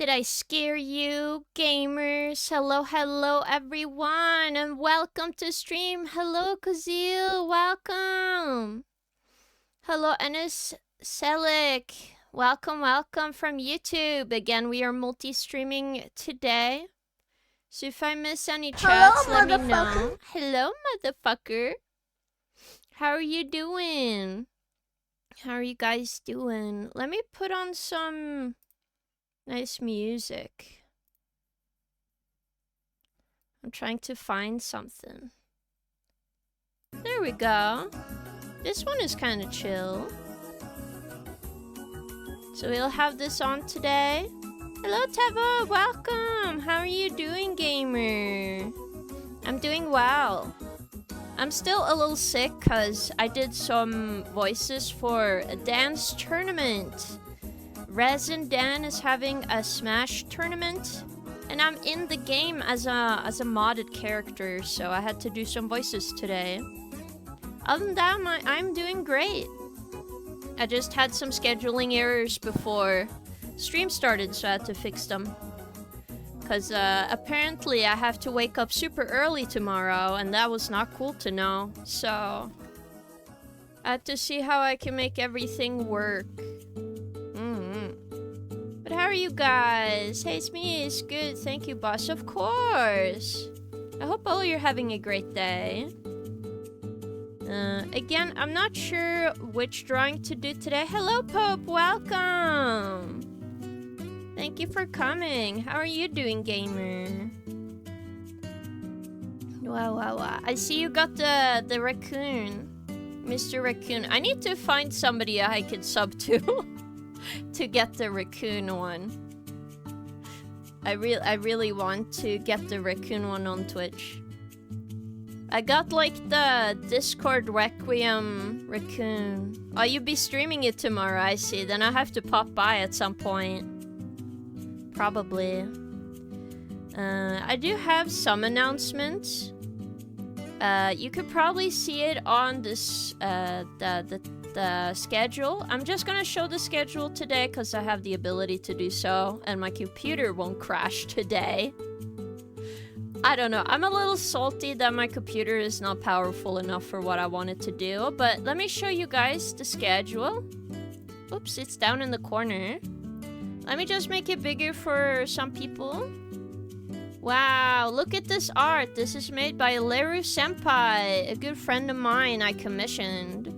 Did I scare you, gamers? Hello, hello, everyone, and welcome to stream. Hello, Kazil, welcome. Hello, Enes Selik. Welcome, welcome from YouTube. Again, we are multi-streaming today. So if I miss any chats, let me know. Hello, motherfucker. How are you doing? How are you guys doing? Let me put on some nice music. I'm trying to find something. There we go. This one is kind of chill. So we'll have this on today. Hello, Teva. Welcome. How are you doing, gamer? I'm doing well. I'm still a little sick because I did some voices for a dance tournament. Resin Dan is having a Smash tournament, and I'm in the game as a modded character, so I had to do some voices today. Other than that, I'm doing great. I just had some scheduling errors before stream started, so I had to fix them. Because apparently I have to wake up super early tomorrow, and that was not cool to know. So I had to see how I can make everything work. But how are you guys? Hey, it's me. It's good. Thank you, boss. Of course. I hope all you're having a great day. Again, I'm not sure which drawing to do today. Hello, Pope. Welcome. Thank you for coming. How are you doing, gamer? Wow. I see you got the raccoon. Mr. Raccoon. I need to find somebody I can sub to. To get the raccoon one. I really want to get the raccoon one on Twitch. I got like the Discord Requiem raccoon. Oh, you'll be streaming it tomorrow, I see. Then I have to pop by at some point. Probably. I do have some announcements. You could probably see it on this the schedule. I'm just gonna show the schedule today because I have the ability to do so, and my computer won't crash today. I don't know. I'm a little salty that my computer is not powerful enough for what I wanted to do, but let me show you guys the schedule. Oops, it's down in the corner. Let me just make it bigger for some people. Wow, look at this art. This is made by Leru Senpai, a good friend of mine I commissioned.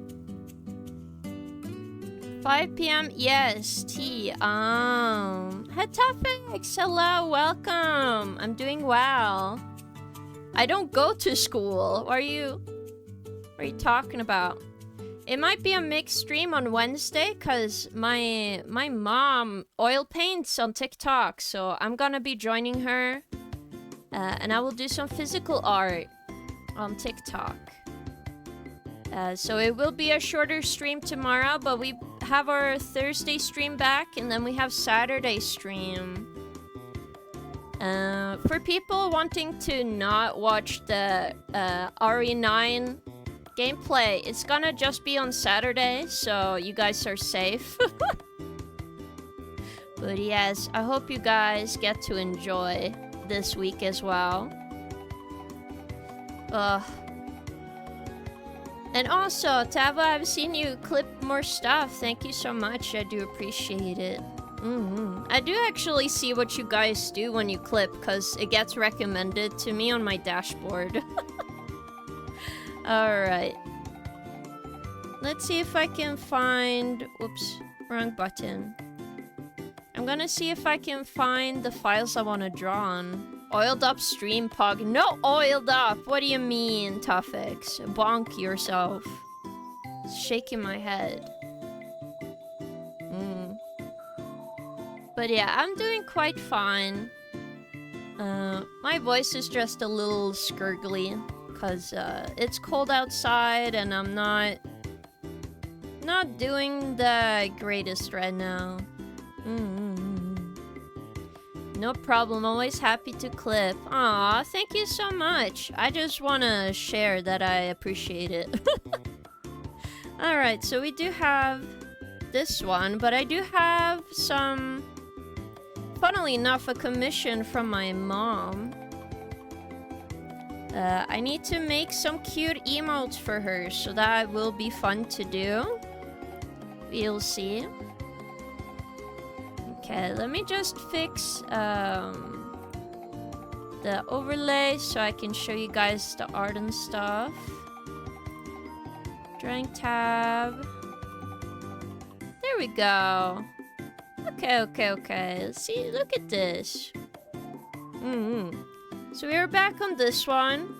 5 p.m. Yes, tea. Hetafix, hello, welcome. I'm doing well. I don't go to school. What are you talking about? It might be a mixed stream on Wednesday because my mom oil paints on TikTok, so I'm gonna be joining her. And I will do some physical art on TikTok. So it will be a shorter stream tomorrow, but we have our Thursday stream back, and then we have Saturday stream. For people wanting to not watch the RE9 gameplay, it's gonna just be on Saturday, so you guys are safe. But yes, I hope you guys get to enjoy this week as well. And also, Tava, I've seen you clip more stuff. Thank you so much. I do appreciate it. I do actually see what you guys do when you clip, because it gets recommended to me on my dashboard. Alright. Let's see if I can find... Oops, wrong button. I'm gonna see if I can find the files I want to draw on. Oiled up stream pog. No oiled up! What do you mean, Tuffix? Bonk yourself. Shaking my head. But yeah, I'm doing quite fine. My voice is just a little skirgly because it's cold outside and I'm not doing the greatest right now. No problem, always happy to clip. Aw, thank you so much. I just want to share that I appreciate it. Alright, so we do have this one, but I do have some funnily enough, a commission from my mom. I need to make some cute emotes for her, so that will be fun to do. We'll see. Okay, let me just fix the overlay so I can show you guys the art and stuff. Drawing tab. There we go. Okay. Let's see, look at this. So we're back on this one.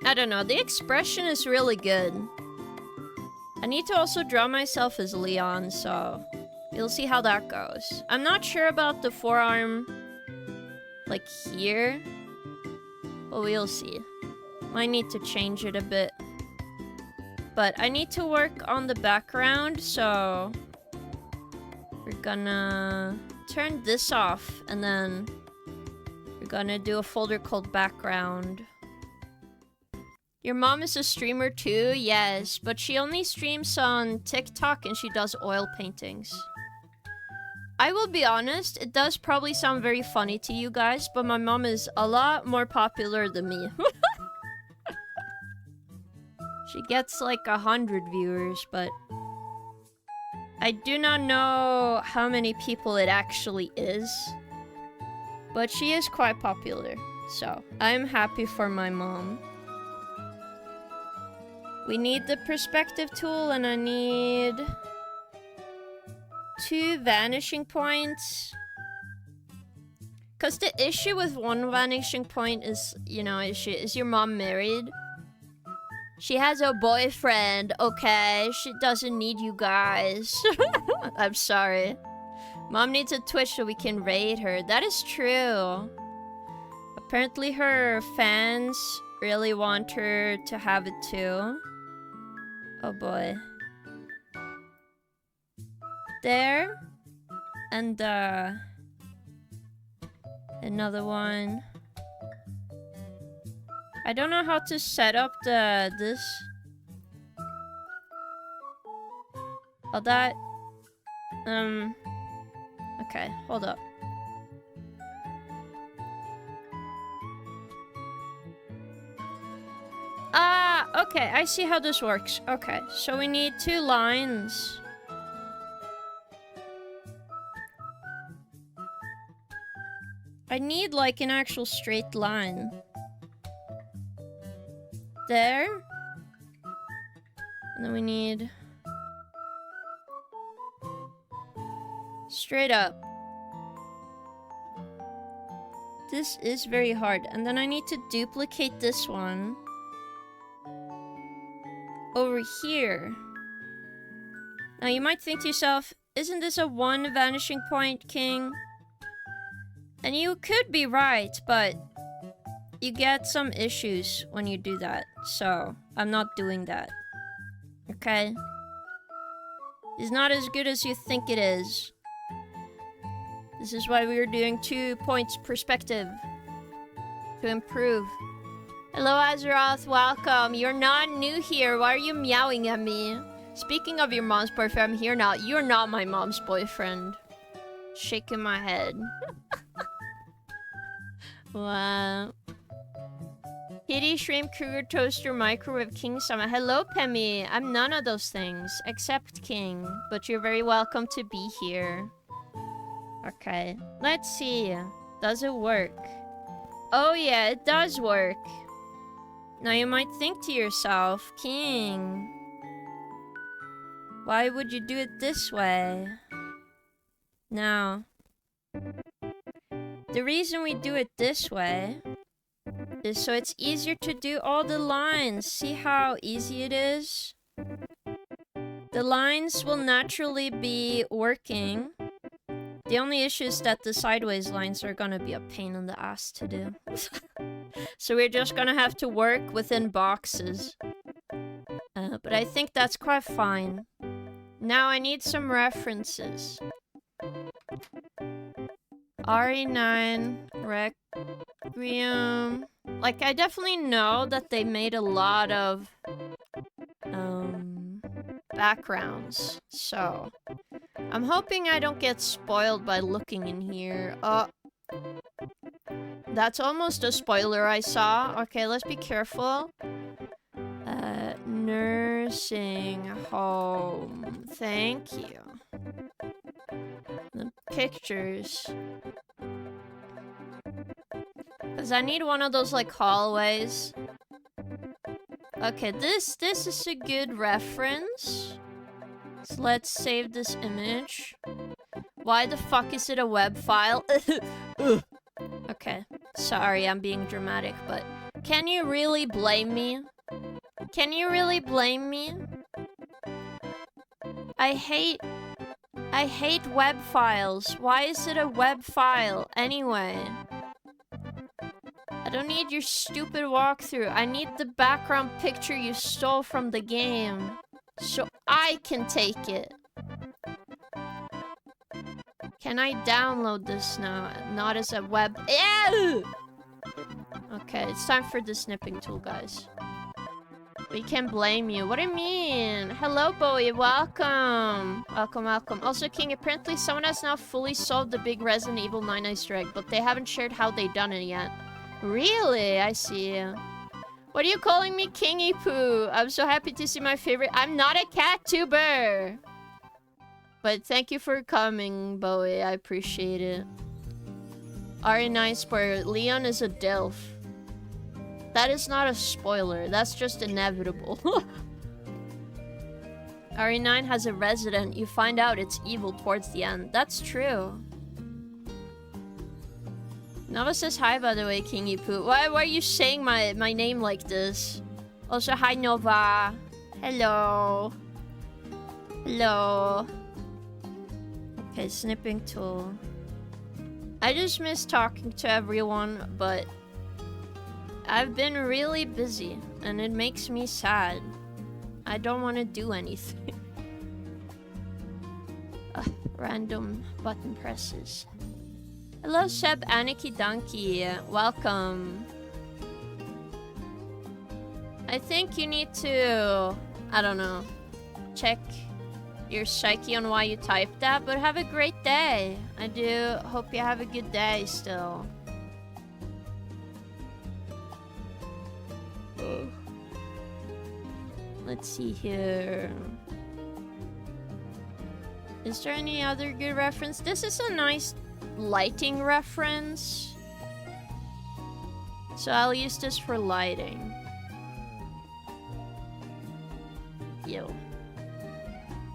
I don't know, the expression is really good. I need to also draw myself as Leon, so we'll see how that goes. I'm not sure about the forearm, like here, but we'll see. Might need to change it a bit. But I need to work on the background, so we're gonna turn this off, and then we're gonna do a folder called background. Your mom is a streamer too? Yes, but she only streams on TikTok and she does oil paintings. I will be honest, it does probably sound very funny to you guys, but my mom is a lot more popular than me. She gets like 100 viewers, but I do not know how many people it actually is. But she is quite popular, so I'm happy for my mom. We need the perspective tool, and I need 2 vanishing points. Because the issue with 1 vanishing point is, you know, is your mom married? She has a boyfriend, okay? She doesn't need you guys. I'm sorry. Mom needs a Twitch so we can raid her. That is true. Apparently her fans really want her to have it too. Oh boy. There. And another one. I don't know how to set up this. Oh, that. Okay, hold up. Ah, okay, I see how this works. Okay, so we need 2 lines. I need like an actual straight line. There. And then we need straight up. This is very hard. And then I need to duplicate this one over here. Now you might think to yourself, isn't this a 1 vanishing point, King? And you could be right, but you get some issues when you do that. So I'm not doing that. Okay? It's not as good as you think it is. This is why we are doing 2 points perspective. To improve. Hello, Azeroth. Welcome. You're not new here. Why are you meowing at me? Speaking of your mom's boyfriend, I'm here now. You're not my mom's boyfriend. Shaking my head. Wow. Kitty, shrimp, cougar, toaster, microwave, king, summer. Hello, Pemmy. I'm none of those things, except king. But you're very welcome to be here. Okay, let's see. Does it work? Oh yeah, it does work. Now you might think to yourself, King, why would you do it this way? Now, the reason we do it this way is so it's easier to do all the lines. See how easy it is? The lines will naturally be working. The only issue is that the sideways lines are gonna be a pain in the ass to do. So we're just gonna have to work within boxes. But I think that's quite fine. Now I need some references. RE9, Requiem. Like, I definitely know that they made a lot of backgrounds. So I'm hoping I don't get spoiled by looking in here. That's almost a spoiler I saw. Okay, let's be careful. Nursing home. Thank you. The pictures. Because I need one of those, like, hallways. Okay, this is a good reference. So let's save this image. Why the fuck is it a web file? Okay, sorry, I'm being dramatic, but can you really blame me? Can you really blame me? I hate web files. Why is it a web file anyway? I don't need your stupid walkthrough. I need the background picture you stole from the game so I can take it. Can I download this now? Not as a web... Ew! Okay, it's time for the snipping tool, guys. We can blame you. What do you mean? Hello, Bowie. Welcome. Welcome, welcome. Also, King, apparently someone has now fully solved the big Resident Evil 9 Easter egg, but they haven't shared how they done it yet. Really? I see. What are you calling me, Kingy Poo? I'm so happy to see my favorite... I'm not a cat tuber! But thank you for coming, Bowie. I appreciate it. RE9 spoiler. Leon is a DILF. That is not a spoiler. That's just inevitable. RE9 has a resident. You find out it's evil towards the end. That's true. Nova says hi, by the way, Kingy Poo. Why are you saying my name like this? Also, hi, Nova. Hello. Hello. Okay, snipping tool. I just miss talking to everyone, but I've been really busy, and it makes me sad. I don't want to do anything. Random button presses. Hello, Seb Aniki Donkey. Welcome. I think you need to, I don't know, check your psyche on why you typed that, but have a great day. I do hope you have a good day still. Let's see here. Is there any other good reference? This is a nice lighting reference. So I'll use this for lighting. Yo.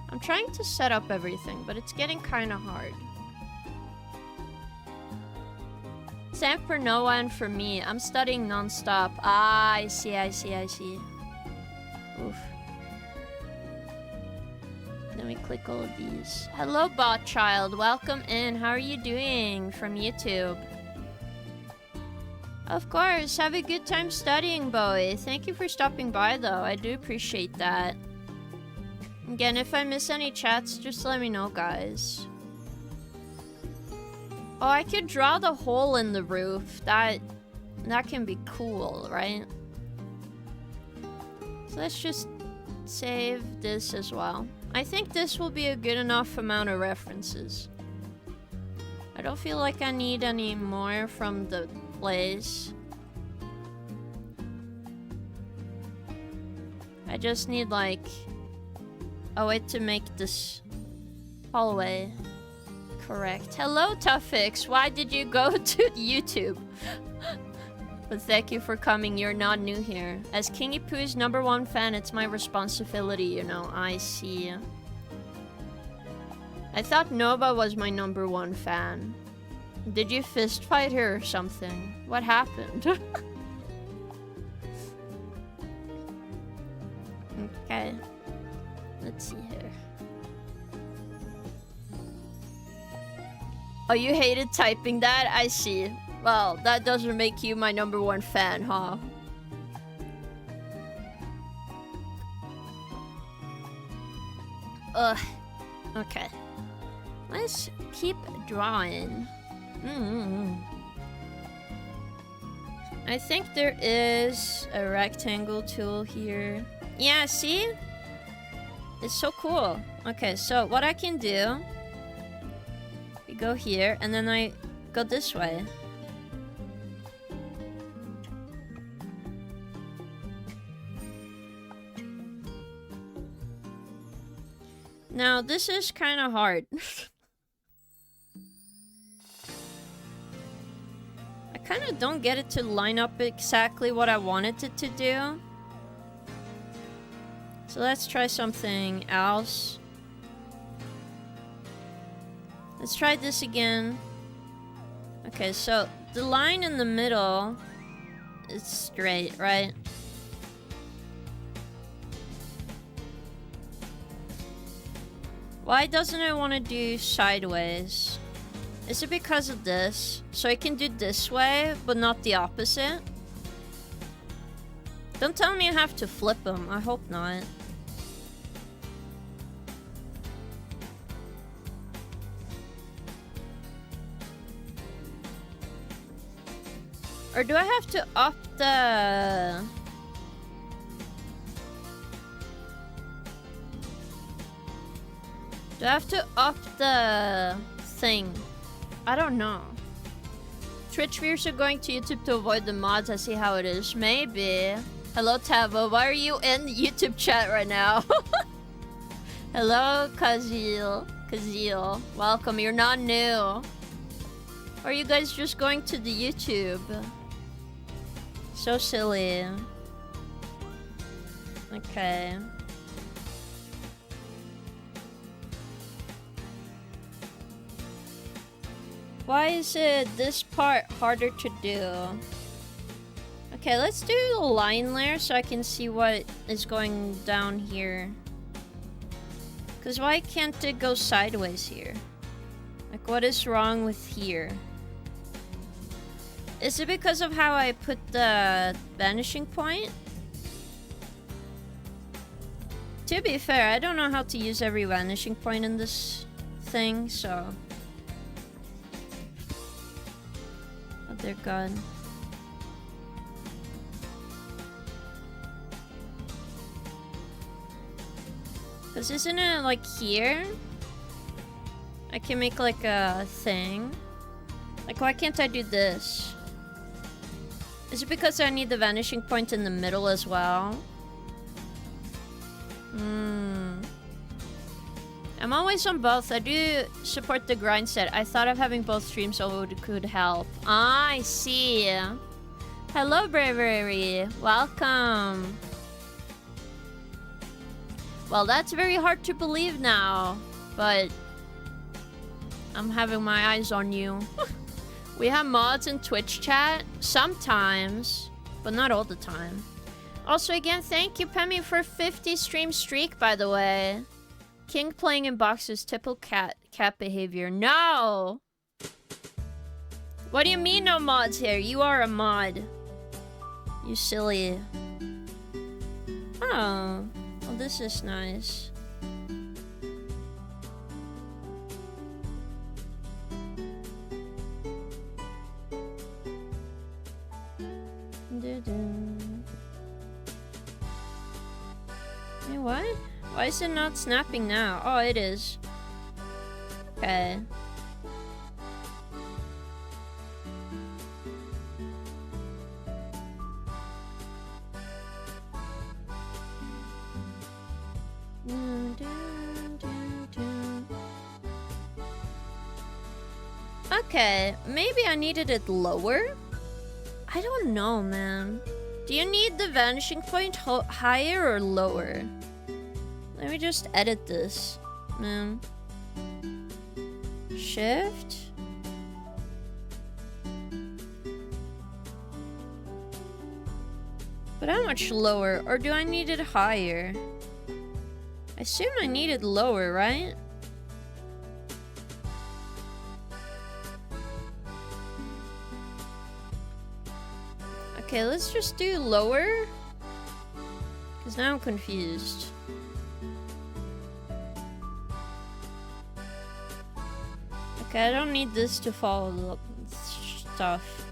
I'm trying to set up everything, but it's getting kind of hard. Same for Noah and for me. I'm studying non-stop. Ah, I see. Oof. Then we click all of these. Hello, bot child. Welcome in. How are you doing? From YouTube. Of course. Have a good time studying, Bowie. Thank you for stopping by, though. I do appreciate that. Again, if I miss any chats, just let me know, guys. Oh, I could draw the hole in the roof. That can be cool, right? So let's just save this as well. I think this will be a good enough amount of references. I don't feel like I need any more from the place. I just need, like, a way to make this hallway correct. Hello, Tuffix. Why did you go to YouTube? But thank you for coming. You're not new here. As Kingy Poo's #1 fan, it's my responsibility, you know. I see. I thought Nova was my #1 fan. Did you fist fight her or something? What happened? Okay. Let's see here. Oh, you hated typing that? I see. Well, that doesn't make you my #1 fan, huh? Ugh. Okay. Let's keep drawing. I think there is a rectangle tool here. Yeah, see? It's so cool. Okay, so what I can do I go here, and then I go this way. Now, this is kind of hard. I kind of don't get it to line up exactly what I wanted it to do. So let's try something else. Let's try this again. Okay, so the line in the middle is straight, right? Why doesn't it want to do sideways? Is it because of this? So I can do this way, but not the opposite? Don't tell me I have to flip them. I hope not. Or do I have to up the... Do I have to up the thing? I don't know. Twitch viewers are going to YouTube to avoid the mods. I see how it is. Maybe. Hello, Tavo. Why are you in YouTube chat right now? Hello, Kazil. Kazil. Welcome. You're not new. Or are you guys just going to the YouTube? So silly. Okay. Why is it this part harder to do? Okay, let's do the line layer so I can see what is going down here. Because why can't it go sideways here? Like, what is wrong with here? Is it because of how I put the vanishing point? To be fair, I don't know how to use every vanishing point in this thing, so... Oh, they're gone. Because isn't it like here? I can make like a thing. Like, why can't I do this? Is it because I need the vanishing point in the middle as well? I'm always on both. I do support the grind set. I thought of having both streams so it could help. Ah, I see. Hello, Bravery. Welcome. Well, that's very hard to believe now, but I'm having my eyes on you. We have mods in Twitch chat sometimes, but not all the time. Also, again, thank you, Pemi, for 50 stream streak, by the way. King playing in boxes, typical cat behavior. No! What do you mean no mods here? You are a mod. You silly. Oh. Well, this is nice. Hey, what? Why is it not snapping now? Oh, it is. Okay. Okay, maybe I needed it lower? I don't know, man. Do you need the vanishing point higher or lower? Let me just edit this, man. Shift? But how much lower? Or do I need it higher? I assume I need it lower, right? Okay, let's just do lower. Because now I'm confused. Okay, I don't need this to follow the stuff.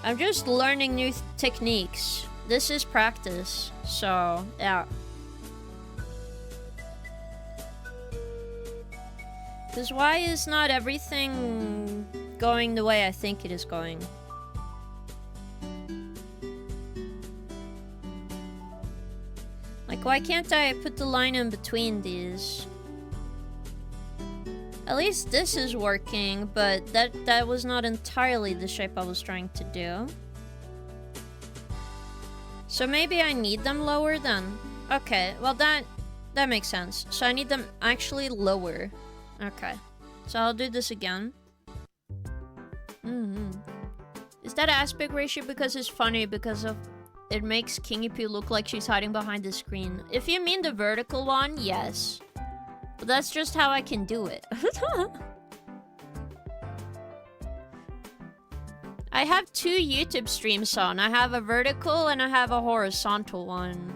I'm just learning new techniques. This is practice, so yeah. Because why is not everything going the way I think it is going? Like, why can't I put the line in between these? At least this is working, but that was not entirely the shape I was trying to do. So maybe I need them lower then. Okay, well that makes sense. So I need them actually lower. Okay, so I'll do this again. Is that aspect ratio because it's funny because of it makes Kingy Poo look like she's hiding behind the screen? If you mean the vertical one, yes. But that's just how I can do it. I have 2 YouTube streams on. I have a vertical and I have a horizontal one.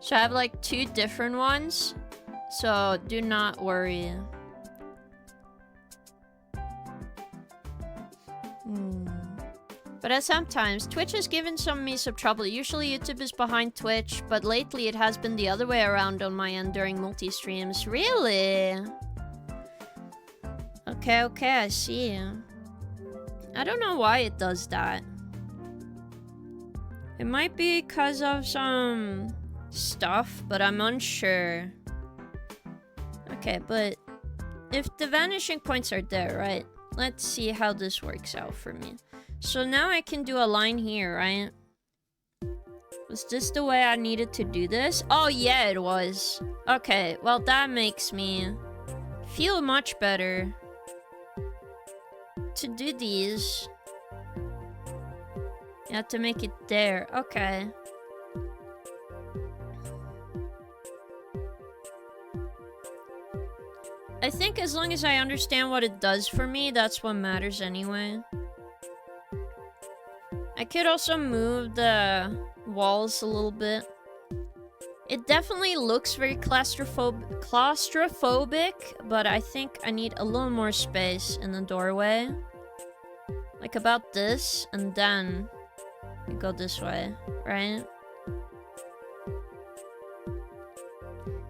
So I have like 2 different ones. So do not worry. But sometimes Twitch has given me some trouble. Usually YouTube is behind Twitch, but lately it has been the other way around on my end during multi-streams. Really? Okay, I see. I don't know why it does that. It might be because of some stuff, but I'm unsure. Okay, but if the vanishing points are there, right? Let's see how this works out for me. So now I can do a line here, right? Was this the way I needed to do this? Oh yeah, it was. Okay, well that makes me feel much better to do these. You have to make it there. Okay. I think as long as I understand what it does for me, that's what matters anyway. I could also move the walls a little bit. It definitely looks very claustrophobic, but I think I need a little more space in the doorway. Like about this, and then we go this way, right?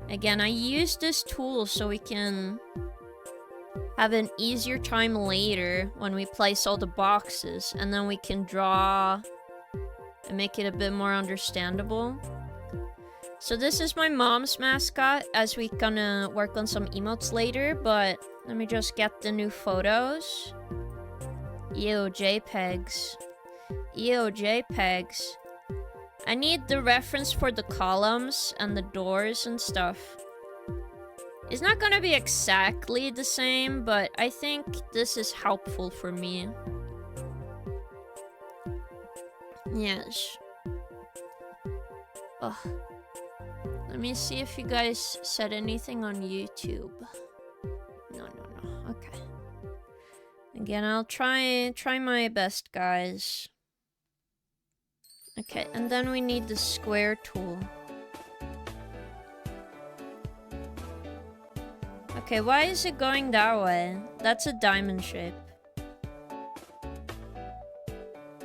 Again, I use this tool so we can have an easier time later when we place all the boxes, and then we can draw and make it a bit more understandable. So this is my mom's mascot, as we gonna work on some emotes later, but let me just get the new photos. Ew, JPEGs. Ew, JPEGs. I need the reference for the columns and the doors and stuff. It's not gonna be exactly the same, but I think this is helpful for me. Yes. Ugh. Let me see if you guys said anything on YouTube. No. Okay. Again, I'll try my best, guys. Okay, and then we need the square tool. Okay, why is it going that way? That's a diamond shape.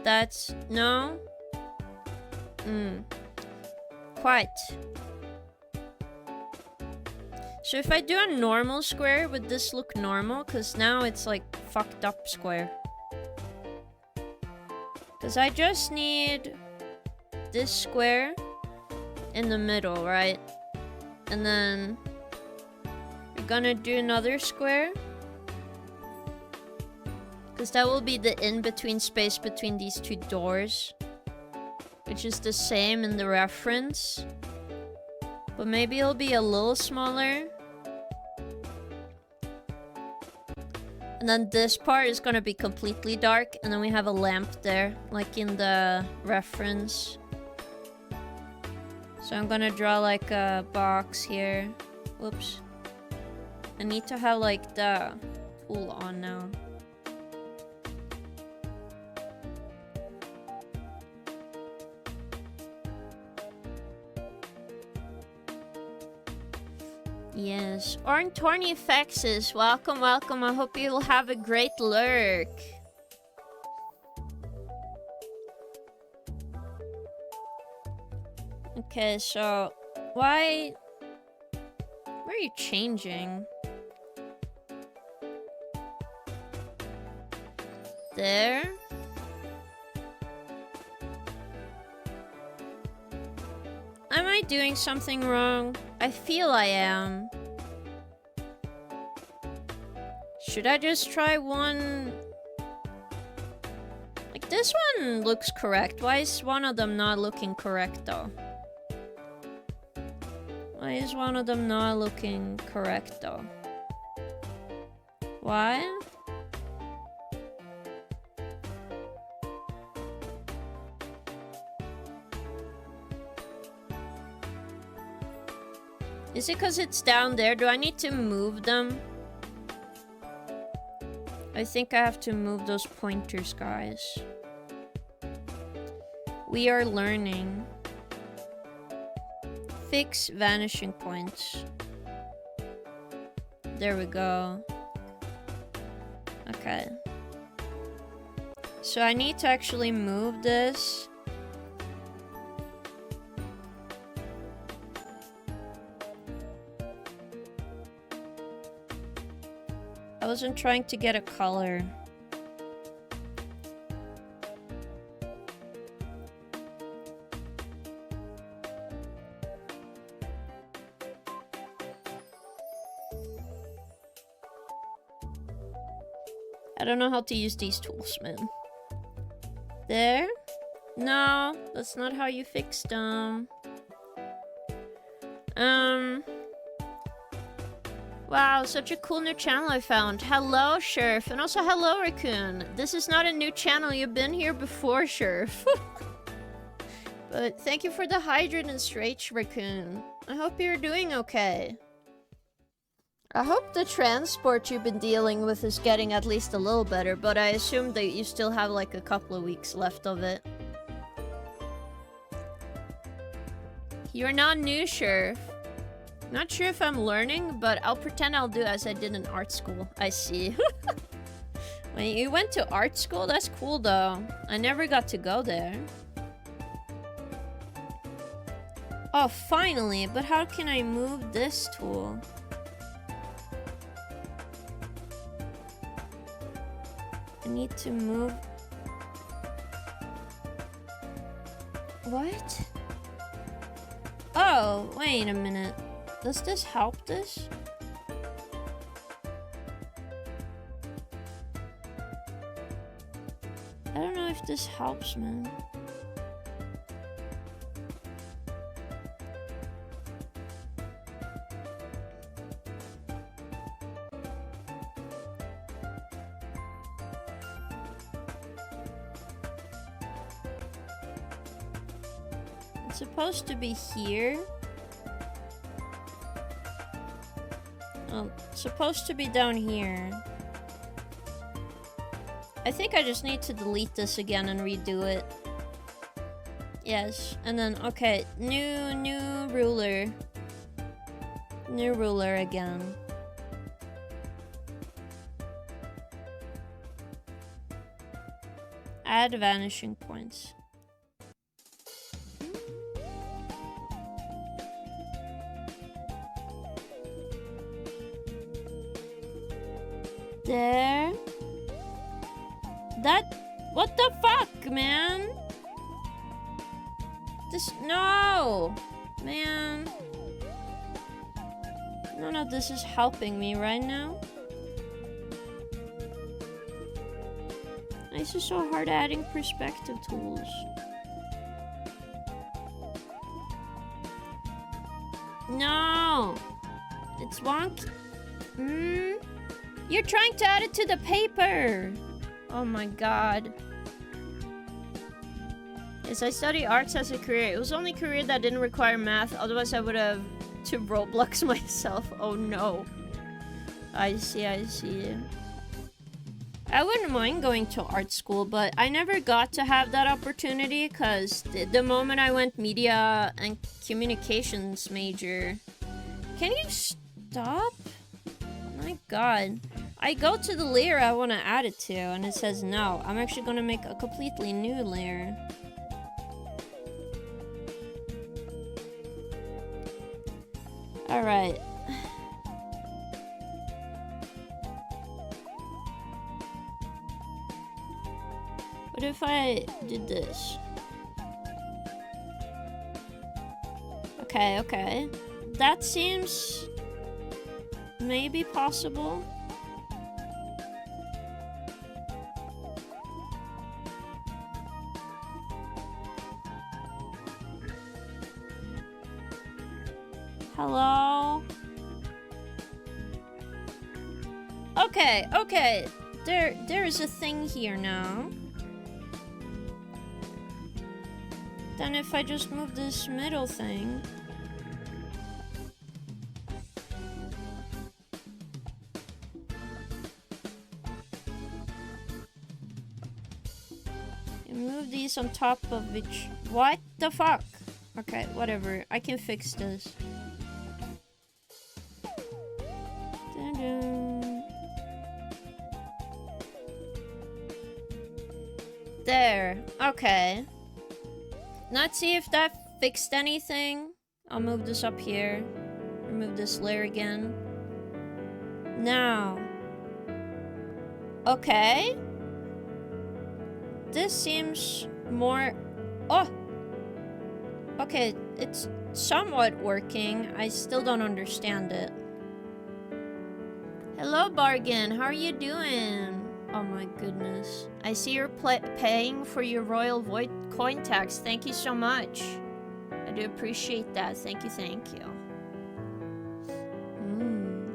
That's... no? Quite. So if I do a normal square, would this look normal? Because now it's like fucked up square. Because I just need this square in the middle, right? And then we're gonna do another square. Because that will be the in-between space between these 2 doors. Which is the same in the reference. But maybe it'll be a little smaller. And then this part is gonna be completely dark. And then we have a lamp there, like in the reference. So I'm gonna draw like a box here. Whoops. I need to have like the tool on now. Yes. Orntorny Fexes, welcome. I hope you will have a great lurk. Okay, so why are you changing? There. Am I doing something wrong? I feel I am. Should I just try one? Like, this one looks correct. Why is one of them not looking correct, though? Why is one of them not looking correct, though? Why? Is it because it's down there? Do I need to move them? I think I have to move those pointers, guys. We are learning. Fix vanishing points. There we go. Okay. So I need to actually move this. I wasn't trying to get a color. I don't know how to use these tools, man. There? No, that's not how you fix them. Wow, such a cool new channel I found. Hello, Sheriff. And also, hello, Raccoon. This is not a new channel. You've been here before, Sheriff. But thank you for the hydrate and stretch, Raccoon. I hope you're doing okay. I hope the transport you've been dealing with is getting at least a little better, but I assume that you still have like a couple of weeks left of it. You're not new, Sheriff. Not sure if I'm learning, but I'll pretend I'll do as I did in art school. I see. Wait, you went to art school? That's cool, though. I never got to go there. Oh, finally. But how can I move this tool? I need to move... What? Oh, wait a minute. Does this help this? I don't know if this helps, man. It's supposed to be here. Oh, it's supposed to be down here. I think I just need to delete this again and redo it. Yes, and then, okay, new ruler. New ruler again. Add vanishing points. There. What the fuck, man? No! Man. None of this is helping me right now. This is so hard adding perspective tools. No! It's wonky. You're trying to add it to the paper! Oh my god. Yes, I study arts as a career. It was the only career that didn't require math, otherwise I would have to Roblox myself. Oh no. I see, I see. I wouldn't mind going to art school, but I never got to have that opportunity because the moment I went media and communications major... Can you stop? My god. I go to the layer I want to add it to, and it says no. I'm actually going to make a completely new layer. Alright. if I did this? Okay, okay. That seems maybe possible. Hello? Okay, okay. There is a thing here now. Then if I just move this middle thing. And move these on top of each. What the fuck? Okay, whatever. I can fix this. Dun-dun. There. Okay. Let's see if that fixed anything. I'll move this up here. Remove this layer again. Now. Okay. This seems more... Oh! Okay, it's somewhat working. I still don't understand it. Hello, Bargain. How are you doing? Oh my goodness. I see you're paying for your Royal Void coin tax. Thank you so much. I do appreciate that. Thank you, thank you.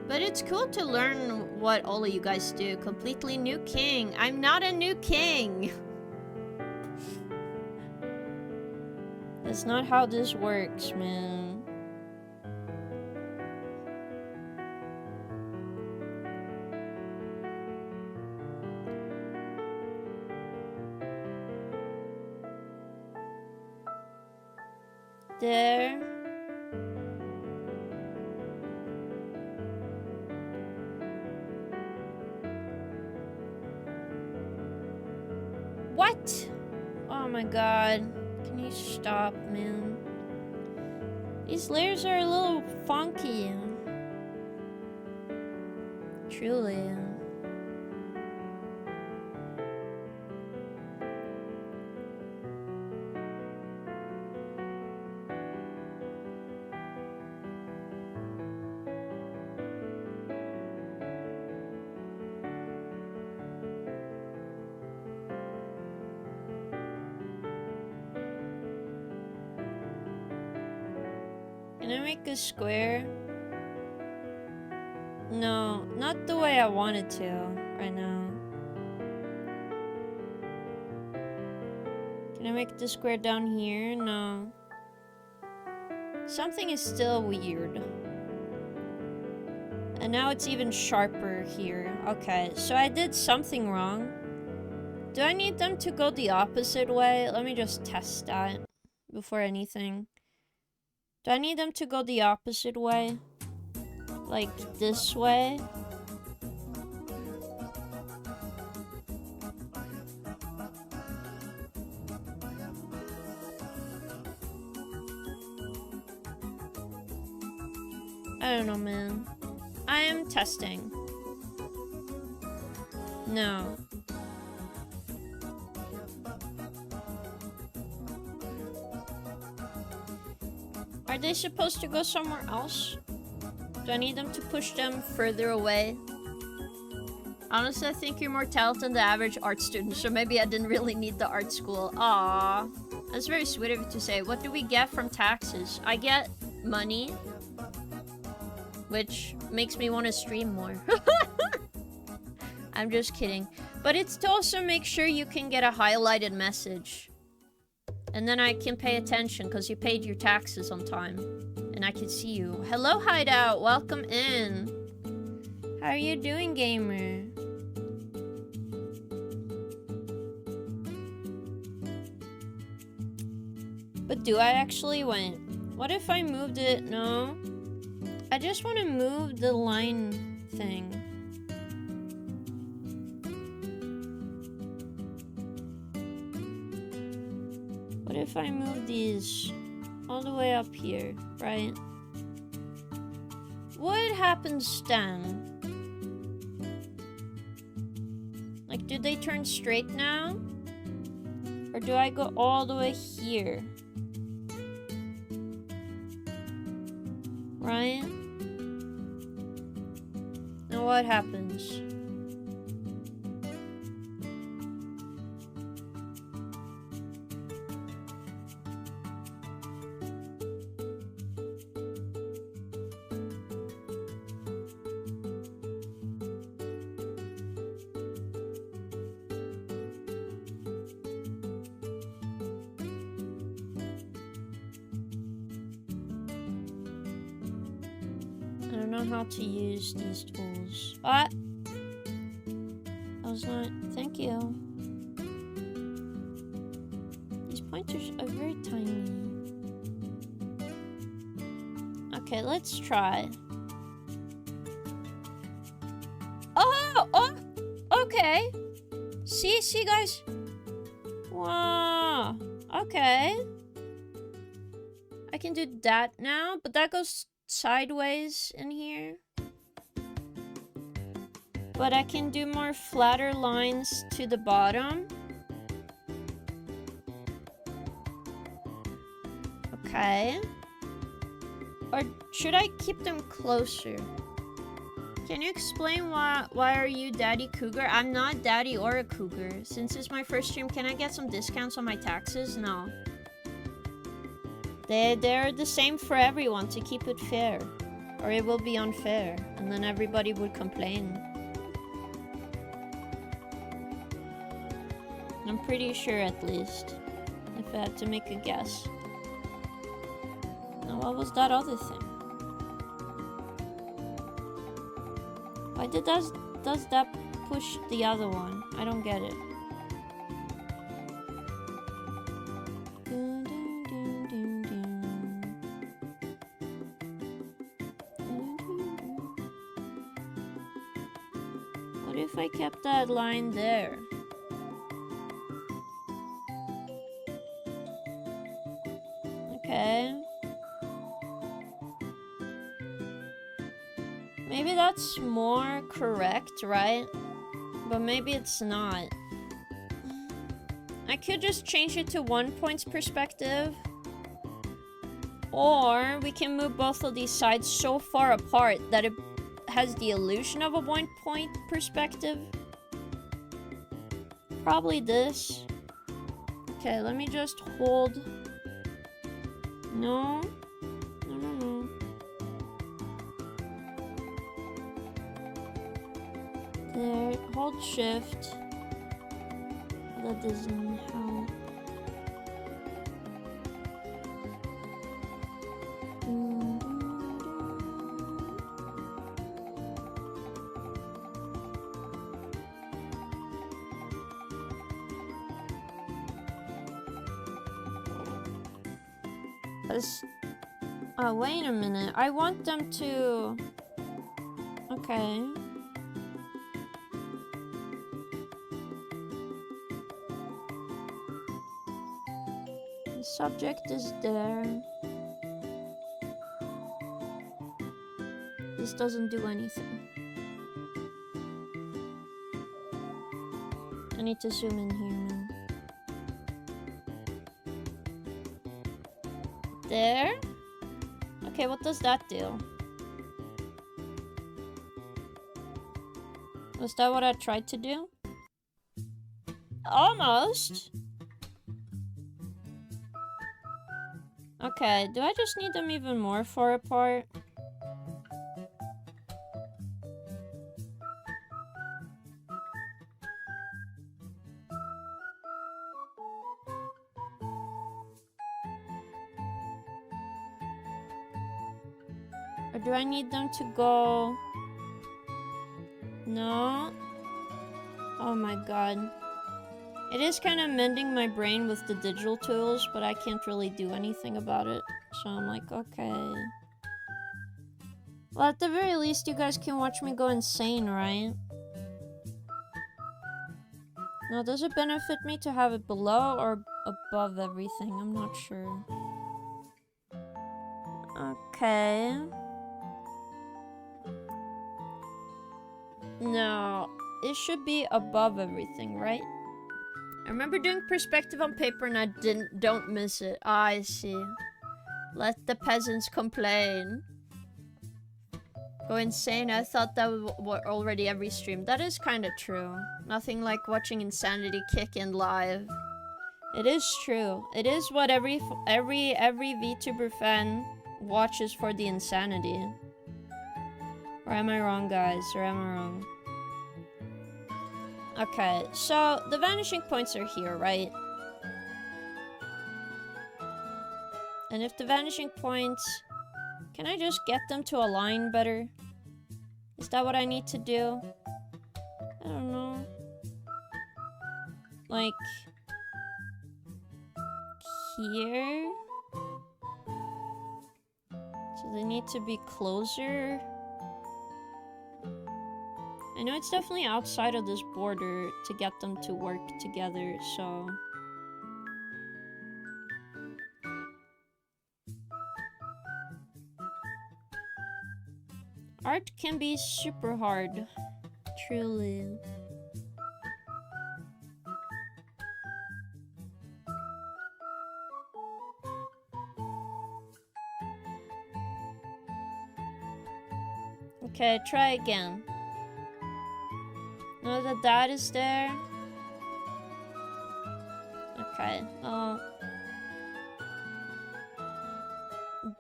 But it's cool to learn what all of you guys do. Completely new king. I'm not a new king. That's not how this works, man. There. What? Oh my god. Can you stop, man? These layers are a little funky. Truly. Can I make a square? No, not the way I wanted to right now. Can I make the square down here? No. Something is still weird. And now it's even sharper here. Okay, so I did something wrong. Do I need them to go the opposite way? Let me just test that before anything. Do I need them to go the opposite way? Like this way? I don't know, man. I am testing. No. Are they supposed to go somewhere else? Do I need them to push them further away? Honestly, I think you're more talented than the average art student, so maybe I didn't really need the art school. Aww. That's very sweet of you to say. What do we get from taxes? I get money, which makes me want to stream more. I'm just kidding. But it's to also make sure you can get a highlighted message. And then I can pay attention because you paid your taxes on time. And I can see you. Hello, Hideout. Welcome in. How are you doing, gamer? But do I actually win? What if I moved it? No. I just want to move the line thing. What if I move these all the way up here, right? What happens then? Like, do they turn straight now? Or do I go all the way here? Right? Now what happens? I don't know how to use these tools. Ah! That was not... Thank you. These pointers are very tiny. Okay, let's try. Oh! Oh! Okay! See guys? Wow! Okay. I can do that now, but that goes sideways in here. But I can do more flatter lines to the bottom. Okay. Or should I keep them closer? Can you explain why are you Daddy Cougar? I'm not Daddy or a Cougar. Since it's my first stream, can I get some discounts on my taxes? No. They're the same for everyone to keep it fair. Or it will be unfair. And then everybody would complain. I'm pretty sure at least. If I had to make a guess. Now what was that other thing? Why does that push the other one? I don't get it. What if I kept that line there? Okay. Maybe that's more correct, right? But maybe it's not. I could just change it to 1 point's perspective. Or we can move both of these sides so far apart that it has the illusion of a 1 point perspective. Probably this. Okay, let me just hold. No. No. There, hold shift. That doesn't help. Oh, wait a minute. I want them to... Okay. The subject is there. This doesn't do anything. I need to zoom in here now. There? Okay, what does that do? Was that what I tried to do? Almost. Okay, do I just need them even more far apart? Or do I need them to go... No? Oh my god. It is kind of mending my brain with the digital tools, but I can't really do anything about it. So I'm like, okay. Well, at the very least, you guys can watch me go insane, right? Now, does it benefit me to have it below or above everything? I'm not sure. Okay. No, it should be above everything, right? I remember doing perspective on paper and I don't miss it. Ah, I see. Let the peasants complain. Go insane. I thought that were already every stream. That is kind of true. Nothing like watching insanity kick in live. It is true. It is what every VTuber fan watches for the insanity. Or am I wrong, guys? Or am I wrong? Okay, so the vanishing points are here, right? And if the vanishing points... Can I just get them to align better? Is that what I need to do? I don't know. Like... here? So they need to be closer. I know it's definitely outside of this border to get them to work together, so... Art can be super hard, truly. Okay, try again. Now that that is there. Okay,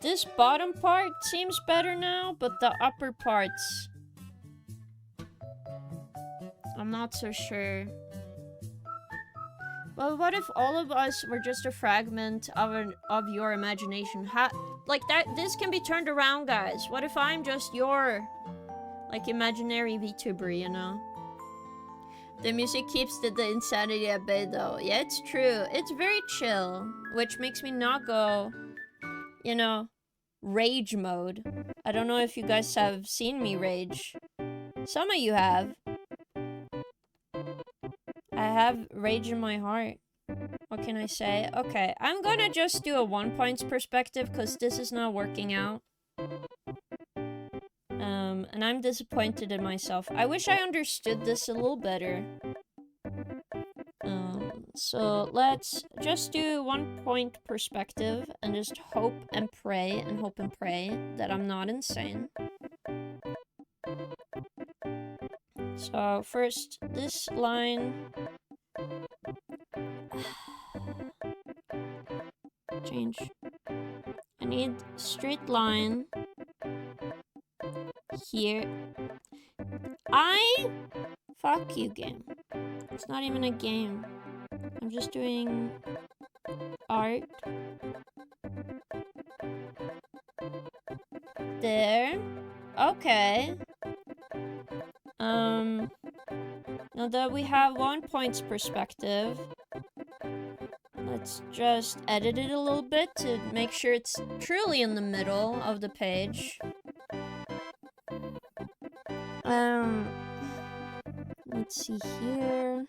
this bottom part seems better now, but the upper parts... I'm not so sure. Well, what if all of us were just a fragment of your imagination? Like that, this can be turned around, guys. What if I'm just your, like, imaginary VTuber, you know? The music keeps the insanity at bay, though. Yeah, it's true. It's very chill, which makes me not go, you know, rage mode. I don't know if you guys have seen me rage. Some of you have. I have rage in my heart. What can I say? Okay, I'm gonna just do a 1 points perspective because this is not working out. And I'm disappointed in myself. I wish I understood this a little better. So let's just do 1 point perspective and just hope and pray that I'm not insane. So first, this line. Change. I need straight line. Here. Fuck you, game. It's not even a game. I'm just doing art. There. Okay. Now that we have 1 points perspective, let's just edit it a little bit to make sure it's truly in the middle of the page. Let's see here.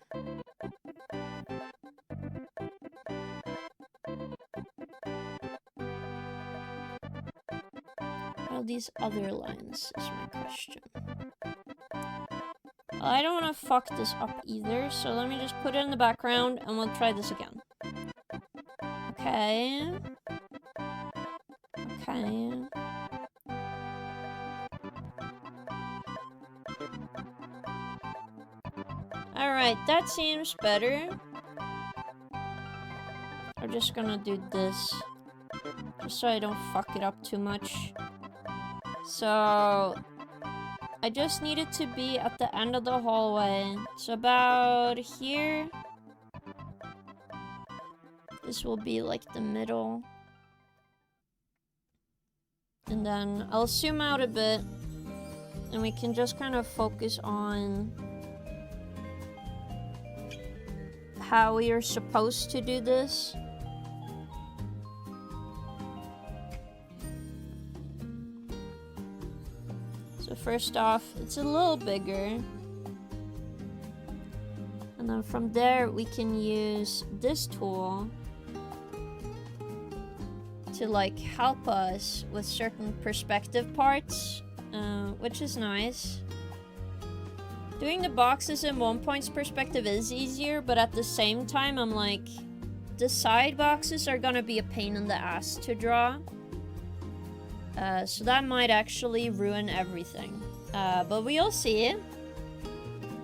All these other lines is my question. I don't want to fuck this up either, so let me just put it in the background and we'll try this again. Okay. Okay. Alright, that seems better. I'm just gonna do this, just so I don't fuck it up too much. So, I just need it to be at the end of the hallway. So about here. This will be like the middle. And then I'll zoom out a bit. And we can just kind of focus on how we are supposed to do this. So first off, it's a little bigger. And then from there, we can use this tool to like help us with certain perspective parts, which is nice. Doing the boxes in 1 point's perspective is easier, but at the same time, I'm like, the side boxes are gonna be a pain in the ass to draw. So that might actually ruin everything. But we'll see.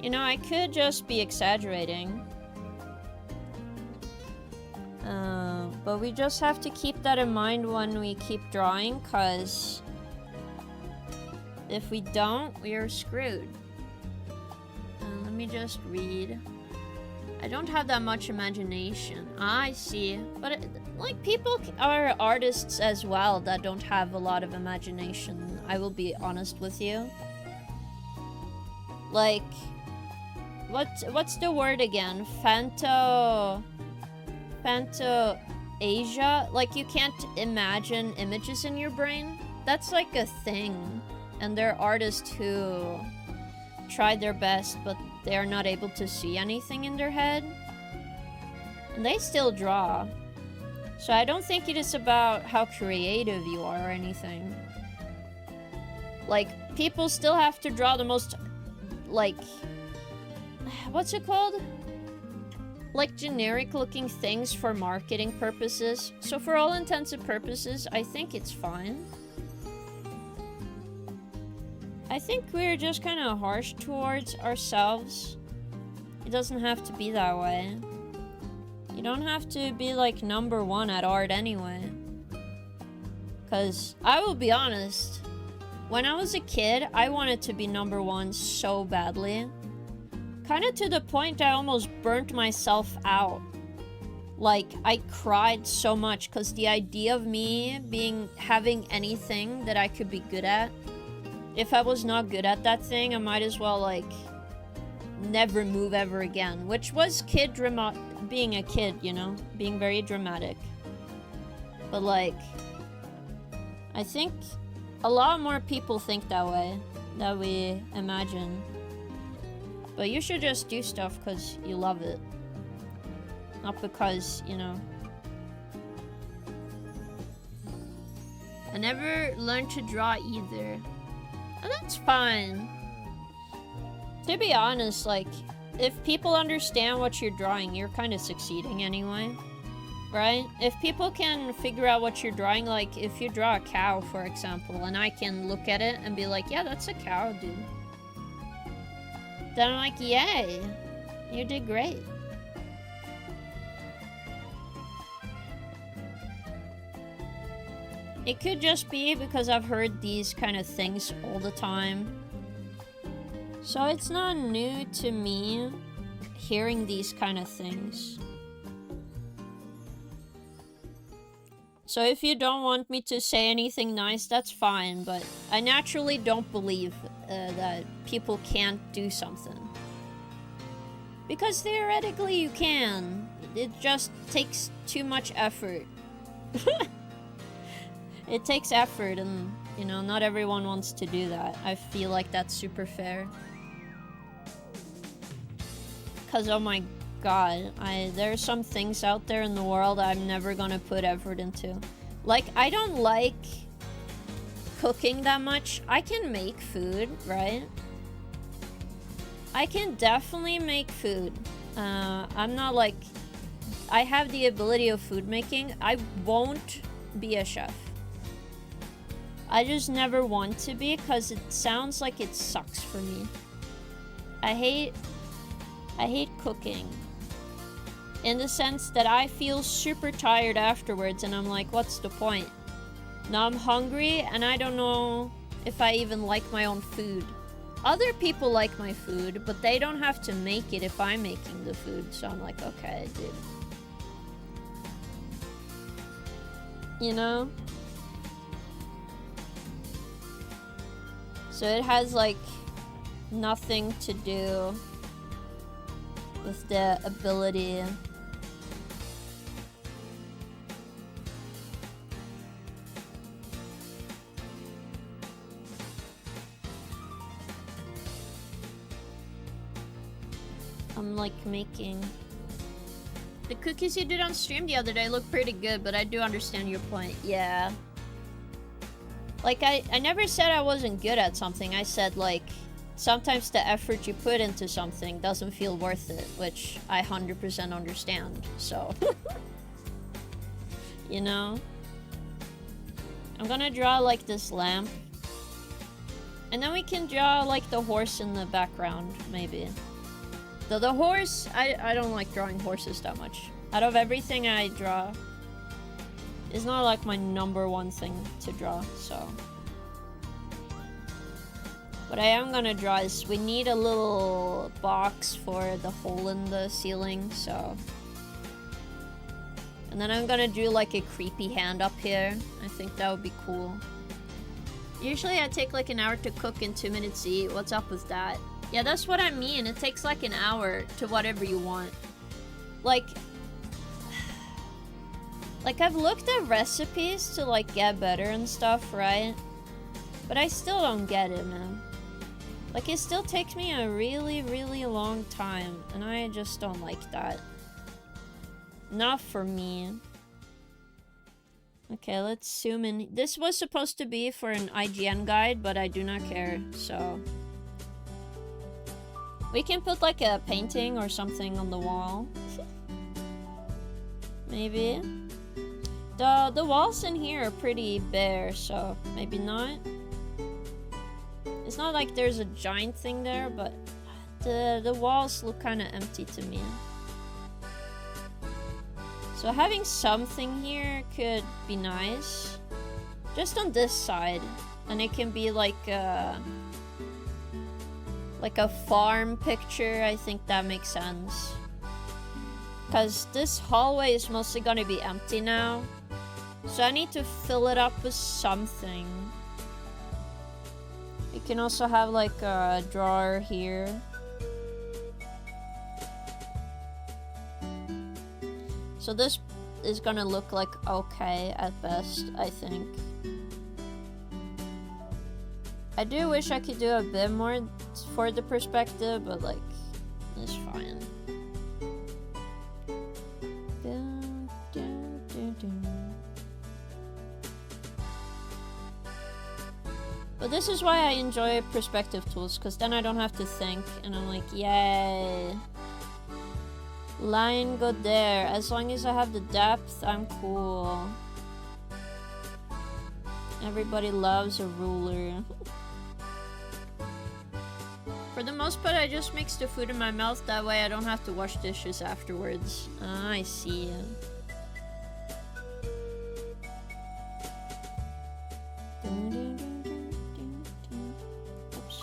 You know, I could just be exaggerating. But we just have to keep that in mind when we keep drawing, because if we don't, we are screwed. Let me just read. I don't have that much imagination. I see. But, like, people are artists as well that don't have a lot of imagination. I will be honest with you. Like, what's the word again? Asia? Like, you can't imagine images in your brain? That's like a thing. And there are artists who try their best, but they are not able to see anything in their head. And they still draw. So I don't think it is about how creative you are or anything. Like, people still have to draw the most, like, what's it called? Like, generic looking things for marketing purposes. So for all intents and purposes, I think it's fine. I think we're just kind of harsh towards ourselves. It doesn't have to be that way. You don't have to be like #1 at art anyway. Cause I will be honest, when I was a kid, I wanted to be #1 so badly. Kind of to the point I almost burnt myself out. Like, I cried so much because the idea of me having anything that I could be good at, if I was not good at that thing, I might as well, like, never move ever again. Which was being a kid, you know? Being very dramatic. But, like, I think a lot more people think that way, that we imagine. But you should just do stuff because you love it. Not because, you know. I never learned to draw either. And that's fine. To be honest, like, if people understand what you're drawing, you're kind of succeeding anyway. Right? If people can figure out what you're drawing, like, if you draw a cow, for example, and I can look at it and be like, yeah, that's a cow, dude. Then I'm like, yay, you did great. It could just be because I've heard these kind of things all the time. So it's not new to me hearing these kind of things. So if you don't want me to say anything nice, that's fine, but I naturally don't believe that people can't do something. Because theoretically you can. It just takes too much effort. It takes effort, and, you know, not everyone wants to do that. I feel like that's super fair. Because, oh my god, there are some things out there in the world I'm never gonna put effort into. Like, I don't like cooking that much. I can make food, right? I can definitely make food. I'm not like... I have the ability of food making. I won't be a chef. I just never want to be because it sounds like it sucks for me. I hate cooking. In the sense that I feel super tired afterwards and I'm like, what's the point? Now I'm hungry and I don't know if I even like my own food. Other people like my food, but they don't have to make it if I'm making the food. So I'm like, okay, dude. You know? So it has, like, nothing to do with the ability. I'm, like, making... The cookies you did on stream the other day look pretty good, but I do understand your point. Yeah. Like, I never said I wasn't good at something. I said, like, sometimes the effort you put into something doesn't feel worth it, which I 100% understand, so. You know? I'm gonna draw like this lamp. And then we can draw like the horse in the background, maybe. Though the horse, I don't like drawing horses that much. Out of everything I draw, it's not like my #1 thing to draw, so. What I am gonna draw is we need a little box for the hole in the ceiling, so. And then I'm gonna do like a creepy hand up here. I think that would be cool. Usually I take like an hour to cook and 2 minutes to eat. What's up with that? Yeah, that's what I mean. It takes like an hour to whatever you want. Like I've looked at recipes to like get better and stuff, right? But I still don't get it, man. Like it still takes me a really, really long time, and I just don't like that. Not for me. Okay, let's zoom in. This was supposed to be for an IGN guide, but I do not care, so. We can put like a painting or something on the wall. Maybe. The walls in here are pretty bare, so maybe not. It's not like there's a giant thing there, but the walls look kind of empty to me. So having something here could be nice. Just on this side. And it can be like a farm picture. I think that makes sense. Because this hallway is mostly gonna be empty now. So I need to fill it up with something. You can also have like a drawer here. So this is gonna look like okay at best, I think. I do wish I could do a bit more for the perspective, but like, it's fine. But this is why I enjoy perspective tools, because then I don't have to think, and I'm like, yay. Line go there. As long as I have the depth, I'm cool. Everybody loves a ruler. For the most part, I just mix the food in my mouth. That way I don't have to wash dishes afterwards. I see. Oops.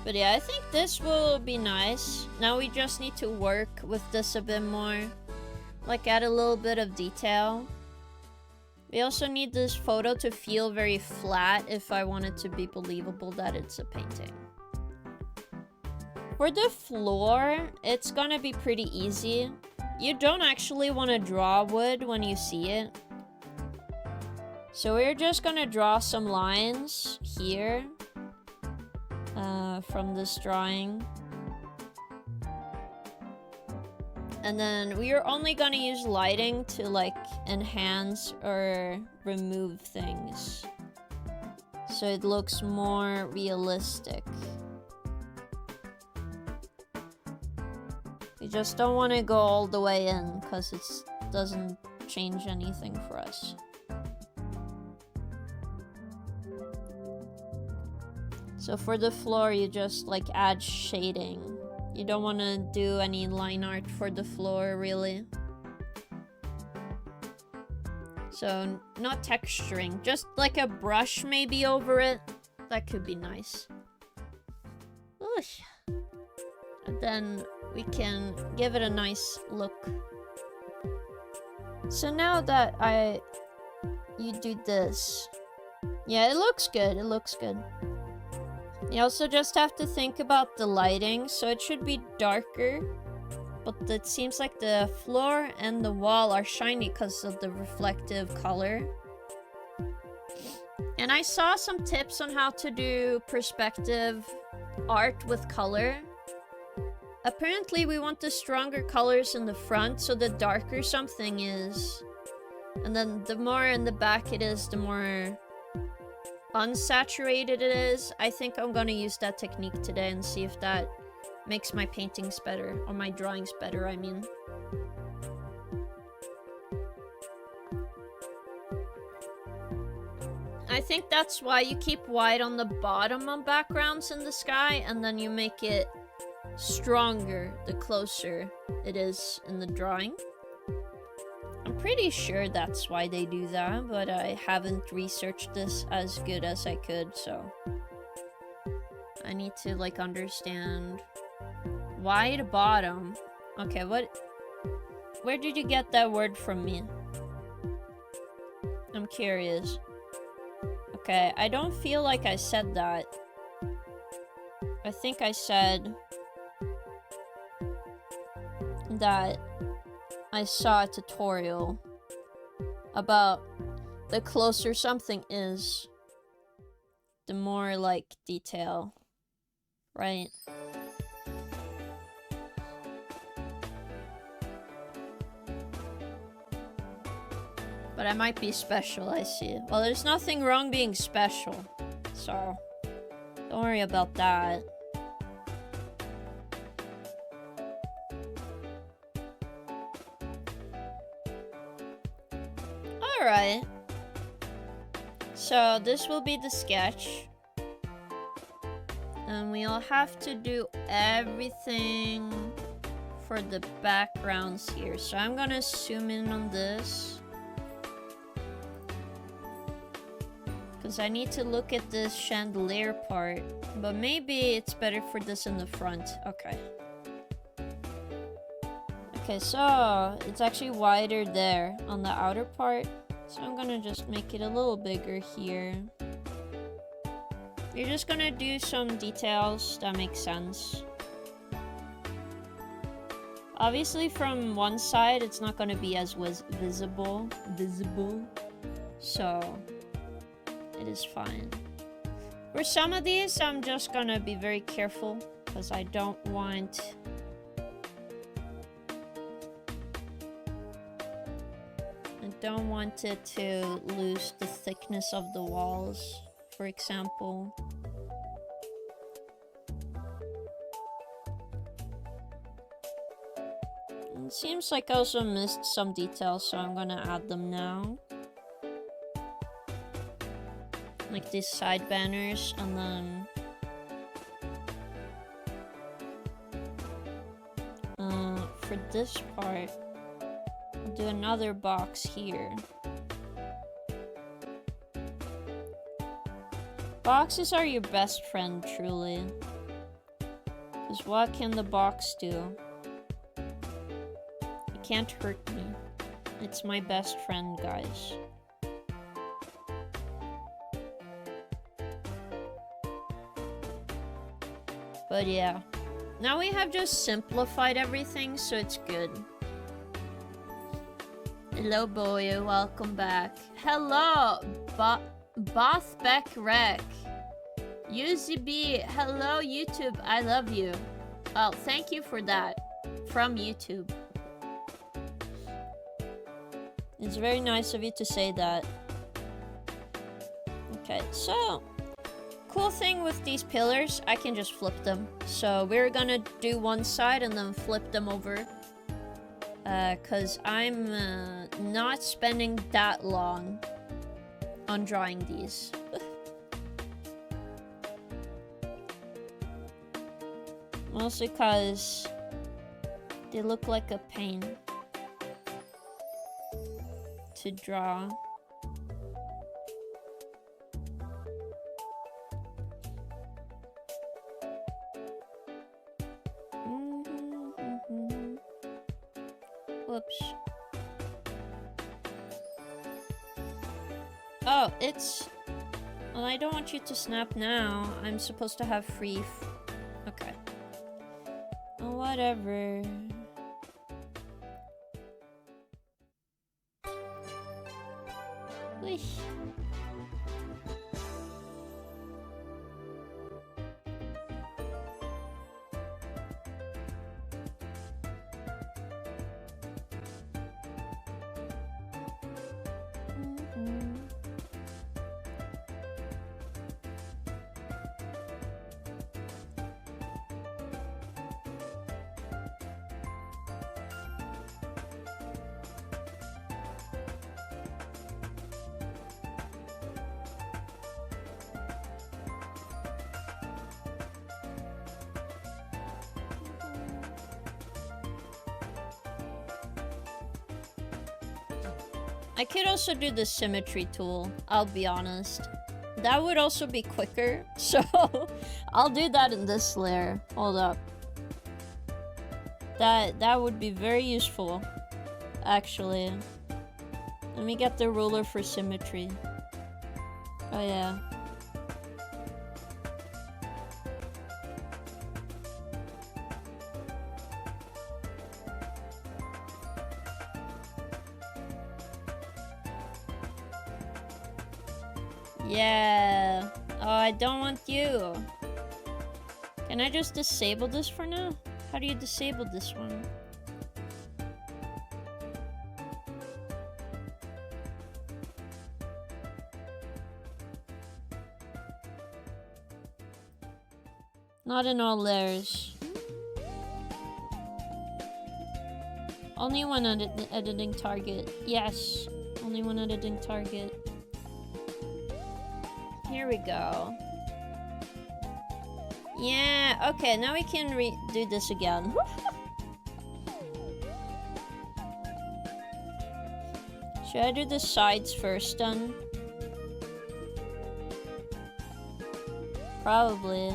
But yeah, I think this will be nice. Now we just need to work with this a bit more. Like add a little bit of detail. We also need this photo to feel very flat if I want it to be believable that it's a painting. For the floor, it's gonna be pretty easy. You don't actually want to draw wood when you see it. So we're just gonna draw some lines here. From this drawing. And then we are only gonna use lighting to like enhance or remove things. So it looks more realistic. We just don't want to go all the way in because it doesn't change anything for us. So for the floor, you just like add shading. You don't want to do any line art for the floor, really. So not texturing, just like a brush maybe over it. That could be nice. Oosh. And then we can give it a nice look. So now that you do this. Yeah, it looks good, it looks good. You also just have to think about the lighting, so it should be darker. But it seems like the floor and the wall are shiny because of the reflective color. And I saw some tips on how to do perspective art with color. Apparently we want the stronger colors in the front, so the darker something is. And then the more in the back it is, the more unsaturated it is. I think I'm gonna use that technique today and see if that makes my paintings better, or my drawings better, I mean. I think that's why you keep white on the bottom of backgrounds in the sky, and then you make it stronger the closer it is in the drawing. I'm pretty sure that's why they do that, but I haven't researched this as good as I could, so I need to like understand. White bottom. Okay, where did you get that word from me? I'm curious. Okay, I don't feel like I said that. I think I said that I saw a tutorial about the closer something is, the more like detail, right? But I might be special, I see. Well, there's nothing wrong being special, so don't worry about that. Alright. So this will be the sketch. And we'll have to do everything for the backgrounds here. So I'm gonna zoom in on this. Because I need to look at this chandelier part. But maybe it's better for this in the front. Okay. Okay, so it's actually wider there on the outer part. So I'm gonna just make it a little bigger here. You're just gonna do some details that make sense. Obviously from one side it's not gonna be as visible. So it is fine. For some of these I'm just gonna be very careful because I don't want it to lose the thickness of the walls, for example. It seems like I also missed some details, so I'm gonna add them now. Like these side banners, and then for this part I'll do another box here. Boxes are your best friend, truly. Because what can the box do? It can't hurt me. It's my best friend, guys. But yeah. Now we have just simplified everything, so it's good. Hello, boy. Welcome back. Hello, Bothbeck Rec. UZB. Hello, YouTube. I love you. Oh, thank you for that. From YouTube. It's very nice of you to say that. Okay, so cool thing with these pillars, I can just flip them. So we're gonna do one side and then flip them over. Cause I'm not spending that long on drawing these. Mostly cause they look like a pain to draw. Whoops. Oh, it's... Well, I don't want you to snap now. I'm supposed to have free... Okay. Oh, whatever. Whoosh. I could also do the symmetry tool, I'll be honest. That would also be quicker, so I'll do that in this layer. Hold up. That would be very useful, actually. Let me get the ruler for symmetry. Oh yeah. Yeah. Oh, I don't want you. Can I just disable this for now? How do you disable this one? Not in all layers. Only one editing target. Yes. Only one editing target. Here we go. Yeah, okay, now we can do this again. Should I do the sides first then? Probably.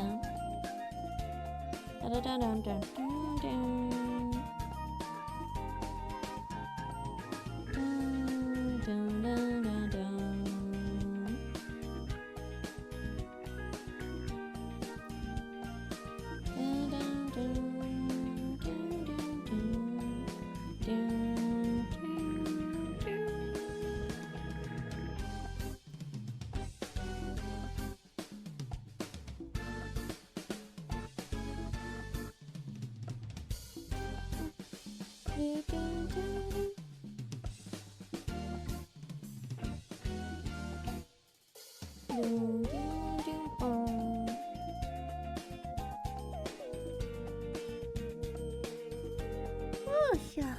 Oh, yeah.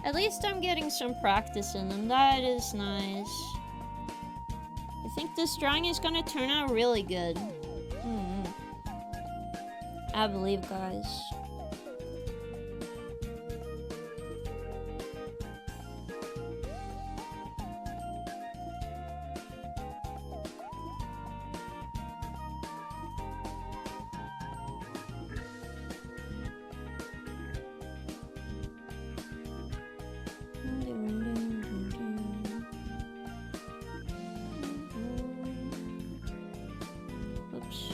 At least I'm getting some practice in them. That is nice. I think this drawing is gonna turn out really good. I believe, guys. Oops.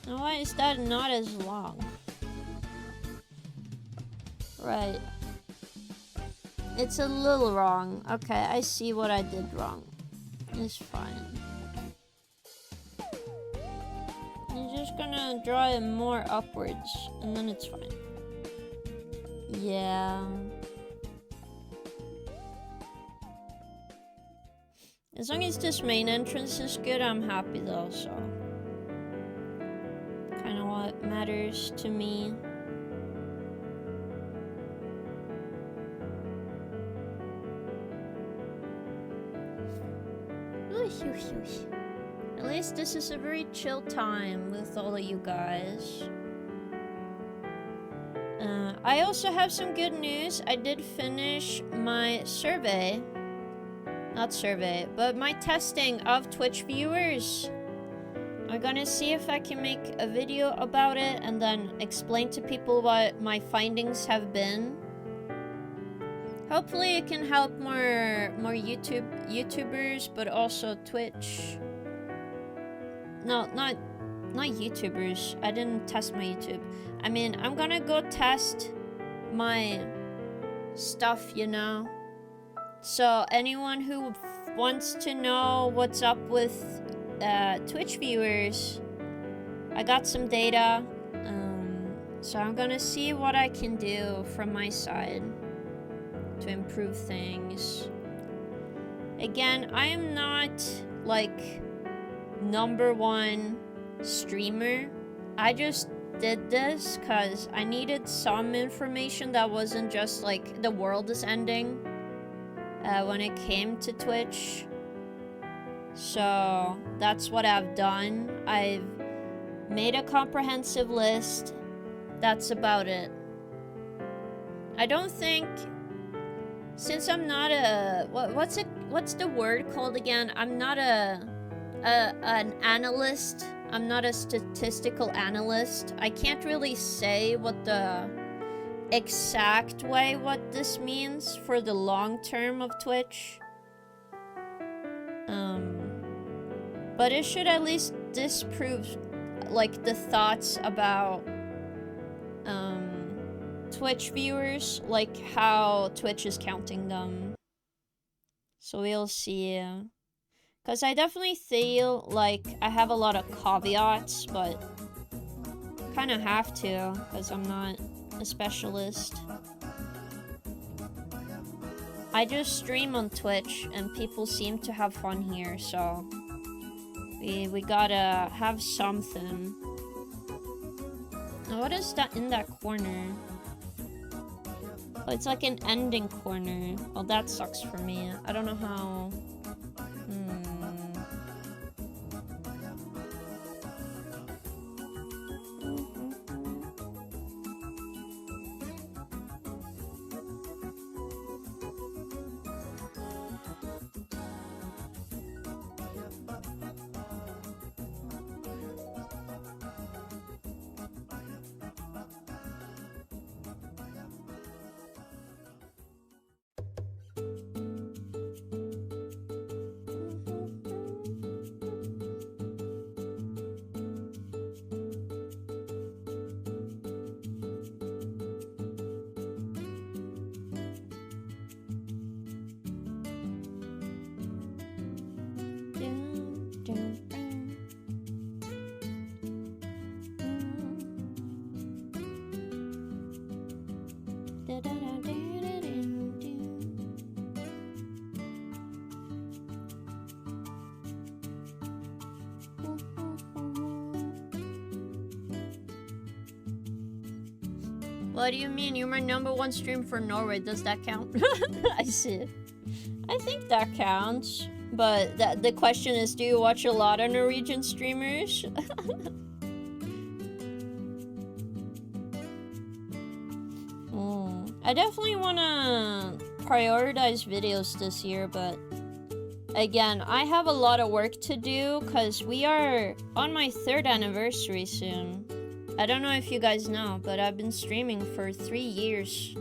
Now why is that not as long? Right. It's a little wrong. Okay, I see what I did wrong. It's fine. I'm just gonna draw it more upwards, and then it's fine. Yeah. As long as this main entrance is good, I'm happy though, so. Kinda what matters to me. At least this is a very chill time with all of you guys. I also have some good news. I did finish my survey. Not survey, but my testing of Twitch viewers. I'm gonna see if I can make a video about it and then explain to people what my findings have been. Hopefully it can help more YouTubers, but also Twitch. No, not YouTubers. I didn't test my YouTube. I mean, I'm gonna go test my stuff, you know? So anyone who wants to know what's up with Twitch viewers, I got some data. So I'm gonna see what I can do from my side to improve things. Again, I am not like #1 streamer. I just did this because I needed some information that wasn't just like the world is ending when it came to Twitch. So that's what I've done. I've Made a comprehensive list. That's about it. I don't think, since I'm not a what's the word called again? I'm not an analyst. I'm not a statistical analyst. I can't really say what the exact way what this means for the long term of Twitch. But it should at least disprove like the thoughts about Twitch viewers, like how Twitch is counting them. So we'll see. Because I definitely feel like I have a lot of caveats, but kind of have to, because I'm not a specialist. I just stream on Twitch, and people seem to have fun here, so we gotta have something. Now, what is that in that corner? Oh, it's like an ending corner. Well, that sucks for me. I don't know how... What do you mean? You're my #1 stream for Norway. Does that count? I see. I think that counts. But the question is, do you watch a lot of Norwegian streamers? I definitely want to prioritize videos this year, but again, I have a lot of work to do because we are on my 3rd anniversary soon. I don't know if you guys know, but I've been streaming for 3 years.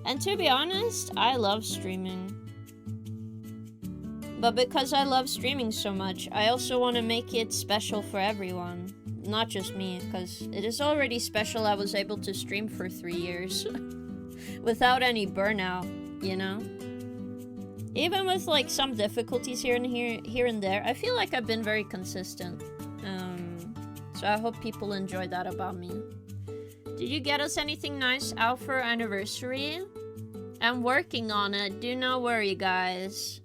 And to be honest, I love streaming. But because I love streaming so much, I also want to make it special for everyone. Not just me, because it is already special I was able to stream for 3 years. Without any burnout, you know? Even with like some difficulties here and there, I feel like I've been very consistent. So I hope people enjoy that about me. Did you get us anything nice out for our anniversary? I'm working on it, do not worry guys.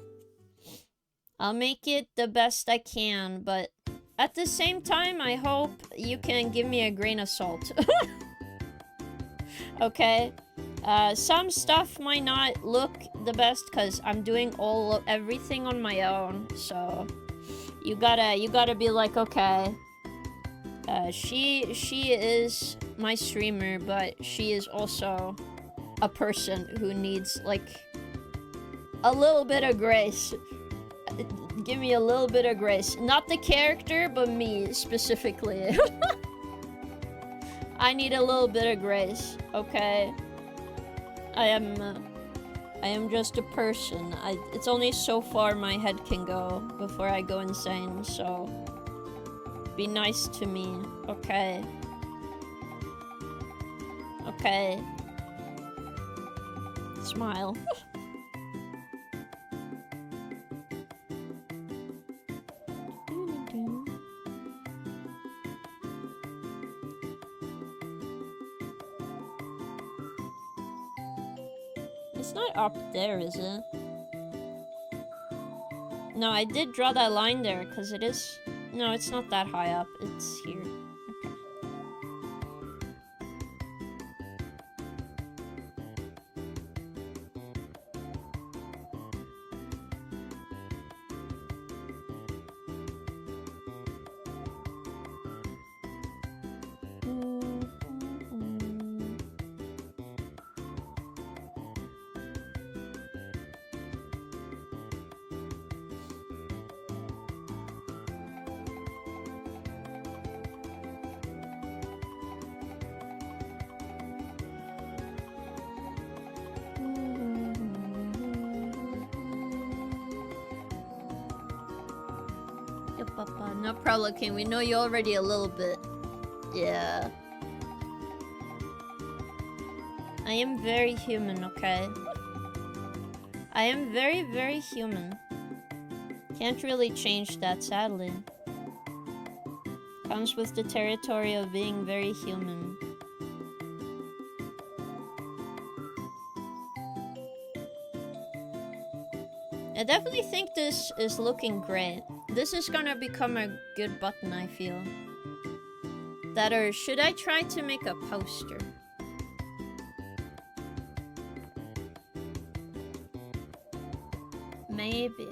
I'll make it the best I can, but at the same time, I hope you can give me a grain of salt. Okay? Some stuff might not look the best because I'm doing everything on my own, so you gotta be like, okay, she is my streamer, but she is also a person who needs like a little bit of grace. Give me a little bit of grace. Not the character, but me specifically. I need a little bit of grace, okay? I am just a person. It's only so far my head can go before I go insane, so be nice to me, okay? Okay. Smile. It's not up there, is it? No, I did draw that line there, because it is... No, it's not that high up. It's here. Okay. No problem, King. We know you already a little bit. Yeah. I am very human, okay? I am very, very human. Can't really change that, sadly. Comes with the territory of being very human. I definitely think this is looking great. This is gonna become a good button, I feel. That, or should I try to make a poster? Maybe.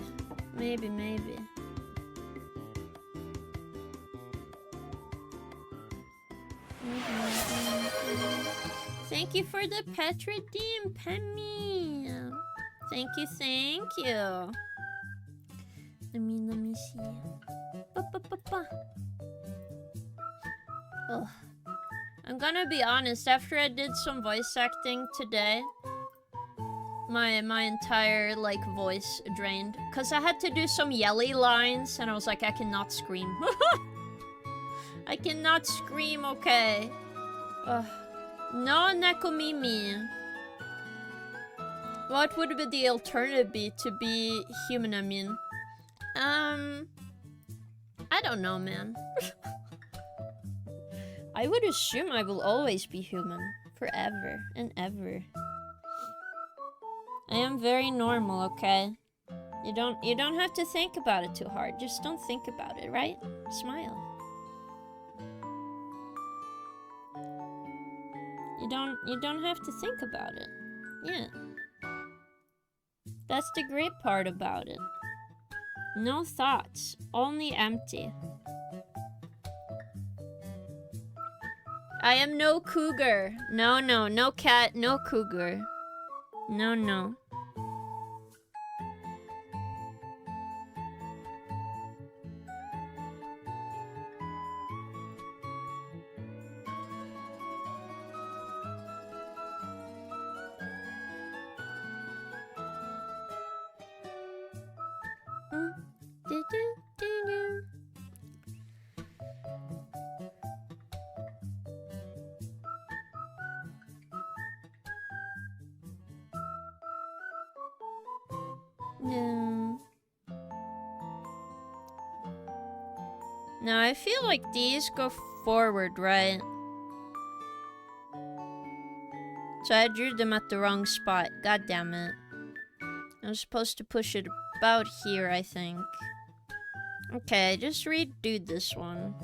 Maybe. Thank you for the pet redeem, Pemmy. Thank you. Let me see. Oh. I'm gonna be honest, after I did some voice acting today, my entire, like, voice drained. Because I had to do some yelly lines, and I was like, I cannot scream. I cannot scream, okay? No Nekomimi. What would be the alternative be to be human, I mean? I don't know, man. I would assume I will always be human. Forever and ever. I am very normal, okay? You don't have to think about it too hard. Just don't think about it, right? Smile. You don't have to think about it. Yeah. That's the great part about it. No thoughts, only empty. I am no cougar. No cat, no cougar. No. No. Now I feel like these go forward, right? So I drew them at the wrong spot. God damn it. I was supposed to push it about here, I think. Okay, just redo this one.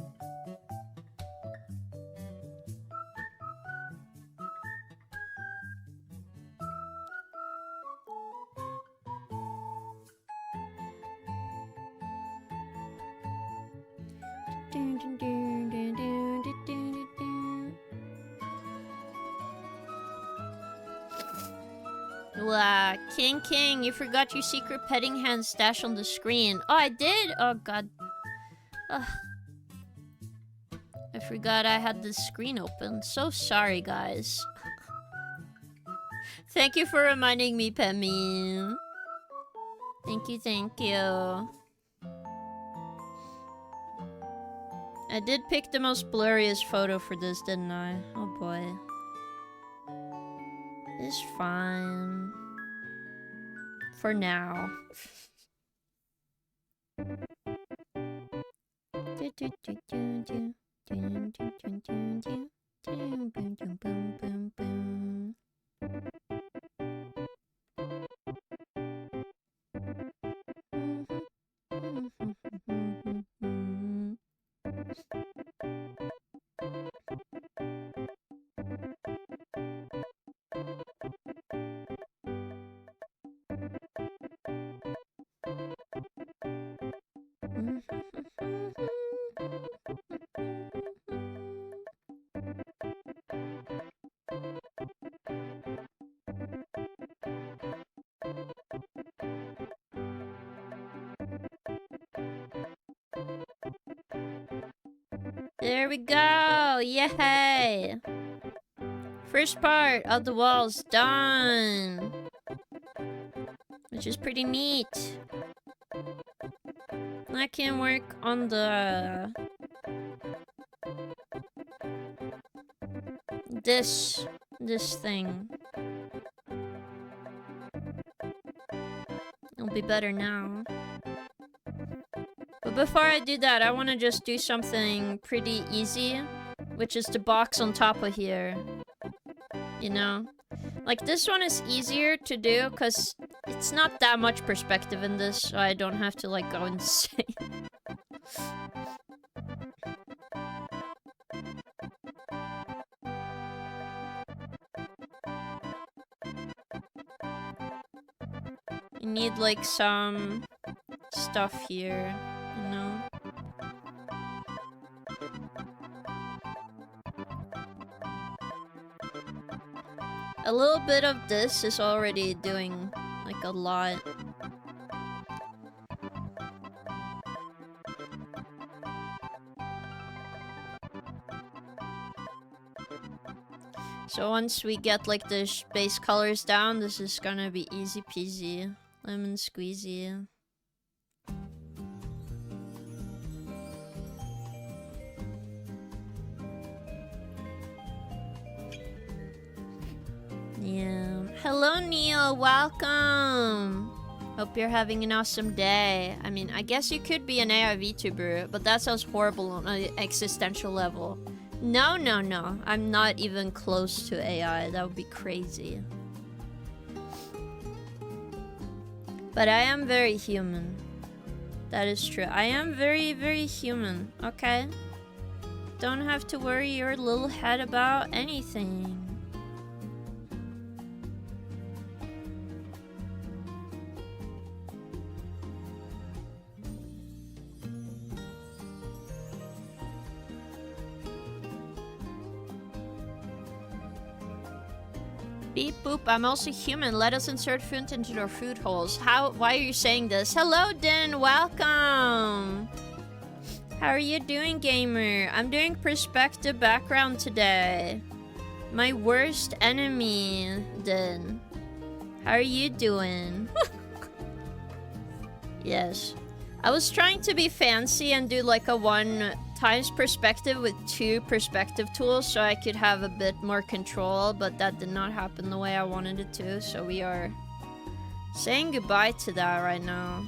Wow, King, you forgot your secret petting hand stash on the screen. Oh, I did? Oh, God. Ugh. I forgot I had the screen open. So sorry, guys. Thank you for reminding me, Pemmy. Thank you. I did pick the most blurriest photo for this, didn't I? Oh, boy. It's fine. For now. There we go! Yay! First part of the wall's done! Which is pretty neat. I can work on the... This thing. It'll be better now. But before I do that, I want to just do something pretty easy, which is the box on top of here. You know? Like, this one is easier to do, because it's not that much perspective in this, so I don't have to, like, go insane. You need, like, some stuff here, you know? A little bit of this is already doing, like, a lot. So once we get, like, the base colors down, this is gonna be easy peasy. Lemon squeezy. Yeah. Hello, Neil. Welcome. Hope you're having an awesome day. I mean, I guess you could be an AI VTuber, but that sounds horrible on an existential level. No, no, no. I'm not even close to AI. That would be crazy. But I am very human. That is true. I am very, very human. Okay? Don't have to worry your little head about anything. Beep boop, I'm also human. Let us insert food into our food holes. Why are you saying this? Hello, Din, welcome! How are you doing, gamer? I'm doing perspective background today. My worst enemy, Din. How are you doing? Yes. I was trying to be fancy and do like a 1x perspective with 2 perspective tools so I could have a bit more control, but that did not happen the way I wanted it to, so we are saying goodbye to that right now.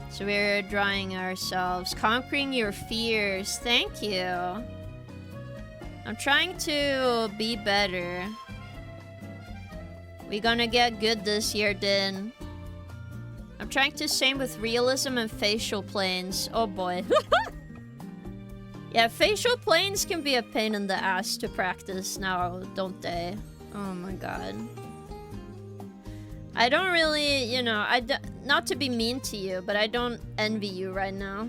So we're drawing ourselves, conquering your fears. Thank you. I'm trying to be better. We're gonna get good this year, Din. I'm trying to same with realism and facial planes. Oh boy. Yeah, facial planes can be a pain in the ass to practice now, don't they? Oh my god. I don't really, you know, not to be mean to you, but I don't envy you right now.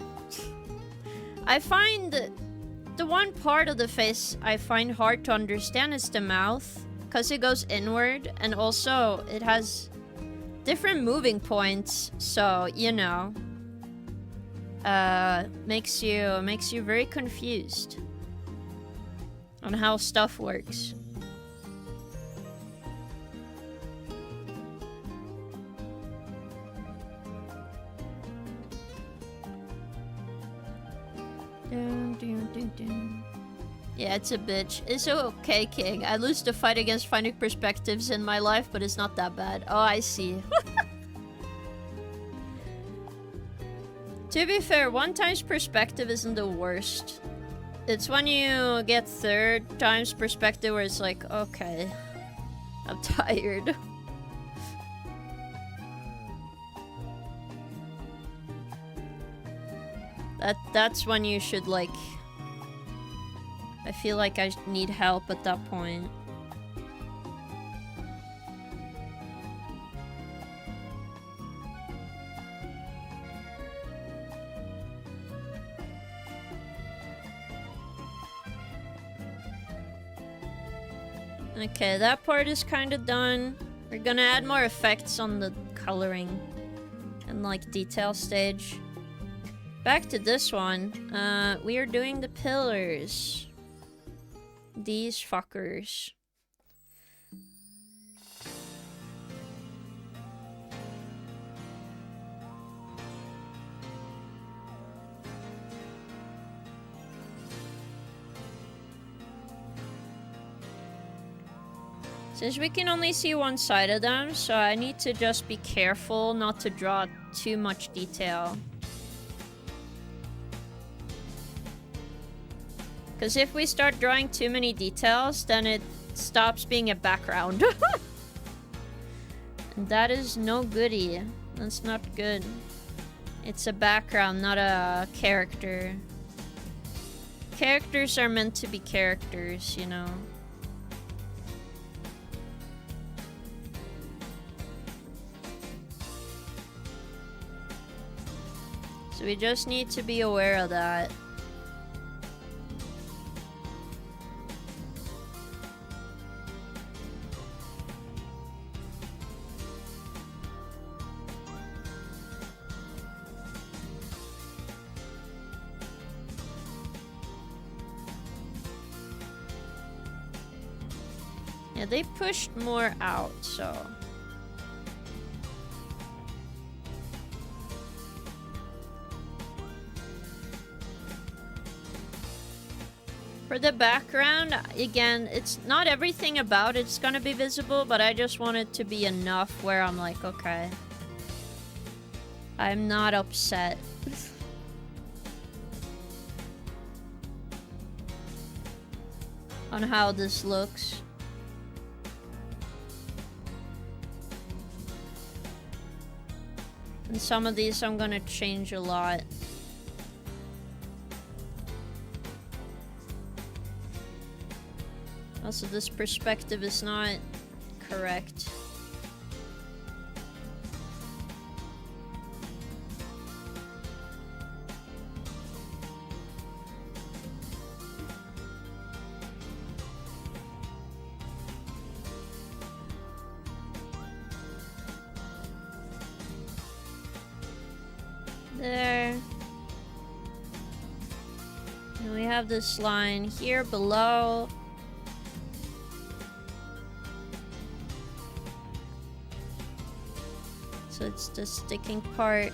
I find the one part of the face I find hard to understand is the mouth. Because it goes inward, and also it has different moving points, so, you know, makes you very confused on how stuff works. Yeah, it's a bitch. It's okay, King. I lose the fight against finding perspectives in my life, but it's not that bad. Oh, I see. To be fair, 1x perspective isn't the worst. It's when you get 3rd perspective where it's like, okay, I'm tired. That's when you should, like... I feel like I need help at that point. Okay, that part is kind of done. We're gonna add more effects on the coloring and like detail stage. Back to this one. We are doing the pillars. These fuckers. Since we can only see one side of them, so I need to just be careful not to draw too much detail. Because if we start drawing too many details, then it stops being a background. And that is no goodie. That's not good. It's a background, not a character. Characters are meant to be characters, you know. So we just need to be aware of that. Yeah, they pushed more out, so... For the background, again, it's not everything about it's gonna be visible, but I just want it to be enough where I'm like, okay. I'm not upset. On how this looks. And some of these I'm gonna change a lot. Also, this perspective is not correct. There. And we have this line here below. So it's the sticking part.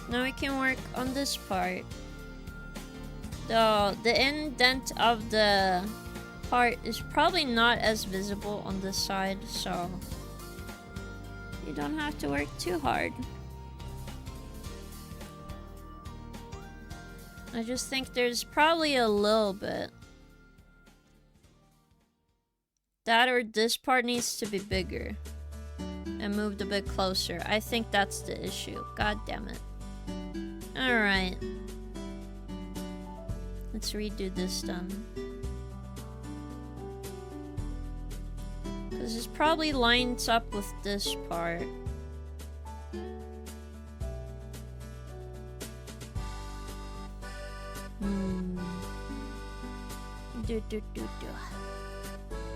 Now we can work on this part. Though the indent of the part is probably not as visible on this side, so you don't have to work too hard. I just think there's probably a little bit. That or this part needs to be bigger. And moved a bit closer. I think that's the issue. God damn it. Alright. Let's redo this then. Because this probably lines up with this part.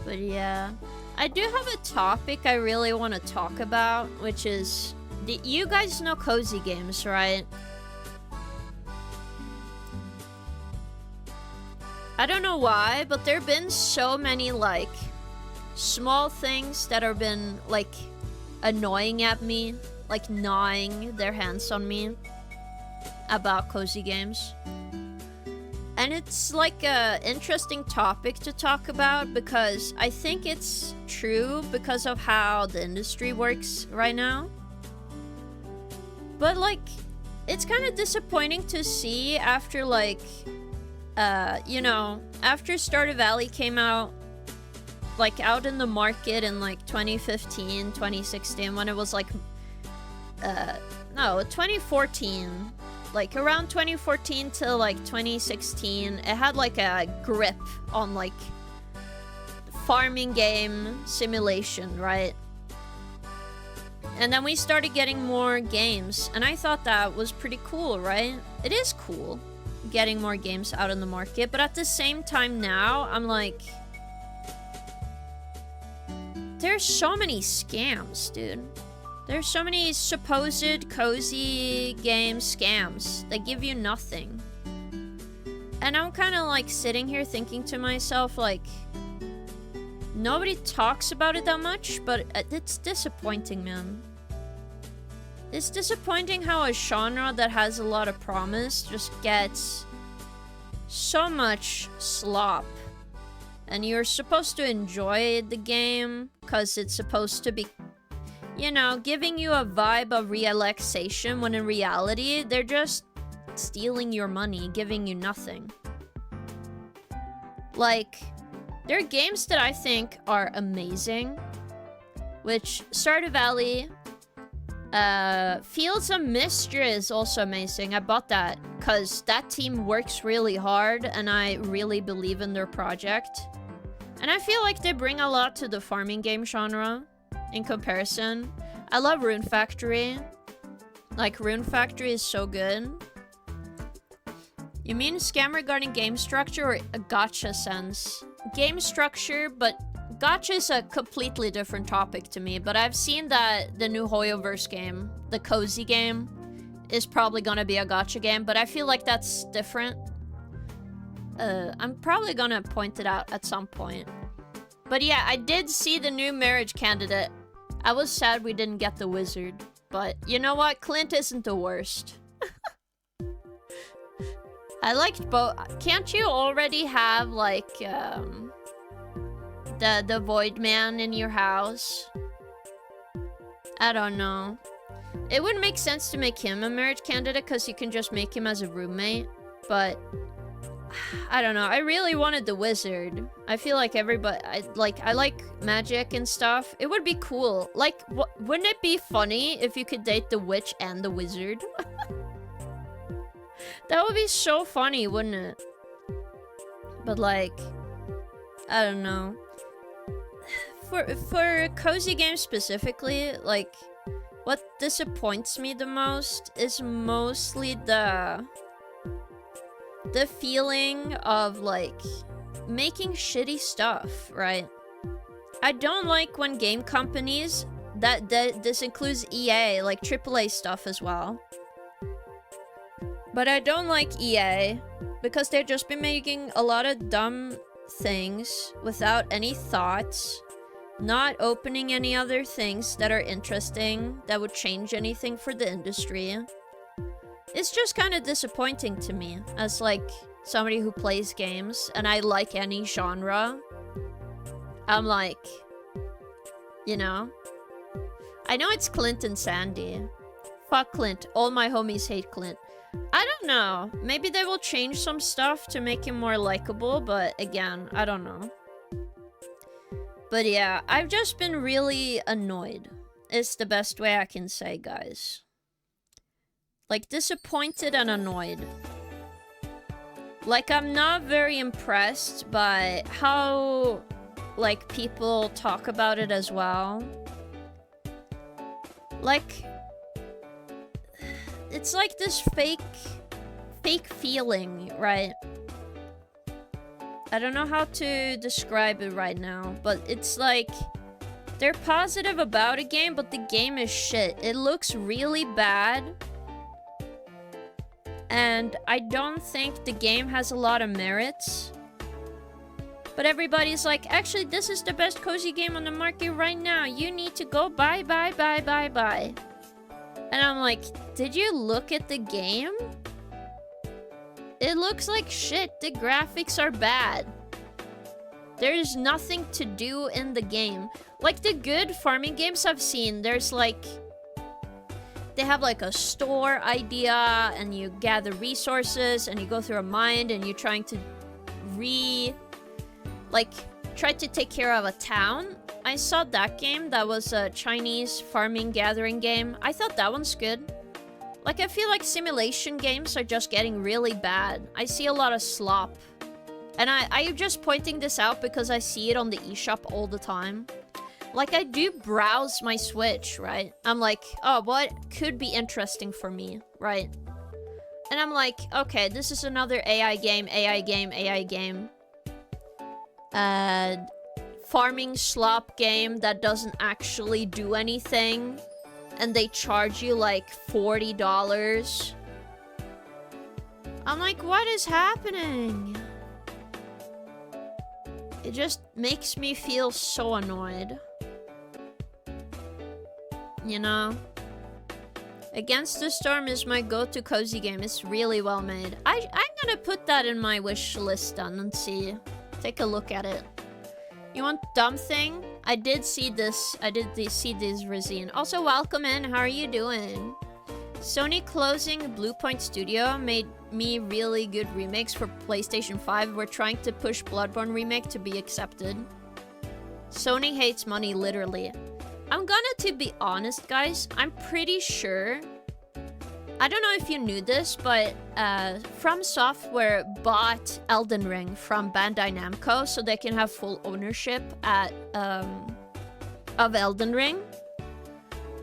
But yeah. I do have a topic I really want to talk about, which is... You guys know cozy games, right? I don't know why, but there have been so many, like, small things that have been, like, annoying at me. Like, gnawing their hands on me about cozy games. And it's like a interesting topic to talk about because I think it's true because of how the industry works right now. But like, it's kind of disappointing to see after like, you know, after Stardew Valley came out, like out in the market in like 2015, 2016, when it was like, no, 2014. Like around 2014 to like 2016, it had like a grip on like farming game simulation, right? And then we started getting more games, and I thought that was pretty cool, right? It is cool getting more games out in the market, but at the same time now, I'm like, there's so many scams, dude. There's so many supposed cozy game scams that give you nothing. And I'm kind of like sitting here thinking to myself, like, nobody talks about it that much, but it's disappointing, man. It's disappointing how a genre that has a lot of promise just gets so much slop and you're supposed to enjoy the game because it's supposed to be, you know, giving you a vibe of relaxation, when in reality, they're just stealing your money, giving you nothing. Like, there are games that I think are amazing, which Stardew Valley, Fields of Mystery is also amazing. I bought that because that team works really hard and I really believe in their project. And I feel like they bring a lot to the farming game genre in comparison. I love Rune Factory. Like, Rune Factory is so good. You mean scam regarding game structure or a gacha sense? Game structure, but gacha is a completely different topic to me. But I've seen that the new Hoyoverse game, the cozy game, is probably gonna be a gacha game, but I feel like that's different. I'm probably gonna point it out at some point. But yeah, I did see the new marriage candidate. I was sad we didn't get the wizard, but you know what? Clint isn't the worst. I liked both. Can't you already have, like, the Void Man in your house? I don't know. It would make sense to make him a marriage candidate because you can just make him as a roommate, but I don't know. I really wanted the wizard. I feel like everybody, I like magic and stuff. It would be cool. Like, wouldn't it be funny if you could date the witch and the wizard? That would be so funny, wouldn't it? But like, I don't know. For cozy games specifically, like, what disappoints me the most is mostly the feeling of, like, making shitty stuff, right? I don't like when game companies, this includes EA, like AAA stuff as well. But I don't like EA because they've just been making a lot of dumb things without any thoughts, not opening any other things that are interesting, that would change anything for the industry. It's just kind of disappointing to me as, like, somebody who plays games and I like any genre. I'm like, you know? I know it's Clint and Sandy. Fuck Clint. All my homies hate Clint. I don't know. Maybe they will change some stuff to make him more likable, but again, I don't know. But yeah, I've just been really annoyed. It's the best way I can say, guys. Like, disappointed and annoyed. Like, I'm not very impressed by how, like, people talk about it as well. Like, it's like this fake feeling, right? I don't know how to describe it right now, but it's like they're positive about a game, but the game is shit. It looks really bad. And I don't think the game has a lot of merits. But everybody's like, actually, this is the best cozy game on the market right now. You need to go buy. And I'm like, did you look at the game? It looks like shit. The graphics are bad. There's nothing to do in the game. Like, the good farming games I've seen, there's like... They have like a store idea, and you gather resources, and you go through a mine, and you're trying to try to take care of a town. I saw that game. That was a Chinese farming gathering game. I thought that one's good. Like, I feel like simulation games are just getting really bad. I see a lot of slop. And I'm just pointing this out because I see it on the eShop all the time. Like, I do browse my Switch, right? I'm like, oh, what could be interesting for me, right? And I'm like, okay, this is another AI game. Farming slop game that doesn't actually do anything. And they charge you like $40. I'm like, what is happening? It just makes me feel so annoyed. You know? Against the Storm is my go-to cozy game. It's really well made. I'm gonna put that in my wish list then and see. Take a look at it. You want dumb thing? I did see this. I did see this Razine. Also, welcome in. How are you doing? Sony closing Bluepoint Studio made me really good remakes for PlayStation 5. We're trying to push Bloodborne remake to be accepted. Sony hates money, literally. I'm gonna to be honest, guys. I'm pretty sure. I don't know if you knew this, but From Software bought Elden Ring from Bandai Namco so they can have full ownership of Elden Ring.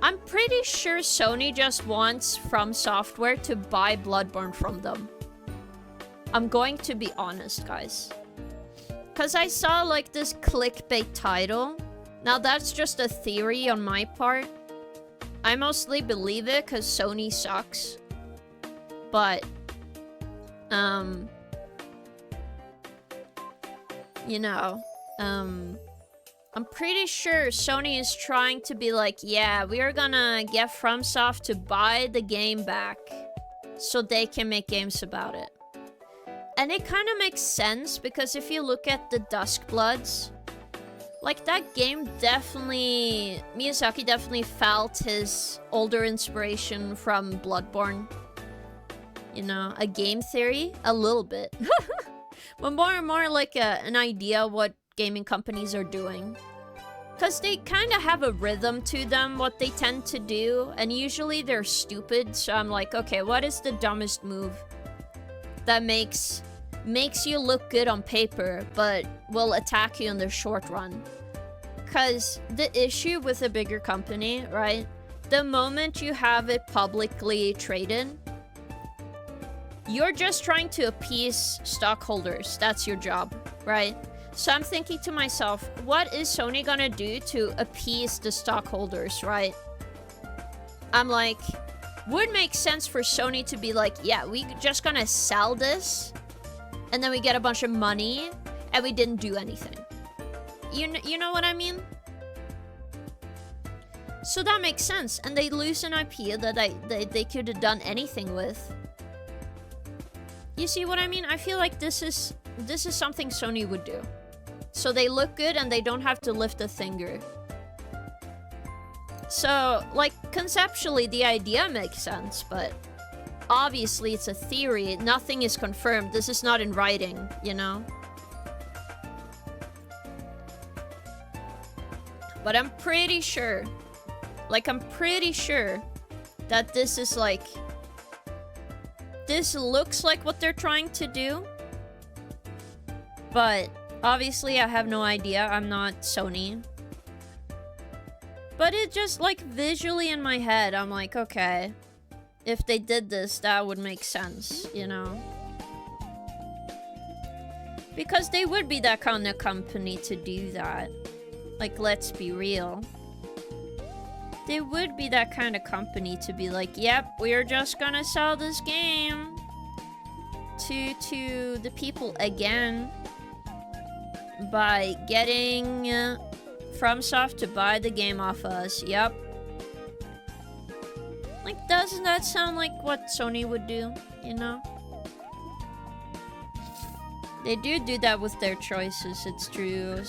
I'm pretty sure Sony just wants From Software to buy Bloodborne from them. I'm going to be honest, guys. Because I saw like this clickbait title. Now that's just a theory on my part. I mostly believe it because Sony sucks. But, you know, I'm pretty sure Sony is trying to be like, yeah, we are gonna get FromSoft to buy the game back so they can make games about it. And it kind of makes sense because if you look at the Duskbloods, like that game definitely, Miyazaki definitely felt his older inspiration from Bloodborne. You know, a game theory, a little bit. But more and more like an idea what gaming companies are doing. Because they kind of have a rhythm to them, what they tend to do. And usually they're stupid, so I'm like, okay, what is the dumbest move that makes you look good on paper, but will attack you in the short run? Because the issue with a bigger company, right? The moment you have it publicly traded, you're just trying to appease stockholders. That's your job, right? So I'm thinking to myself, what is Sony gonna do to appease the stockholders, right? I'm like, would make sense for Sony to be like, yeah, we just gonna sell this, and then we get a bunch of money, and we didn't do anything. You know what I mean? So that makes sense, and they lose an IP that they could have done anything with. You see what I mean? I feel like this is something Sony would do. So they look good and they don't have to lift a finger. So, like, conceptually the idea makes sense, but obviously it's a theory. Nothing is confirmed. This is not in writing, you know? But I'm pretty sure, that this is like, this looks like what they're trying to do. But obviously I have no idea. I'm not Sony. But it just, like, visually in my head, I'm like, okay, if they did this, that would make sense, you know? Because they would be that kind of company to do that. Like, let's be real. They would be that kind of company to be like, yep, we're just gonna sell this game to the people again by getting FromSoft to buy the game off us. Yep. Like, doesn't that sound like what Sony would do, you know? They do that with their choices, it's true.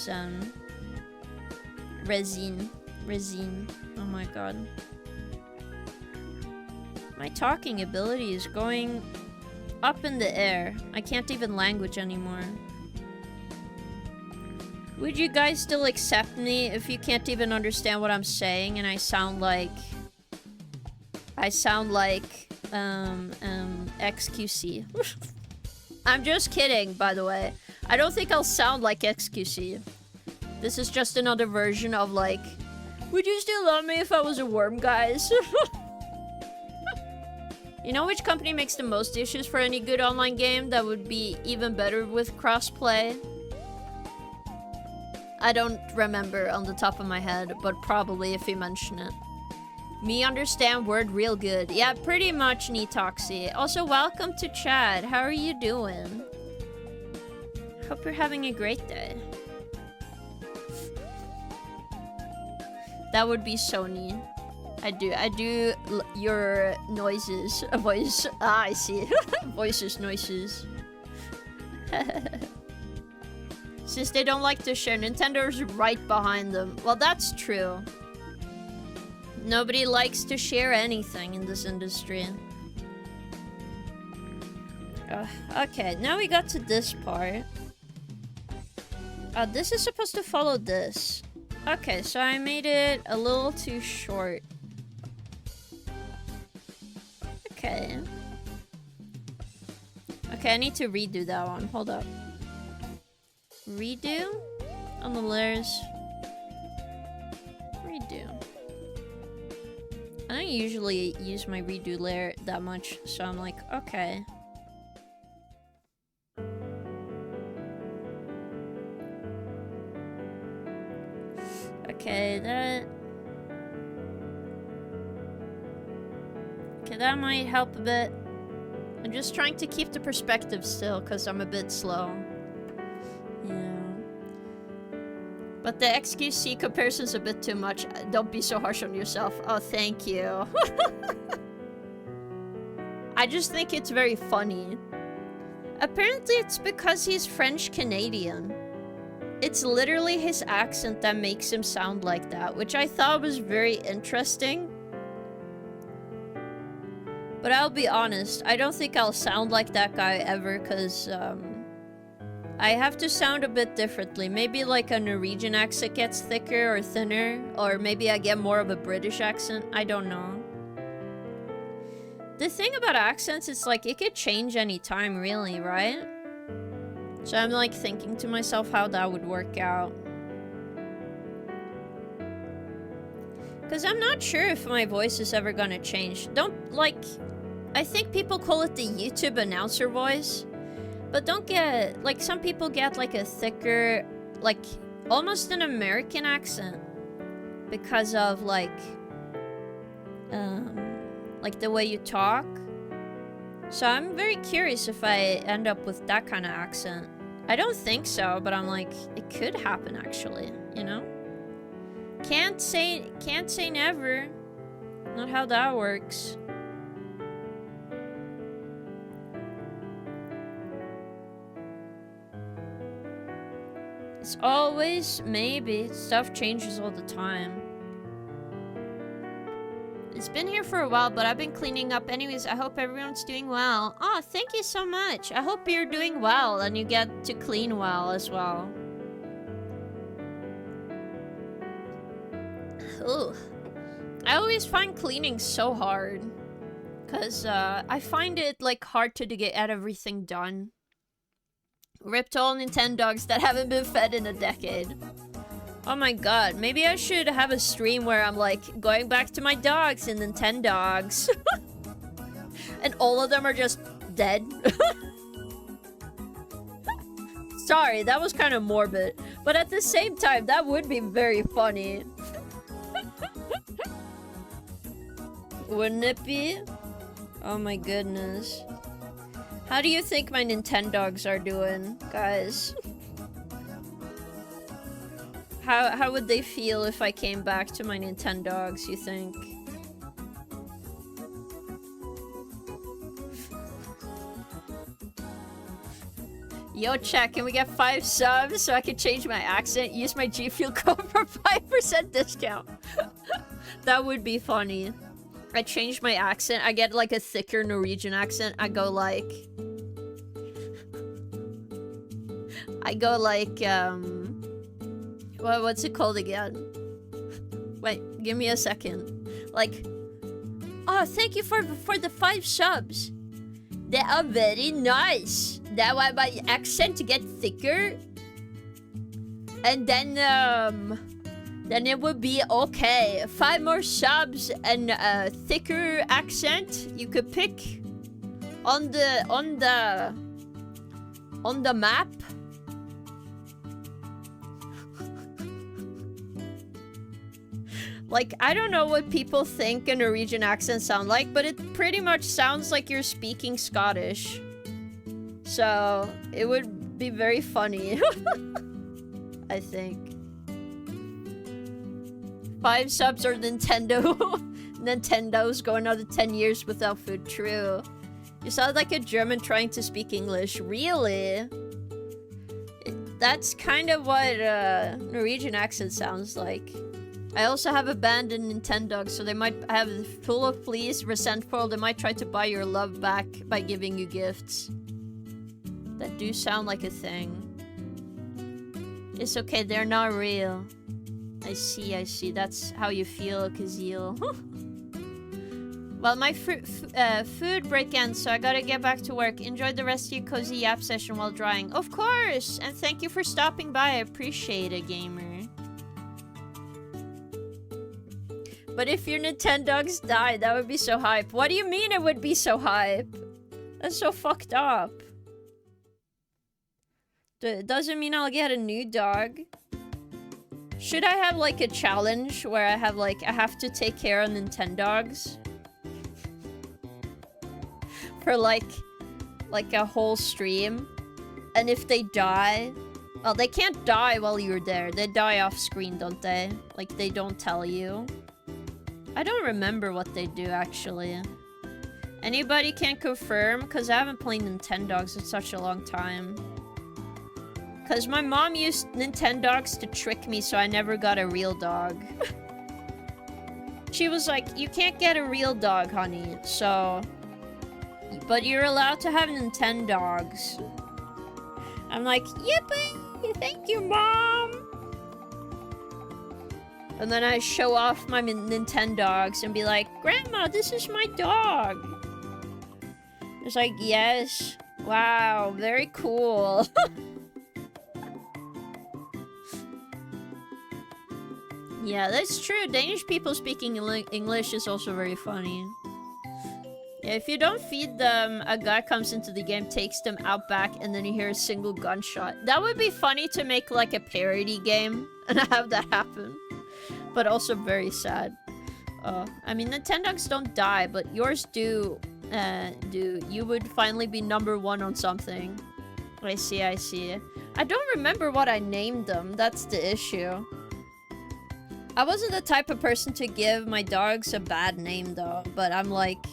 Resine. Oh my god. My talking ability is going up in the air. I can't even language anymore. Would you guys still accept me if you can't even understand what I'm saying and I sound like XQC? I'm just kidding, by the way. I don't think I'll sound like XQC. This is just another version of like, would you still love me if I was a worm, guys? You know which company makes the most issues for any good online game that would be even better with crossplay? I don't remember on the top of my head, but probably if you mention it. Me understand word real good. Yeah, pretty much, Netoxy. Also, welcome to Chad. How are you doing? Hope you're having a great day. That would be Sony. I do your noises. Voice. Ah, I see. Voices, noises. Since they don't like to share, Nintendo's right behind them. Well, that's true. Nobody likes to share anything in this industry. Okay, now we got to this part. This is supposed to follow this. Okay, so I made it a little too short. Okay. Okay, I need to redo that one. Hold up. Redo? On the layers. Redo. I don't usually use my redo layer that much, so I'm like, okay. Okay, that might help a bit. I'm just trying to keep the perspective still, because I'm a bit slow. Yeah. But the XQC comparison's a bit too much. Don't be so harsh on yourself. Oh, thank you. I just think it's very funny. Apparently it's because he's French-Canadian. It's literally his accent that makes him sound like that, which I thought was very interesting. But I'll be honest, I don't think I'll sound like that guy ever, because I have to sound a bit differently. Maybe like a Norwegian accent gets thicker or thinner, or maybe I get more of a British accent. I don't know. The thing about accents, it's like it could change anytime, really, right? So I'm like thinking to myself how that would work out. Because I'm not sure if my voice is ever gonna change. Don't, like... I think people call it the YouTube announcer voice. But don't get... Like, some people get, like, a thicker... Like, almost an American accent. Because of, like... like, the way you talk. So I'm very curious if I end up with that kind of accent. I don't think so, but I'm like, it could happen, actually, you know? Can't say never. Not how that works. It's always maybe. Stuff changes all the time. It's been here for a while, but I've been cleaning up anyways. I hope everyone's doing well. Oh, thank you so much. I hope you're doing well and you get to clean well as well. Ooh. I always find cleaning so hard. Because I find it like hard to get everything done. Rip to all Nintendogs that haven't been fed in a decade. Oh my god, maybe I should have a stream where I'm like going back to my dogs and Nintendogs. And all of them are just dead. Sorry, that was kind of morbid. But at the same time, that would be very funny. Wouldn't it be? Oh my goodness. How do you think my Nintendogs are doing, guys? How would they feel if I came back to my Nintendogs, you think? Yo, chat, can we get 5 subs so I can change my accent? Use my G Fuel code for 5% discount. That would be funny. I change my accent. I get like a thicker Norwegian accent. I go like, what's it called again? Wait, give me a second. Like, oh, thank you for the 5 subs. They are very nice. That why my accent to get thicker. And then it would be okay. 5 more subs and a thicker accent you could pick on the map. Like, I don't know what people think a Norwegian accent sound like, but it pretty much sounds like you're speaking Scottish. So, it would be very funny. I think. 5 subs or Nintendo. Nintendo's going another 10 years without food. True. You sound like a German trying to speak English. Really? That's kind of what Norwegian accent sounds like. I also have abandoned Nintendogs, so they might have full of pleas, resentful. They might try to buy your love back by giving you gifts. That do sound like a thing. It's okay, they're not real. I see. That's how you feel, Kazeel. Well, my food break ends, so I gotta get back to work. Enjoy the rest of your cozy yap session while drying. Of course! And thank you for stopping by. I appreciate it, gamer. But if your Nintendogs died, that would be so hype. What do you mean it would be so hype? That's so fucked up. It doesn't mean I'll get a new dog. Should I have, like, a challenge where I have, like, I have to take care of Nintendogs? For, like a whole stream? And if they die... Oh, they can't die while you're there. They die off screen, don't they? Like, they don't tell you. I don't remember what they do, actually. Anybody can confirm? Because I haven't played Nintendogs in such a long time. Because my mom used Nintendogs to trick me, so I never got a real dog. She was like, you can't get a real dog, honey, so... But you're allowed to have Nintendogs. I'm like, yippee! Thank you, Mom! And then I show off my Nintendogs and be like, Grandma, this is my dog! It's like, yes. Wow, very cool. Yeah, that's true. Danish people speaking English is also very funny. Yeah, if you don't feed them, a guy comes into the game, takes them out back, and then you hear a single gunshot. That would be funny to make like a parody game and have that happen. But also very sad. I mean, Nintendogs don't die, but yours do. You would finally be #1 on something. I see. I don't remember what I named them. That's the issue. I wasn't the type of person to give my dogs a bad name, though. But I'm like...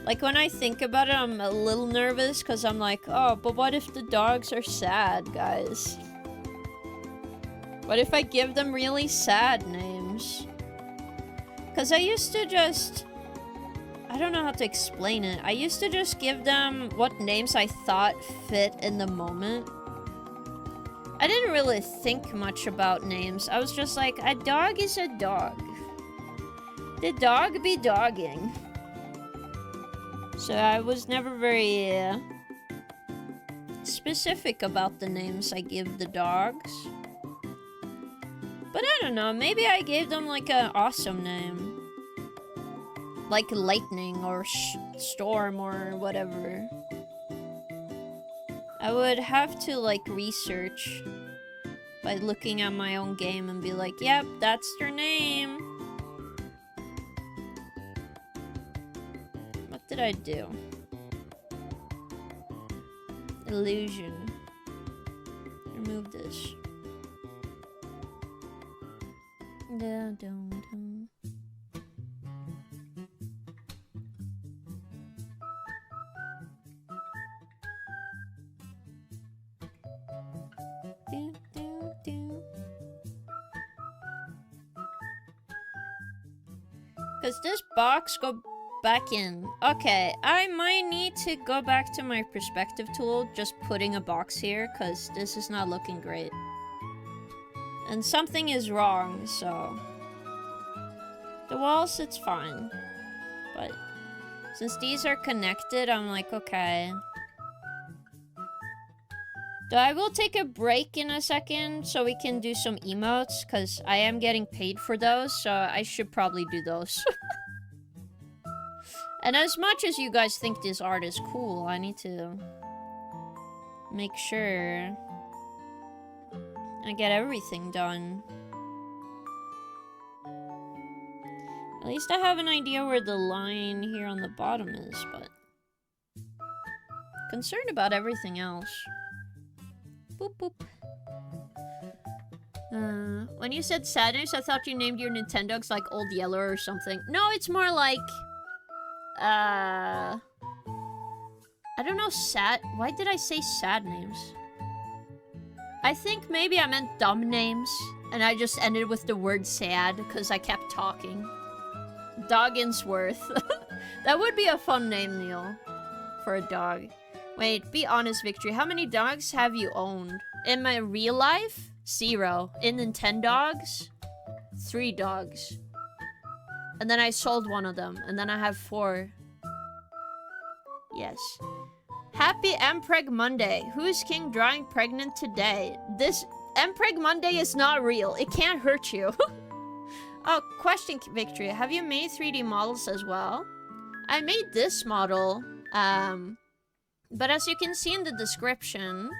Like, when I think about it, I'm a little nervous, because I'm like, oh, but what if the dogs are sad, guys? What if I give them really sad names? Because I used to just... I don't know how to explain it. I used to just give them what names I thought fit in the moment. I didn't really think much about names. I was just like, a dog is a dog. The dog be dogging. So I was never very specific about the names I give the dogs. But I don't know, maybe I gave them like an awesome name. Like Lightning or Storm or whatever. I would have to like research by looking at my own game and be like, yep, that's their name. What did I do? Illusion. Remove this. Because this box go back in. Okay, I might need to go back to my perspective tool, just putting a box here, because this is not looking great. And something is wrong, so... The walls, it's fine. But since these are connected, I'm like, okay. So I will take a break in a second so we can do some emotes, because I am getting paid for those, so I should probably do those. And as much as you guys think this art is cool, I need to make sure I get everything done. At least I have an idea where the line here on the bottom is, but concerned about everything else. Boop, boop. When you said sadness, I thought you named your Nintendogs like Old Yeller or something. No, it's more like... I don't know, sad... Why did I say sad names? I think maybe I meant dumb names, and I just ended with the word sad because I kept talking. Dogginsworth. That would be a fun name, Neil, for a dog. Wait, be honest, Victory. How many dogs have you owned? In my real life? 0. In Nintendogs? 3 dogs. And then I sold one of them, and then I have 4. Yes. Happy Mpreg Monday. Who is King drawing pregnant today? This Mpreg Monday is not real. It can't hurt you. Oh, question, Victory. Have you made 3D models as well? I made this model, but as you can see in the description,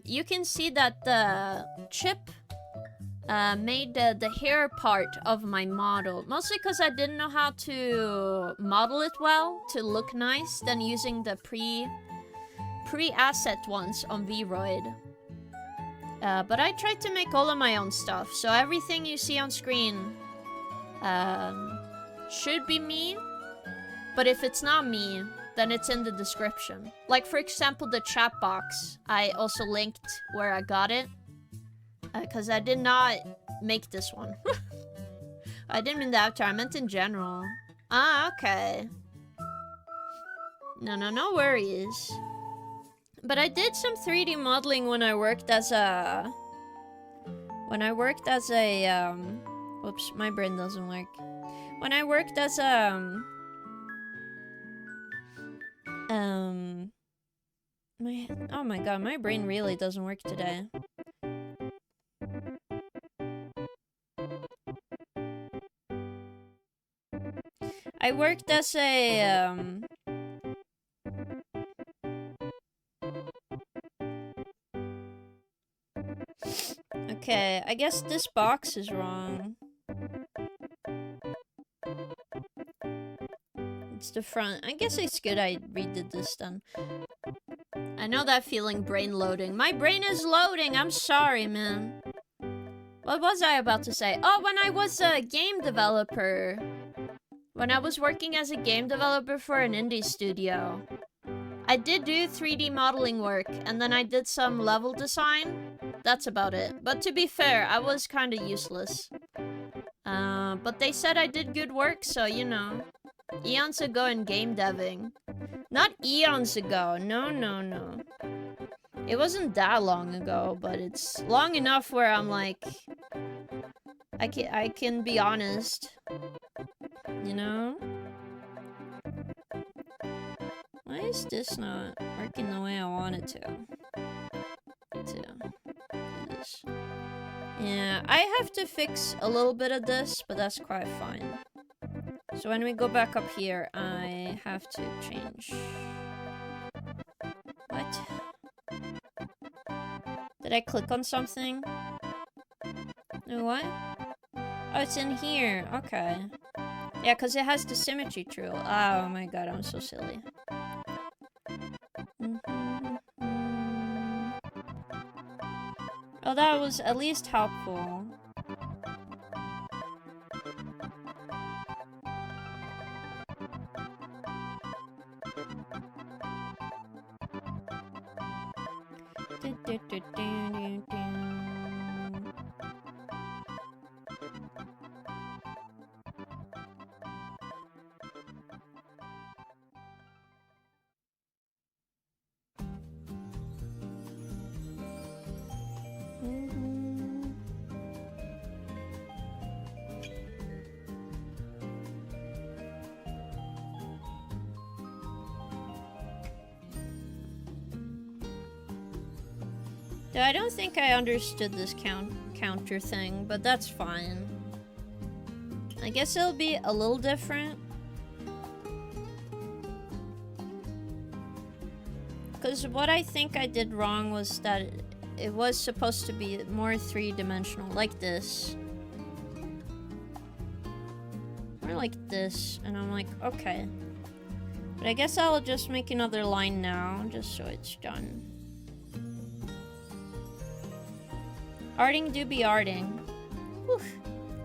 you can see that the chip made the hair part of my model. Mostly because I didn't know how to model it well to look nice than using the pre-asset ones on Vroid. But I tried to make all of my own stuff, so everything you see on screen should be me. But if it's not me, then it's in the description. Like, for example, the chat box. I also linked where I got it. Because I did not make this one. I didn't mean the avatar, I meant in general. Ah, okay. No worries. But I did some 3D modeling when I worked as a... Whoops, my brain doesn't work. When I worked as a... Oh my god, my brain really doesn't work today. I worked as a, Okay, I guess this box is wrong. It's the front. I guess it's good I redid this then. I know that feeling, brain loading. My brain is loading! I'm sorry, man. What was I about to say? Oh, when I was a game developer. When I was working as a game developer for an indie studio, I did do 3D modeling work, and then I did some level design. That's about it. But to be fair, I was kind of useless. But they said I did good work, so you know. Eons ago in game deving. Not eons ago, no. It wasn't that long ago, but it's long enough where I'm like... I can be honest. You know? Why is this not working the way I want it to? Do this. Yeah, I have to fix a little bit of this, but that's quite fine. So when we go back up here, I have to change. What? Did I click on something? No, what? Oh, it's in here. Okay. Yeah, because it has the symmetry tool. Oh my god, I'm so silly. Oh, that was at least helpful. I don't think I understood this counter thing, but that's fine. I guess it'll be a little different. Because what I think I did wrong was that it was supposed to be more three-dimensional, like this. Or like this, and I'm like, okay. But I guess I'll just make another line now, just so it's done. Arting do be arting. Whew.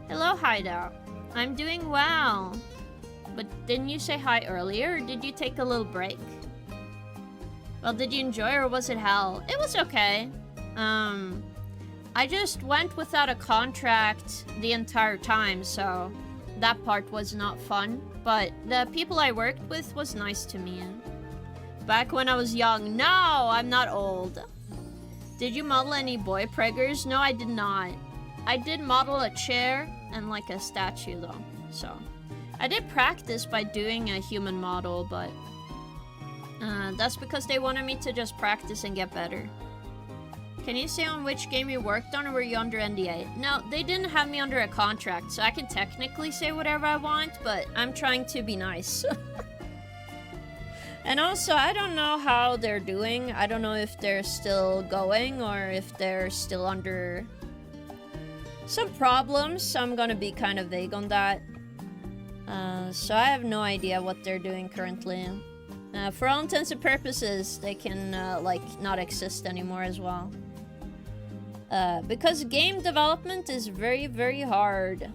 Hello, Hideout. I'm doing well. But didn't you say hi earlier, or did you take a little break? Well, did you enjoy or was it hell? It was okay. I just went without a contract the entire time, so that part was not fun. But the people I worked with was nice to me. Back when I was young. No, I'm not old. Did you model any boy preggers? No, I did not. I did model a chair and like a statue though, so. I did practice by doing a human model, but that's because they wanted me to just practice and get better. Can you say on which game you worked on, or were you under NDA? No, they didn't have me under a contract, so I can technically say whatever I want, but I'm trying to be nice. And also, I don't know how they're doing. I don't know if they're still going or if they're still under some problems, so I'm gonna be kind of vague on that. So I have no idea what they're doing currently. For all intents and purposes, they can, like, not exist anymore as well. Because game development is very, very hard.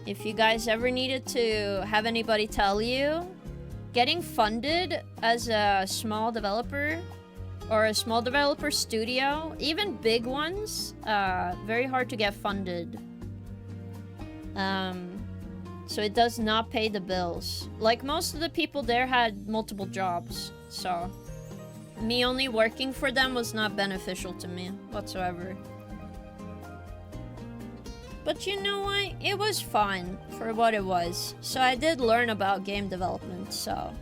If you guys ever needed to have anybody tell you, getting funded as a small developer or a small developer studio, even big ones, very hard to get funded. So it does not pay the bills. Like, most of the people there had multiple jobs, so me only working for them was not beneficial to me whatsoever. But you know what? It was fun for what it was. So I did learn about game development, so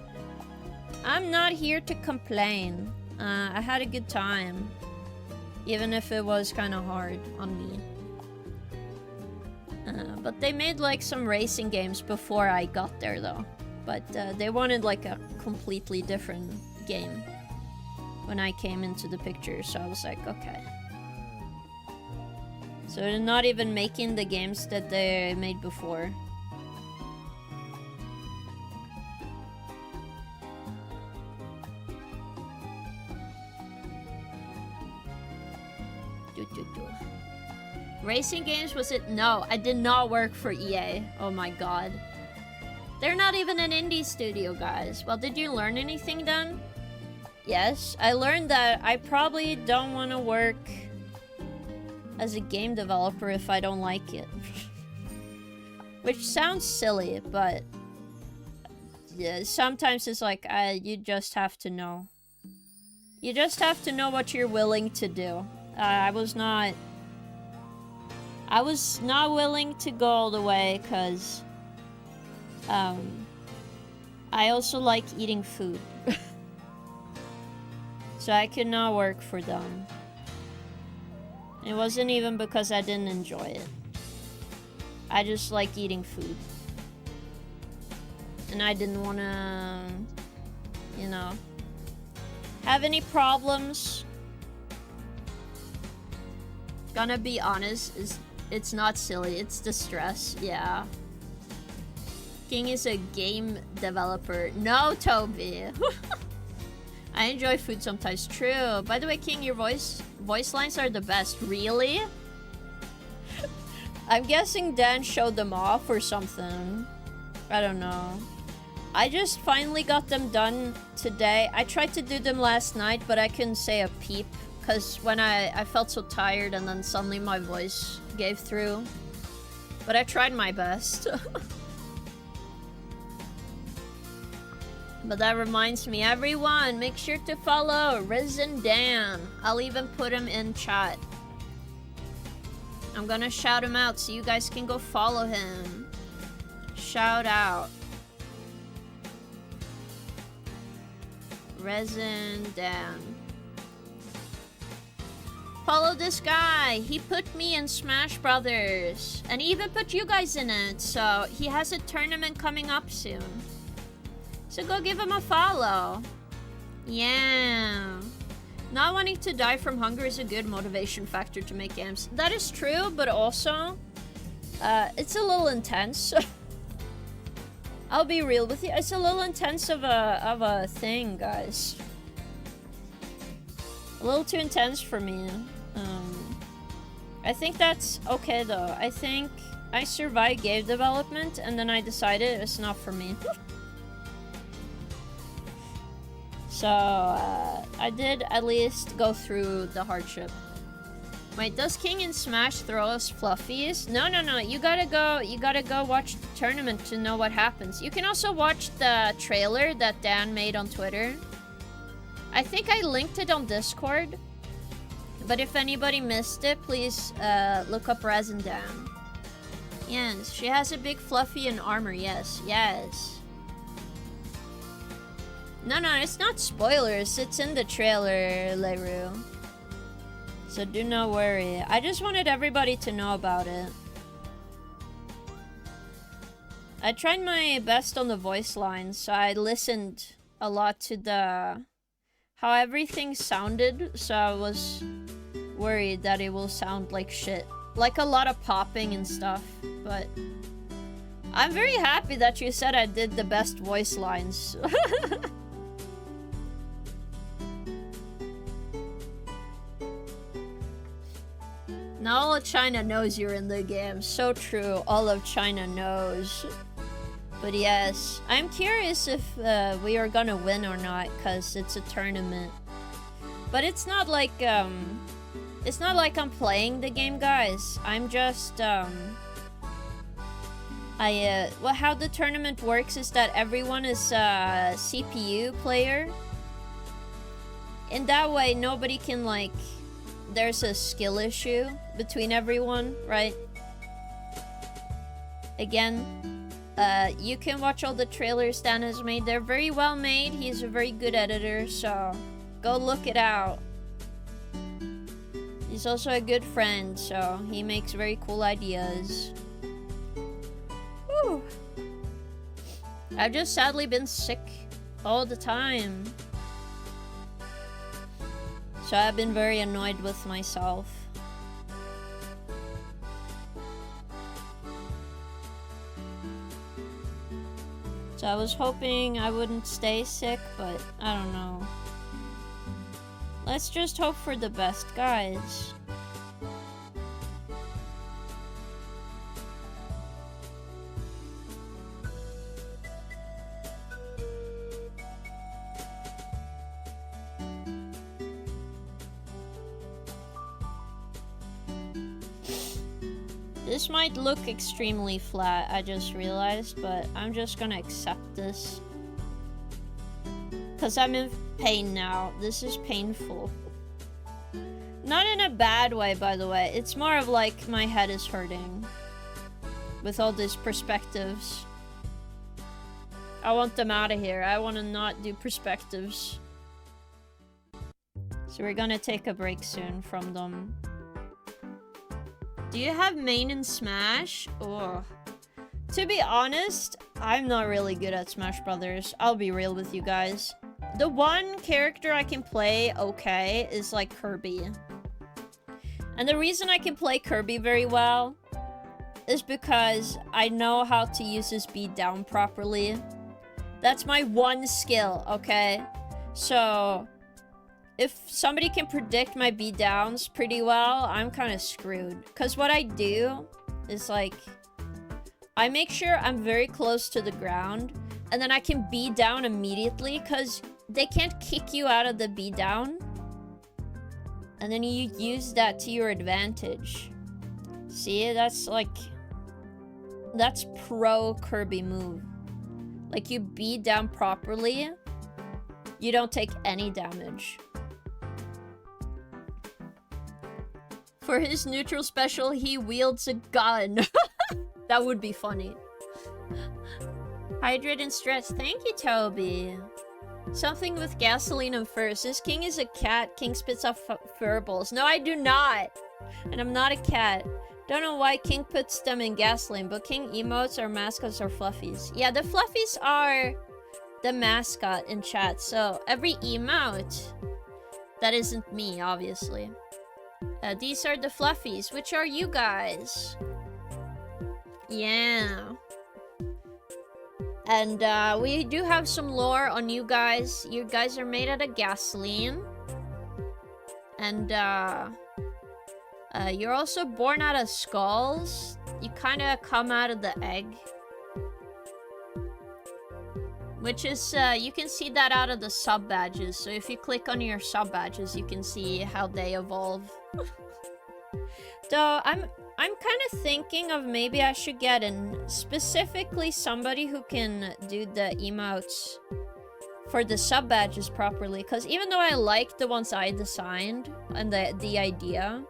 I'm not here to complain. I had a good time, even if it was kind of hard on me. But they made like some racing games before I got there though. But they wanted like a completely different game when I came into the picture, so I was like, okay. So they're not even making the games that they made before. Racing games, was it? No, I did not work for EA. Oh my god. They're not even an indie studio, guys. Well, did you learn anything then? Yes, I learned that I probably don't want to work as a game developer if I don't like it. Which sounds silly, but yeah, sometimes it's like, you just have to know. You just have to know what you're willing to do. I was not willing to go all the way because I also like eating food. So I could not work for them. It wasn't even because I didn't enjoy it. I just like eating food. And I didn't want to, you know, have any problems. Gonna be honest, it's not silly, it's the stress, yeah. King is a game developer. No, Toby! I enjoy food sometimes, true. By the way, King, your voice lines are the best. Really? I'm guessing Dan showed them off or something. I don't know. I just finally got them done today. I tried to do them last night, but I couldn't say a peep. Because when I felt so tired and then suddenly my voice gave through. But I tried my best. But that reminds me, everyone, make sure to follow Risen Dan. I'll even put him in chat. I'm gonna shout him out so you guys can go follow him. Shout out. Risen Dan. Follow this guy. He put me in Smash Brothers. And he even put you guys in it. So he has a tournament coming up soon. So go give him a follow. Yeah. Not wanting to die from hunger is a good motivation factor to make games. That is true, but also, it's a little intense. I'll be real with you. It's a little intense of a thing, guys. A little too intense for me. I think that's okay though. I think I survived game development and then I decided it's not for me. So, I did at least go through the hardship. Wait, does King in Smash throw us fluffies? No, no, no. You gotta go watch the tournament to know what happens. You can also watch the trailer that Dan made on Twitter. I think I linked it on Discord. But if anybody missed it, please look up Resin Dan. Yes, she has a big fluffy and armor. Yes, yes. No, no, it's not spoilers. It's in the trailer, Leru. So do not worry. I just wanted everybody to know about it. I tried my best on the voice lines, so I listened a lot to how everything sounded, so I was worried that it will sound like shit. Like a lot of popping and stuff, but I'm very happy that you said I did the best voice lines. Now all of China knows you're in the game. So true, all of China knows. But yes, I'm curious if we are gonna win or not, cause it's a tournament. But it's not like I'm playing the game, guys. I'm just well, how the tournament works is that everyone is a CPU player. In that way, nobody can like. There's a skill issue between everyone, right? Again, you can watch all the trailers Dan has made. They're very well made. He's a very good editor, so go look it out. He's also a good friend, so he makes very cool ideas. Whew. I've just sadly been sick all the time. So I've been very annoyed with myself. So I was hoping I wouldn't stay sick, but I don't know. Let's just hope for the best, guys. This might look extremely flat, I just realized, but I'm just gonna accept this. Because I'm in pain now. This is painful. Not in a bad way, by the way. It's more of like my head is hurting. With all these perspectives. I want them out of here. I want to not do perspectives. So we're gonna take a break soon from them. Do you have main in Smash? Oh. To be honest, I'm not really good at Smash Brothers. I'll be real with you guys. The one character I can play okay is like Kirby. And the reason I can play Kirby very well is because I know how to use his beat down properly. That's my one skill, okay? So if somebody can predict my beat downs pretty well, I'm kind of screwed. Because what I do is like, I make sure I'm very close to the ground, and then I can beat down immediately, because they can't kick you out of the beat down. And then you use that to your advantage. See, that's like, that's pro Kirby move. Like, you beat down properly, you don't take any damage. For his neutral special, he wields a gun. That would be funny. Hydrate and stretch. Thank you, Toby. Something with gasoline and fur. Since King is a cat, King spits off fur balls. No, I do not. And I'm not a cat. Don't know why King puts them in gasoline, but King emotes or mascots or fluffies. Yeah, the fluffies are the mascot in chat. So every emote, that isn't me, obviously. These are the fluffies. Which are you guys? Yeah. And we do have some lore on you guys. You guys are made out of gasoline. And you're also born out of skulls. You kind of come out of the egg. Which is, you can see that out of the sub badges. So if you click on your sub badges, you can see how they evolve. Though I'm kind of thinking of maybe I should get specifically somebody who can do the emotes for the sub badges properly. Because even though I like the ones I designed and the idea,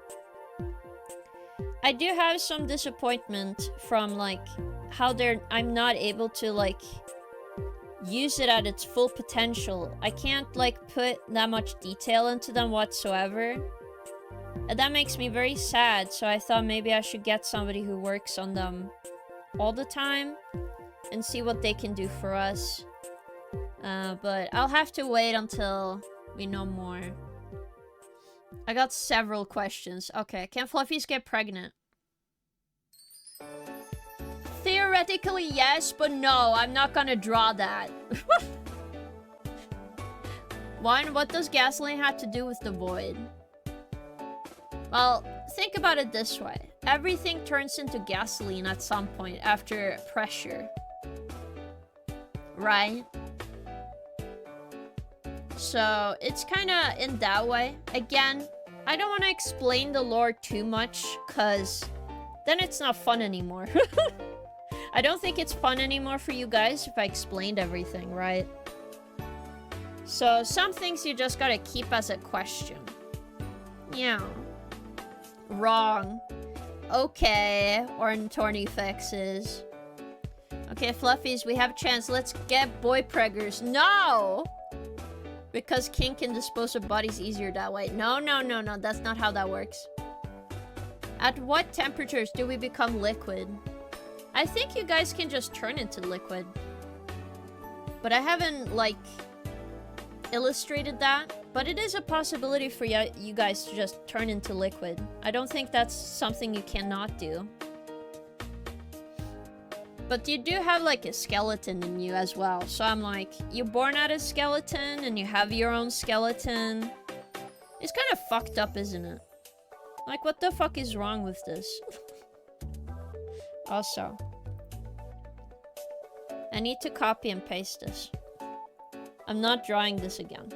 I do have some disappointment from like how I'm not able to like use it at its full potential. I can't like put that much detail into them whatsoever. And that makes me very sad, so I thought maybe I should get somebody who works on them all the time and see what they can do for us. But I'll have to wait until we know more. I got several questions. Okay, can fluffies get pregnant? Theoretically, yes, but no, I'm not gonna draw that. One, what does gasoline have to do with the void? Well, think about it this way. Everything turns into gasoline at some point after pressure. Right? So, it's kinda in that way. Again, I don't want to explain the lore too much, because then it's not fun anymore. I don't think it's fun anymore for you guys if I explained everything, right? So, some things you just gotta keep as a question. Yeah. Wrong. Okay. Ornithornifexes. Okay, fluffies, we have a chance. Let's get boy preggers. No! Because King can dispose of bodies easier that way. No, no, no, no. That's not how that works. At what temperatures do we become liquid? I think you guys can just turn into liquid. But I haven't, like, illustrated that. But it is a possibility for you guys to just turn into liquid. I don't think that's something you cannot do. But you do have, like, a skeleton in you as well. So I'm like, you're born out of skeleton and you have your own skeleton. It's kind of fucked up, isn't it? Like, what the fuck is wrong with this? Also, I need to copy and paste this. I'm not drawing this again.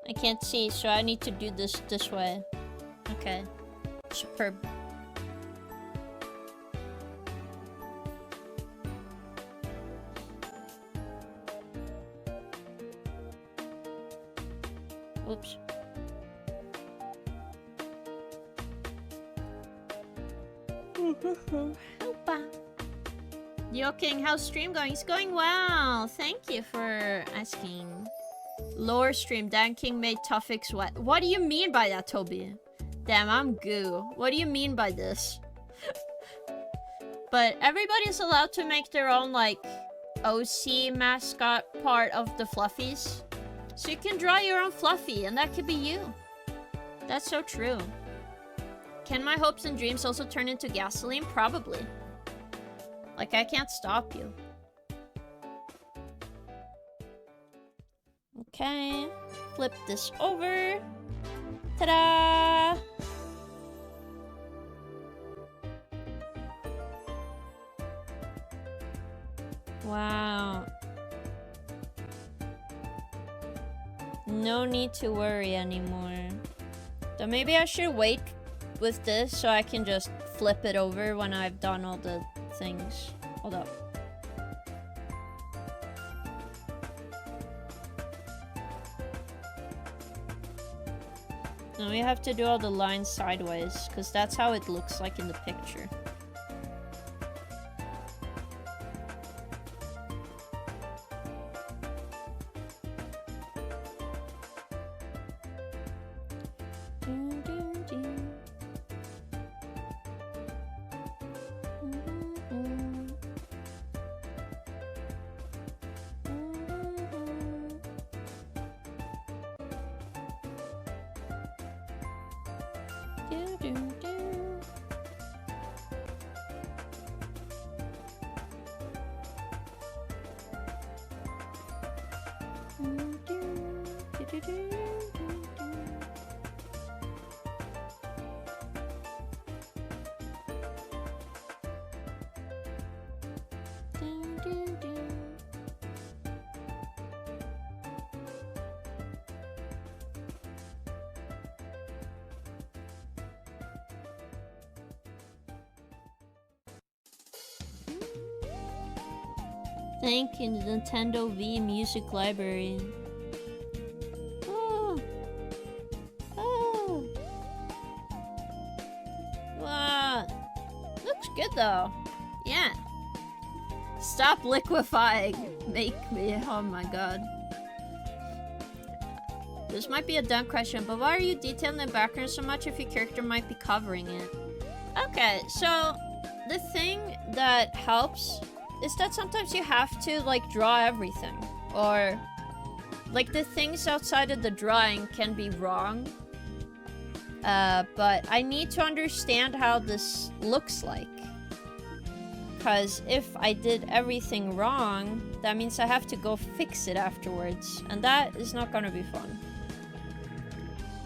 I can't see, so I need to do this way. Okay. Superb. Oops. Yo King, how's stream going? It's going well. Thank you for asking. Lower stream, Dan King made Tuffix wet. What do you mean by that, Toby? Damn, I'm goo. What do you mean by this? But everybody's allowed to make their own, like, OC mascot part of the Fluffies. So you can draw your own Fluffy, and that could be you. That's so true. Can my hopes and dreams also turn into gasoline? Probably. Like, I can't stop you. Okay. Flip this over. Ta-da! Wow. No need to worry anymore. So maybe I should wait with this so I can just flip it over when I've done all the things. Hold up. No, we have to do all the lines sideways, because that's how it looks like in the picture. Thank you, Nintendo V Music Library. Oh. Oh. Wow. Looks good though. Yeah. Stop liquefying. Make me. Oh my god. This might be a dumb question, but why are you detailing the background so much if your character might be covering it? Okay, so the thing that helps is that sometimes you have to, like, draw everything. Or, like, the things outside of the drawing can be wrong. But I need to understand how this looks like. Because if I did everything wrong, that means I have to go fix it afterwards. And that is not gonna be fun.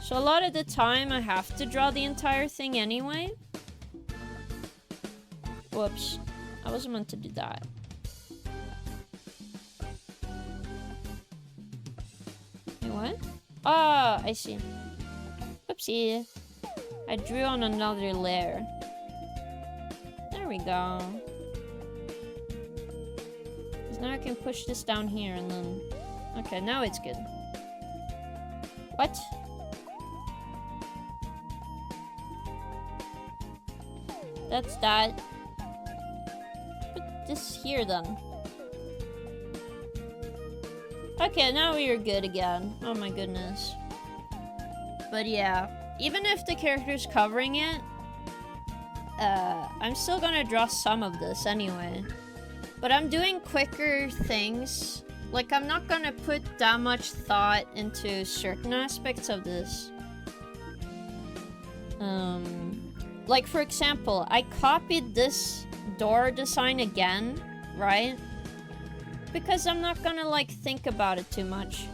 So a lot of the time, I have to draw the entire thing anyway. Whoops. I wasn't meant to do that. Wait, what? Oh, I see. Oopsie. I drew on another layer. There we go. Because now I can push this down here and then... Okay, now it's good. What? That's that. This here then. Okay, now we are good again. Oh my goodness. But yeah, even if the character's covering it, I'm still gonna draw some of this anyway. But I'm doing quicker things. Like, I'm not gonna put that much thought into certain aspects of this. Like, for example, I copied this door design again, right? Because I'm not gonna, like, think about it too much.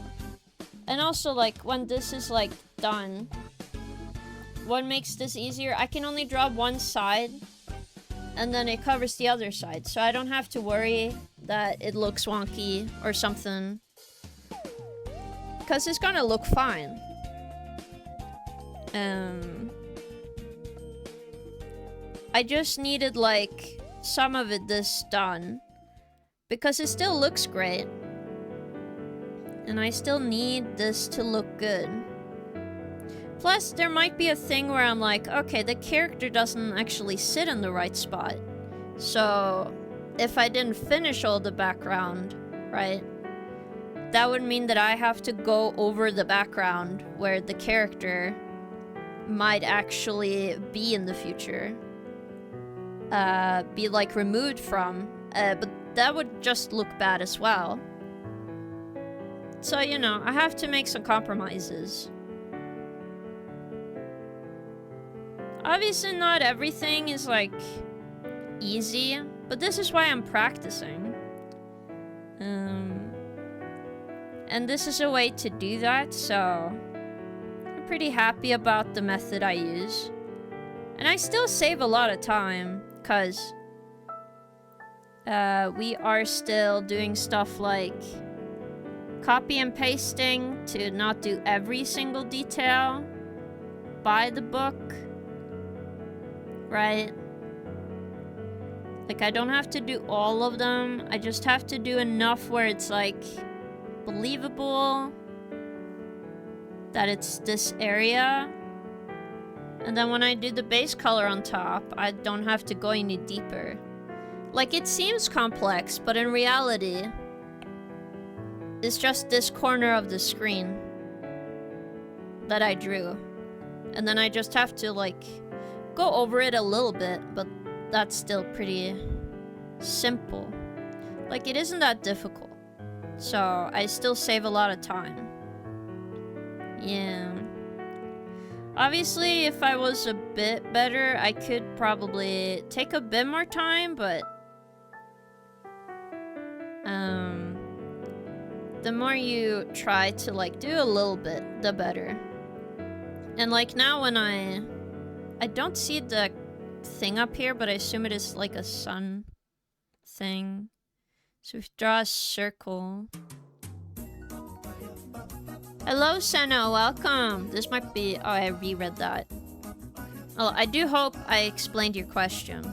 And also, like, when this is, like, done, what makes this easier, I can only draw one side, and then it covers the other side, so I don't have to worry that it looks wonky or something. Because it's gonna look fine. I just needed, like, some of this done. Because it still looks great. And I still need this to look good. Plus, there might be a thing where I'm like, okay, the character doesn't actually sit in the right spot. So, if I didn't finish all the background, right? That would mean that I have to go over the background where the character might actually be in the future. Be, like, removed from. But that would just look bad as well. So, you know, I have to make some compromises. Obviously, not everything is, like, easy, but this is why I'm practicing. And this is a way to do that, so I'm pretty happy about the method I use. And I still save a lot of time, because we are still doing stuff like copy and pasting to not do every single detail. Buy the book. Right? Like, I don't have to do all of them. I just have to do enough where it's, like, believable that it's this area. And then when I do the base color on top, I don't have to go any deeper. Like, it seems complex, but in reality, it's just this corner of the screen that I drew. And then I just have to, like, go over it a little bit, but that's still pretty simple. Like, it isn't that difficult. So, I still save a lot of time. Yeah. Obviously, if I was a bit better, I could probably take a bit more time, but... the more you try to, like, do a little bit, the better. And, like, now when I don't see the thing up here, but I assume it is, like, a sun thing. So we draw a circle. Hello, Senna, welcome. This might be... oh, I reread that. Well, I do hope I explained your question.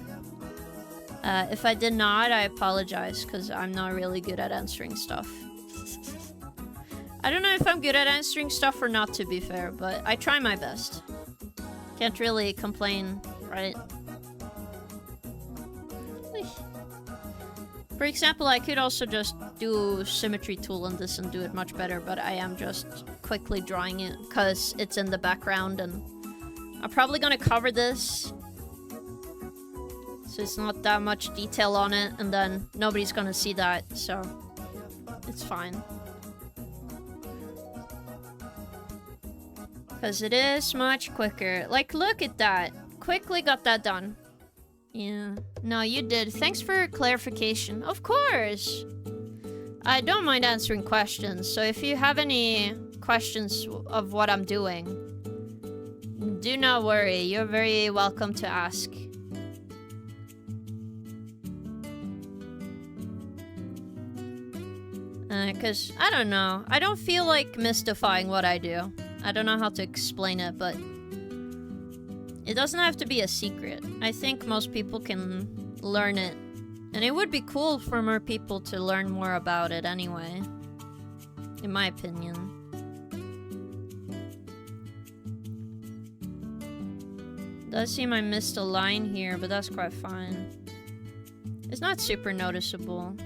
If I did not, I apologize, because I'm not really good at answering stuff. I don't know if I'm good at answering stuff or not, to be fair, but I try my best. Can't really complain, right? For example, I could also just do symmetry tool on this and do it much better, but I am just quickly drawing it because it's in the background, and I'm probably gonna cover this. So it's not that much detail on it, and then nobody's gonna see that, so it's fine. Because it is much quicker. Like, look at that. Quickly got that done. Yeah. No, you did. Thanks for clarification. Of course! I don't mind answering questions, so if you have any questions of what I'm doing, do not worry. You're very welcome to ask. Because, I don't know. I don't feel like mystifying what I do. I don't know how to explain it, but it doesn't have to be a secret. I think most people can learn it. And it would be cool for more people to learn more about it anyway. In my opinion. Does seem I missed a line here, but that's quite fine. It's not super noticeable.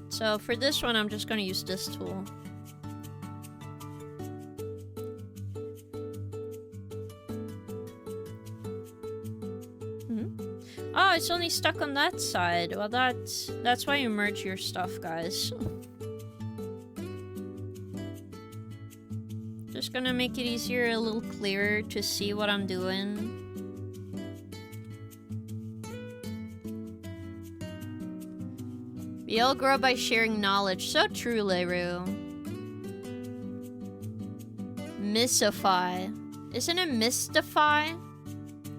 So for this one, I'm just gonna use this tool. Oh, it's only stuck on that side. Well, that's why you merge your stuff, guys. Just gonna make it easier, a little clearer to see what I'm doing. We all grow by sharing knowledge. So true, Leru. Mystify. Isn't it mystify?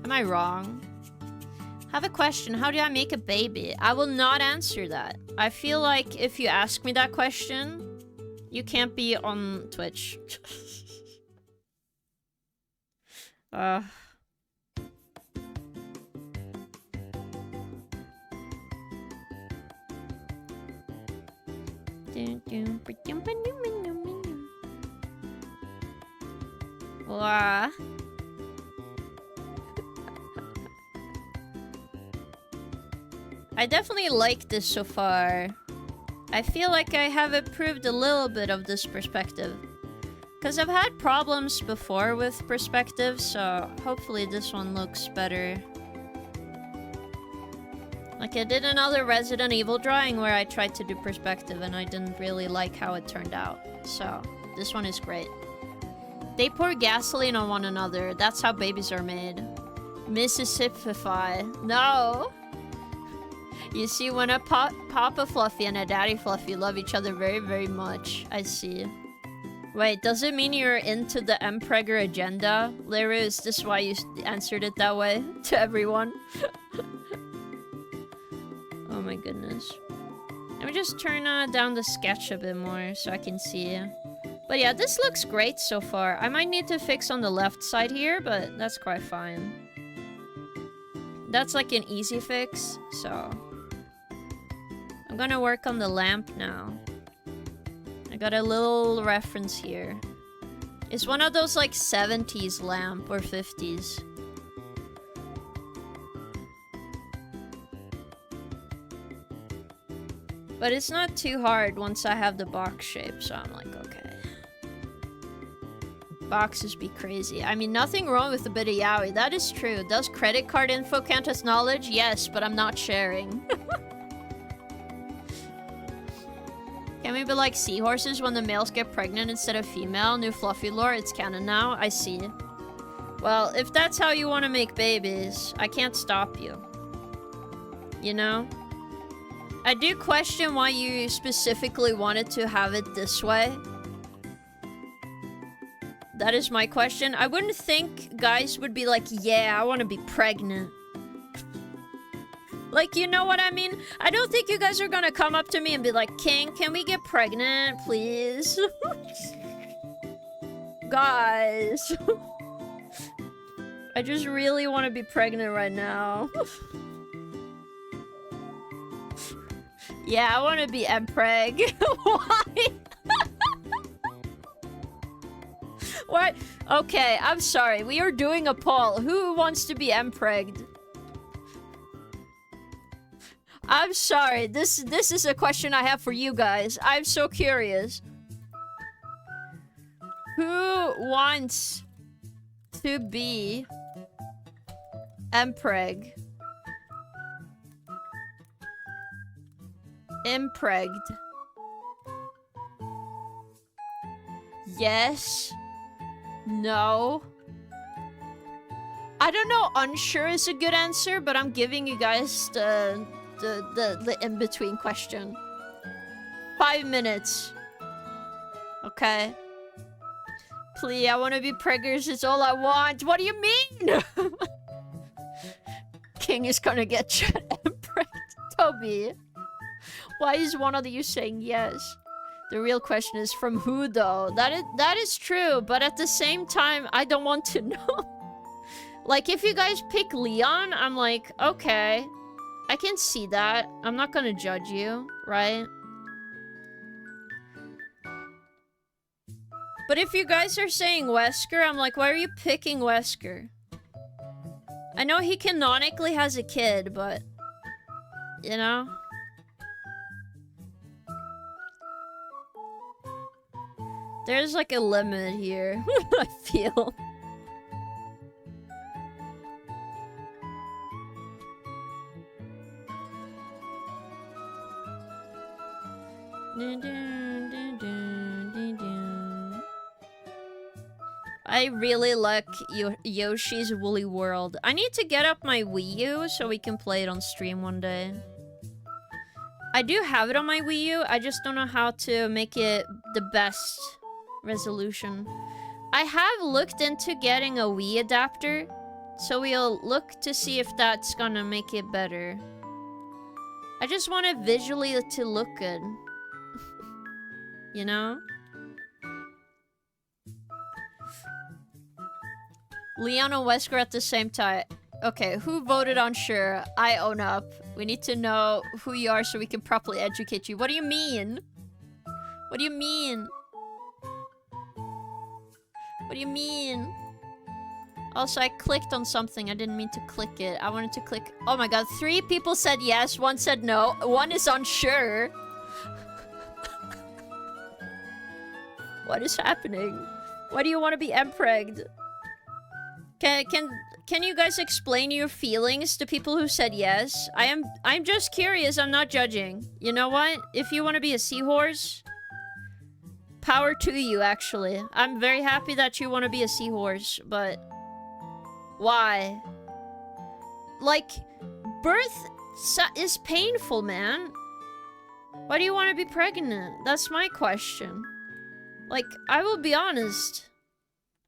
Am I wrong? Have a question. How do I make a baby? I will not answer that. I feel like if you ask me that question, you can't be on Twitch. Wow. I definitely like this so far. I feel like I have improved a little bit of this perspective. Because I've had problems before with perspective, so hopefully this one looks better. Like, I did another Resident Evil drawing where I tried to do perspective and I didn't really like how it turned out. So, this one is great. They pour gasoline on one another. That's how babies are made. Mississippi-fy. No! You see, when a Papa Fluffy and a Daddy Fluffy love each other very, very much. I see. Wait, does it mean you're into the Empreger agenda? Lyra, is this why you answered it that way to everyone? Oh my goodness. Let me just turn down the sketch a bit more so I can see. But yeah, this looks great so far. I might need to fix on the left side here, but that's quite fine. That's like an easy fix, so... I'm gonna work on the lamp now. I got a little reference here. It's one of those like 70s lamp or 50s. But it's not too hard once I have the box shape, so I'm like, okay. Boxes be crazy. I mean, nothing wrong with a bit of yaoi. That is true. Does credit card info count as knowledge? Yes, but I'm not sharing. Can we be like seahorses when the males get pregnant instead of female? New fluffy lore, it's canon now. I see. Well, if that's how you want to make babies, I can't stop you. You know? I do question why you specifically wanted to have it this way. That is my question. I wouldn't think guys would be like, yeah, I want to be pregnant. Like, you know what I mean? I don't think you guys are gonna come up to me and be like, King, can we get pregnant, please? Guys. I just really want to be pregnant right now. Yeah, I want to be empreg. Why? What? Okay, I'm sorry. We are doing a poll. Who wants to be empregged? I'm sorry. This is a question I have for you guys. I'm so curious. Who wants to be empreg? Impregged. Yes. No. I don't know. Unsure is a good answer, but I'm giving you guys the in-between question. 5 minutes. Okay. Please, I want to be preggers. It's all I want. What do you mean? King is gonna get shut empregged. Toby. Why is one of you saying yes? The real question is from who though? That is true, but at the same time, I don't want to know. Like, if you guys pick Leon, I'm like, okay. I can see that. I'm not gonna judge you, right? But if you guys are saying Wesker, I'm like, why are you picking Wesker? I know he canonically has a kid, but... You know? There's like a limit here, I feel. I really like Yoshi's Woolly World. I need to get up my Wii U so we can play it on stream one day. I do have it on my Wii U, I just don't know how to make it the best resolution. I have looked into getting a Wii adapter, so we'll look to see if that's gonna make it better. I just want it visually to look good. You know? Leon and Wesker at the same time. Okay, who voted on sure? I own up. We need to know who you are so we can properly educate you. What do you mean? What do you mean? What do you mean? Also, I clicked on something. I didn't mean to click it. I wanted to click... Oh my god, 3 people said yes, 1 said no, 1 is unsure. What is happening? Why do you want to be empregged? Can you guys explain your feelings to people who said yes? I'm just curious, I'm not judging. You know what? If you want to be a seahorse... Power to you, actually. I'm very happy that you want to be a seahorse, but... Why? Like, birth is painful, man. Why do you want to be pregnant? That's my question. Like, I will be honest.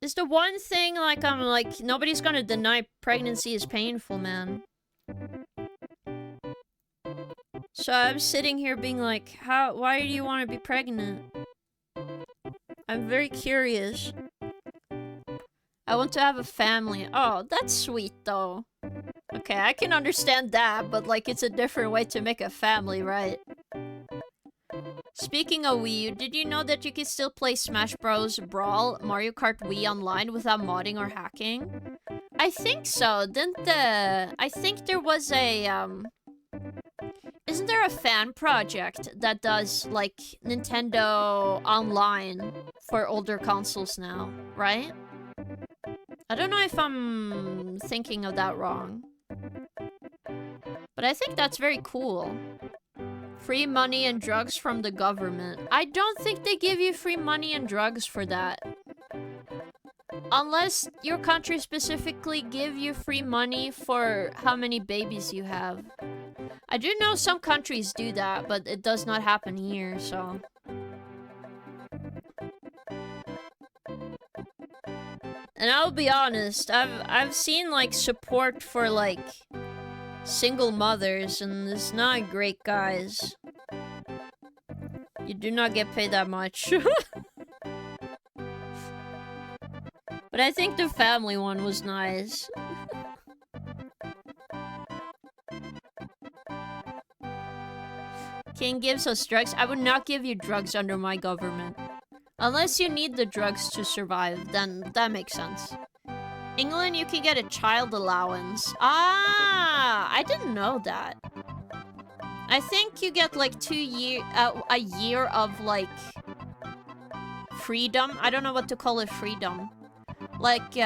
It's the one thing, like, I'm like, nobody's gonna deny pregnancy is painful, man. So I'm sitting here being like, why do you want to be pregnant? I'm very curious. I want to have a family. Oh, that's sweet, though. Okay, I can understand that, but, like, it's a different way to make a family, right? Speaking of Wii U, did you know that you can still play Smash Bros. Brawl, Mario Kart Wii online without modding or hacking? I think so. I think there was a, isn't there a fan project that does, like, Nintendo Online for older consoles now, right? I don't know if I'm thinking of that wrong. But I think that's very cool. Free money and drugs from the government. I don't think they give you free money and drugs for that. Unless your country specifically give you free money for how many babies you have. I do know some countries do that, but it does not happen here, so... And I'll be honest, I've seen, like, support for, like, single mothers, and it's not great, guys. You do not get paid that much. But I think the family one was nice. King gives us drugs. I would not give you drugs under my government. Unless you need the drugs to survive, then that makes sense. England, you can get a child allowance. Ah, I didn't know that. I think you get like a year of like freedom. I don't know what to call it, freedom. Like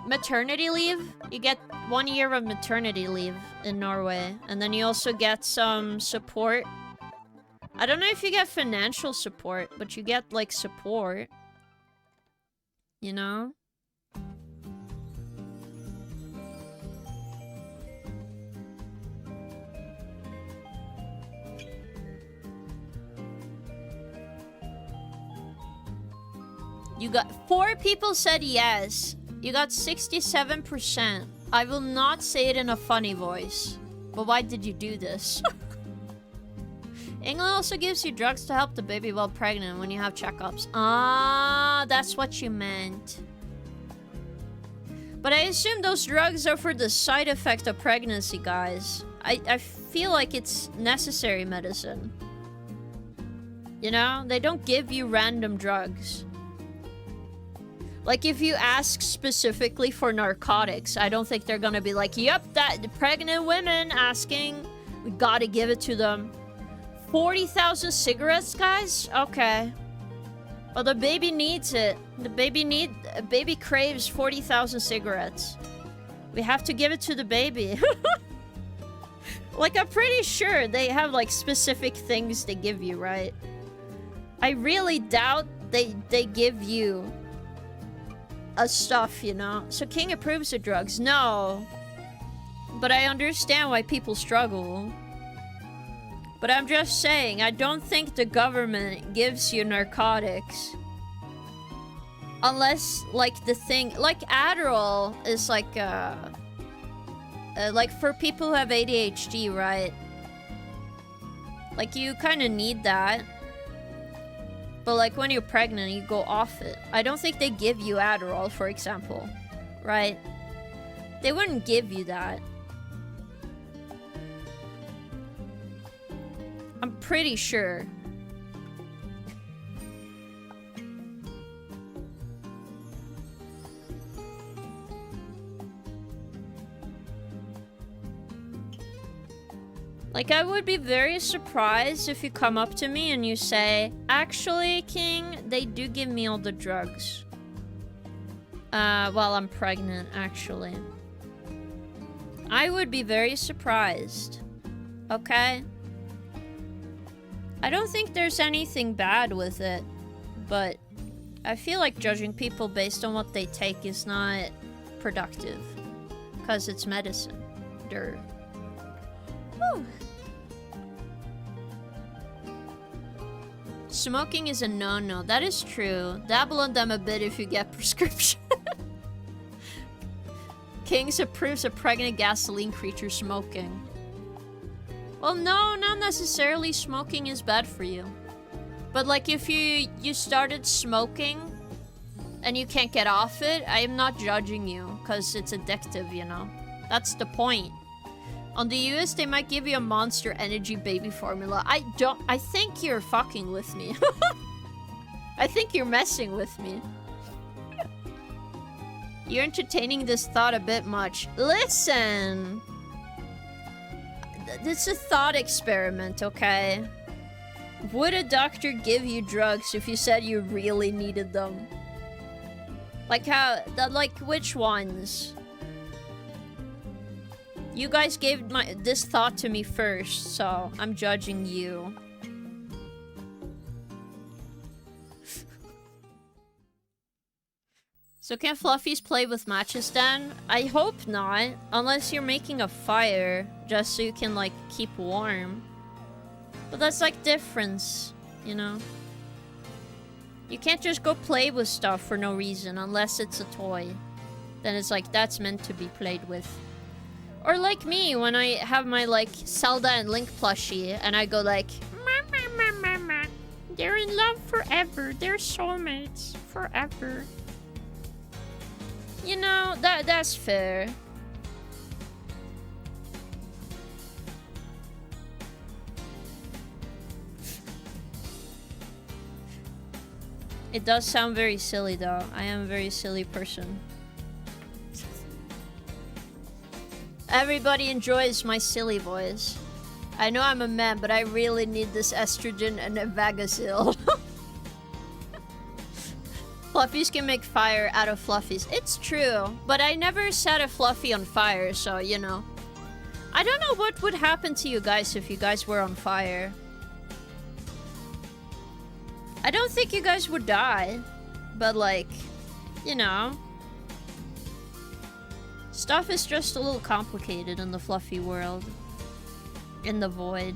maternity leave. You get 1 year of maternity leave in Norway, and then you also get some support. I don't know if you get financial support, but you get like support. You know? You got 4 people said yes. You got 67%. I will not say it in a funny voice. But why did you do this? England also gives you drugs to help the baby while pregnant when you have checkups. Ah, that's what you meant. But I assume those drugs are for the side effect of pregnancy, guys. I feel like it's necessary medicine. You know? They don't give you random drugs. Like, if you ask specifically for narcotics, I don't think they're gonna be like, yep, that pregnant women asking, we gotta give it to them. 40,000 cigarettes, guys? Okay. Well, the baby needs it. The baby craves 40,000 cigarettes. We have to give it to the baby. Like, I'm pretty sure they have, like, specific things they give you, right? I really doubt they give you stuff, you know? So King approves of drugs. No. But I understand why people struggle. But I'm just saying, I don't think the government gives you narcotics. Unless, like, the thing... Like, Adderall is, like, like, for people who have ADHD, right? Like, you kind of need that. But, like, when you're pregnant, you go off it. I don't think they give you Adderall, for example. Right? They wouldn't give you that. I'm pretty sure. Like, I would be very surprised if you come up to me and you say, actually, King, they do give me all the drugs. While I'm pregnant, actually. I would be very surprised. Okay? I don't think there's anything bad with it, but I feel like judging people based on what they take is not productive. Because it's medicine. Whew. Smoking is a no-no. That is true. Dabble on them a bit if you get prescription. Kings approves of pregnant gasoline creature smoking. Well, no, not necessarily smoking is bad for you. But, like, if you started smoking and you can't get off it, I am not judging you, because it's addictive, you know? That's the point. On the US, they might give you a Monster Energy baby formula. I think you're fucking with me. I think you're messing with me. You're entertaining this thought a bit much. Listen! It's a thought experiment, okay? Would a doctor give you drugs if you said you really needed them? Like like which ones? You guys gave this thought to me first, so I'm judging you. So can Fluffies play with matches then? I hope not, unless you're making a fire, just so you can like keep warm. But that's like difference, you know? You can't just go play with stuff for no reason, unless it's a toy. Then it's like, that's meant to be played with. Or like me, when I have my like Zelda and Link plushie, and I go like, "Mama, they're in love forever, they're soulmates forever." You know, that's fair. It does sound very silly though. I am a very silly person. Everybody enjoys my silly voice. I know I'm a man, but I really need this estrogen and a Vagisil. Fluffies can make fire out of fluffies. It's true, but I never set a fluffy on fire, so you know. I don't know what would happen to you guys if you guys were on fire. I don't think you guys would die, but like, you know. Stuff is just a little complicated in the fluffy world. In the void.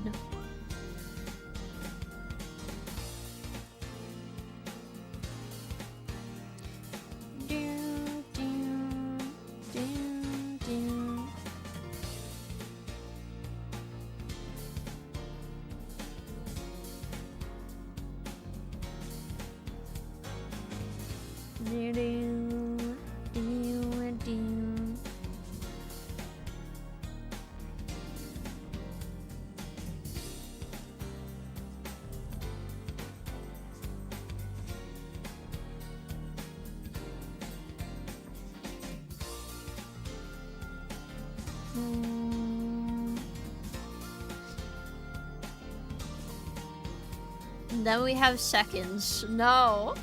Then we have seconds. No.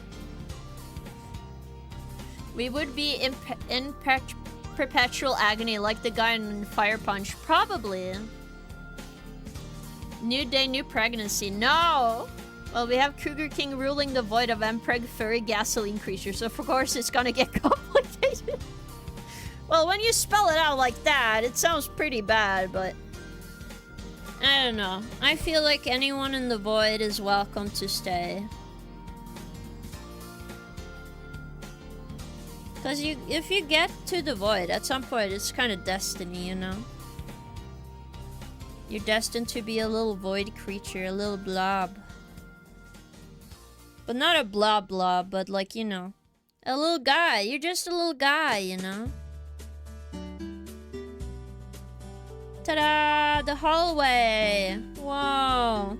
We would be in perpetual agony like the guy in Fire Punch. Probably. New day, new pregnancy. No. Well, we have Cougar King ruling the void of Mpreg furry gasoline creature, so of course it's gonna get complicated. Well, when you spell it out like that, it sounds pretty bad, but I don't know. I feel like anyone in the void is welcome to stay. Because if you get to the void, at some point, it's kind of destiny, you know? You're destined to be a little void creature, a little blob. But not a blob, but like, you know, a little guy. You're just a little guy, you know? Ta-da! The hallway! Whoa!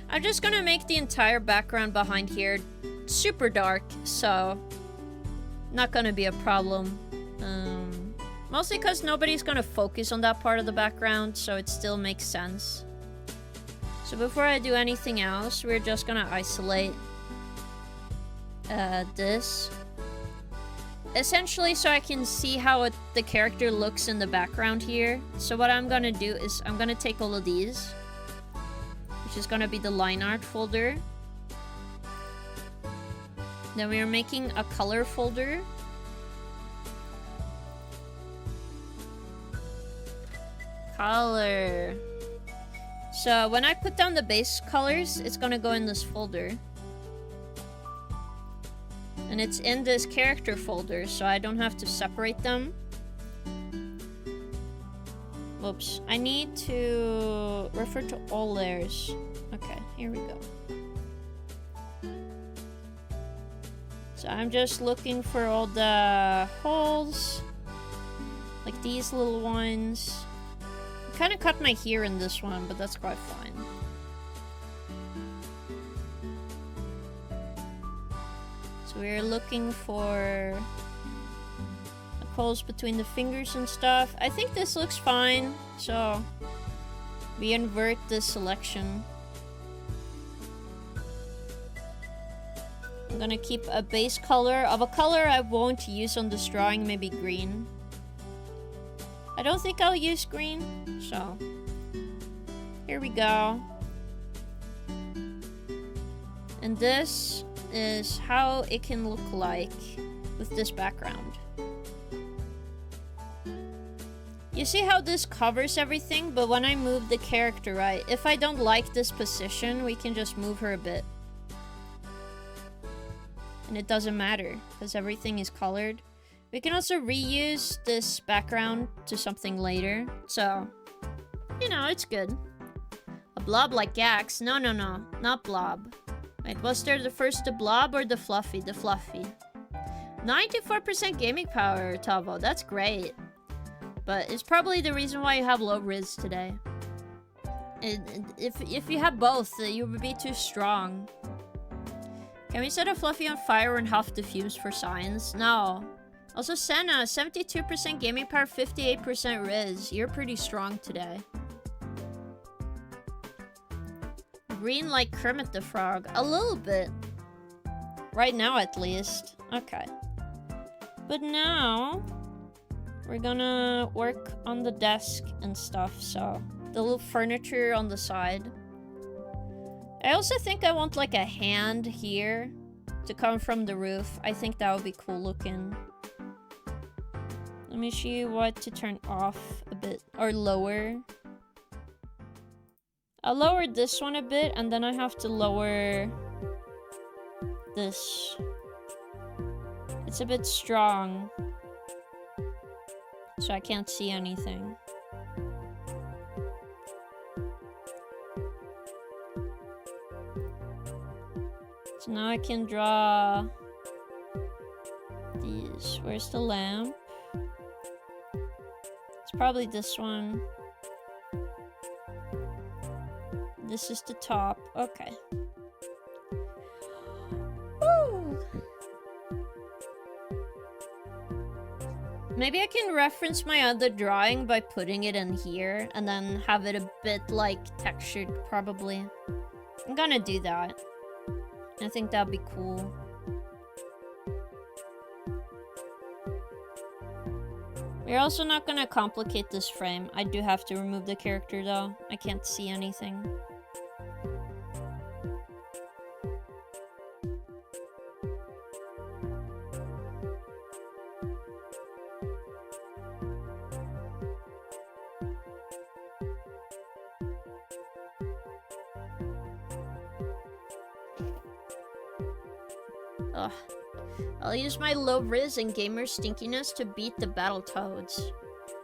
I'm just gonna make the entire background behind here super dark, so not gonna be a problem. Mostly because nobody's gonna focus on that part of the background, so it still makes sense. So before I do anything else, we're just gonna isolate this. Essentially, so I can see how the character looks in the background here. So what I'm gonna do is I'm gonna take all of these, which is gonna be the line art folder. Then we are making a color folder. Color. So when I put down the base colors, it's gonna go in this folder. And it's in this character folder, so I don't have to separate them. Whoops. I need to refer to all layers. Okay, here we go. So I'm just looking for all the holes. Like these little ones. kind of cut my hair in this one, but that's quite fine. So we're looking for the holes between the fingers and stuff. I think this looks fine, so we invert the selection. I'm gonna keep a base color of a color I won't use on this drawing, maybe green. I don't think I'll use green, so here we go. And this is how it can look like with this background. You see how this covers everything, but when I move the character right, if I don't like this position, we can just move her a bit. And it doesn't matter, because everything is colored. We can also reuse this background to something later, so, you know, it's good. A blob like Gax? No, no, no, not blob. Wait, was there the first the blob or the fluffy? The fluffy. 94% gaming power, Tavo, that's great. But it's probably the reason why you have low Riz today. If you have both, you would be too strong. Can we set a fluffy on fire and half the fumes for science? No. Also, Senna, 72% gaming power, 58% Riz. You're pretty strong today. Green like Kermit the Frog. A little bit. Right now, at least. Okay. But now, we're gonna work on the desk and stuff, so the little furniture on the side. I also think I want like a hand here to come from the roof. I think that would be cool looking. Let me show you what to turn off a bit, or lower. I'll lower this one a bit, and then I have to lower this. It's a bit strong, so I can't see anything. So now I can draw these. Where's the lamp? It's probably this one. This is the top. Okay. Woo! Maybe I can reference my other drawing by putting it in here and then have it a bit like textured, probably. I'm gonna do that. I think that'd be cool. We're also not gonna complicate this frame. I do have to remove the character though. I can't see anything. Ugh. I'll use my low Riz and gamer stinkiness to beat the Battletoads.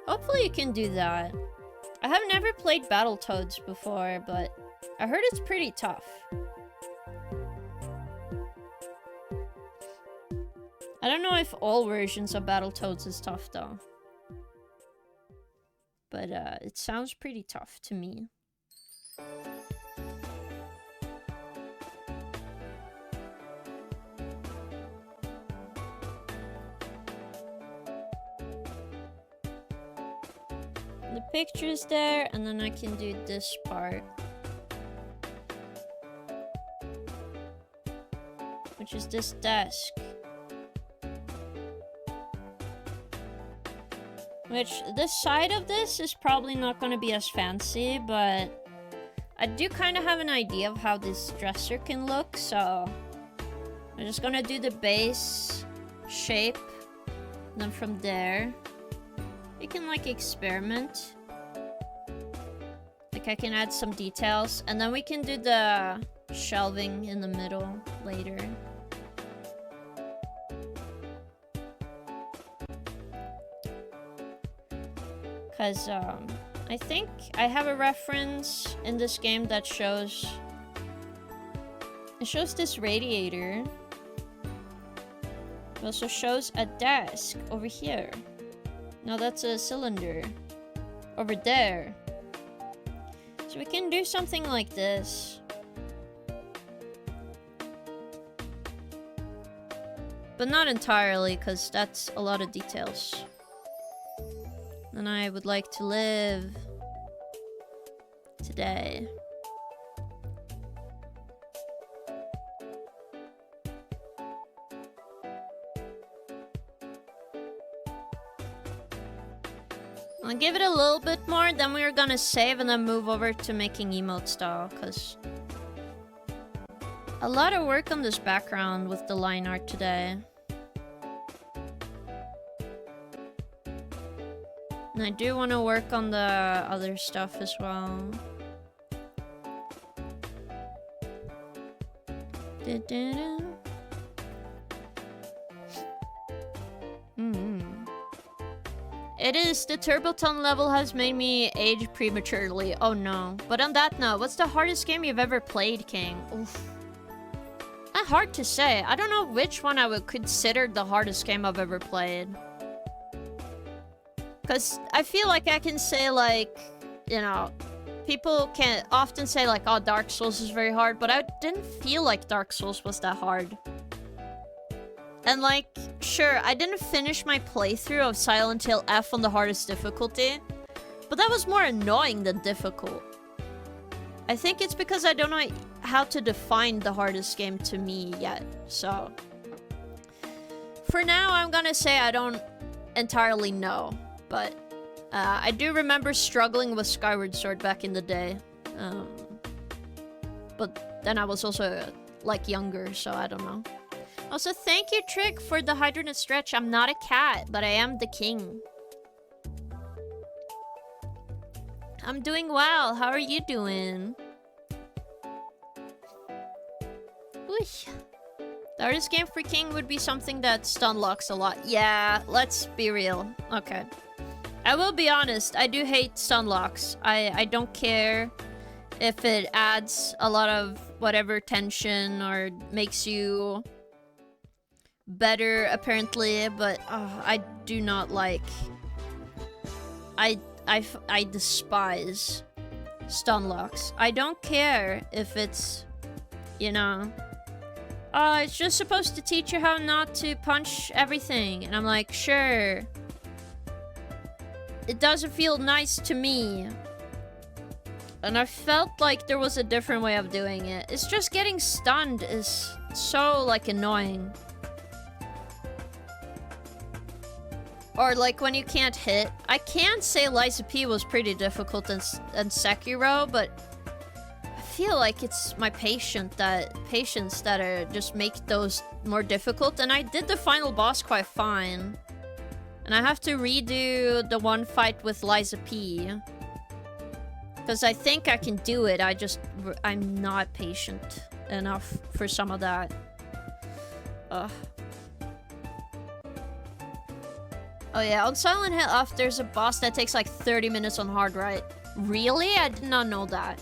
Hopefully you can do that. I have never played Battletoads before, but I heard it's pretty tough. I don't know if all versions of Battletoads is tough though. But it sounds pretty tough to me. The picture's there, and then I can do this part, which is this desk, which this side of this is probably not going to be as fancy, but I do kind of have an idea of how this dresser can look, so I'm just gonna do the base shape, and then from there you can like experiment. Like I can add some details, and then we can do the shelving in the middle later. Cause I think I have a reference in this game that shows this radiator. It also shows a desk over here. No, that's a cylinder. Over there. So we can do something like this. But not entirely, because that's a lot of details. And I would like to live today. I'll give it a little bit more, then we're gonna save and then move over to making emote style, because a lot of work on this background with the line art today. And I do want to work on the other stuff as well. It is, the Turboton level has made me age prematurely. Oh no. But on that note, what's the hardest game you've ever played, King? Oof. Hard to say. I don't know which one I would consider the hardest game I've ever played. Because I feel like I can say, like, you know, people can often say, like, oh, Dark Souls is very hard, but I didn't feel like Dark Souls was that hard. And, like, sure, I didn't finish my playthrough of Silent Hill F on the hardest difficulty, but that was more annoying than difficult. I think it's because I don't know how to define the hardest game to me yet, so... For now, I'm gonna say I don't entirely know, but I do remember struggling with Skyward Sword back in the day. But then I was also, like, younger, so I don't know. Also, thank you, Trick, for the hydrant stretch. I'm not a cat, but I am the king. I'm doing well. How are you doing? Oosh. The hardest game for King would be something that stun locks a lot. Yeah, let's be real. Okay. I will be honest, I do hate stun locks. I don't care if it adds a lot of whatever tension or makes you better, apparently, but I do not like... I despise stun locks. I don't care if it's, you know... it's just supposed to teach you how not to punch everything. And I'm like, sure. It doesn't feel nice to me. And I felt like there was a different way of doing it. It's just getting stunned is so, like, annoying. Or, like, when you can't hit. I can say Liza P was pretty difficult in Sekiro, but... I feel like it's my patience that are just make those more difficult. And I did the final boss quite fine. And I have to redo the one fight with Liza P. Because I think I can do it. I'm not patient enough for some of that. Ugh. Oh yeah, on Silent Hill F, there's a boss that takes like 30 minutes on hard, right? Really? I did not know that.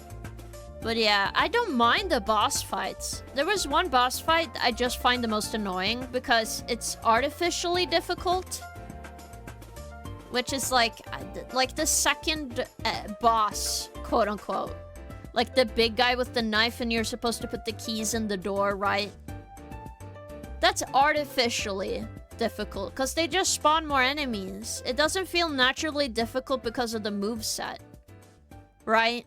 But yeah, I don't mind the boss fights. There was one boss fight I just find the most annoying because it's artificially difficult. Which is like the second boss, quote unquote. Like the big guy with the knife and you're supposed to put the keys in the door, right? That's artificially difficult because they just spawn more enemies. It doesn't feel naturally difficult because of the moveset, right?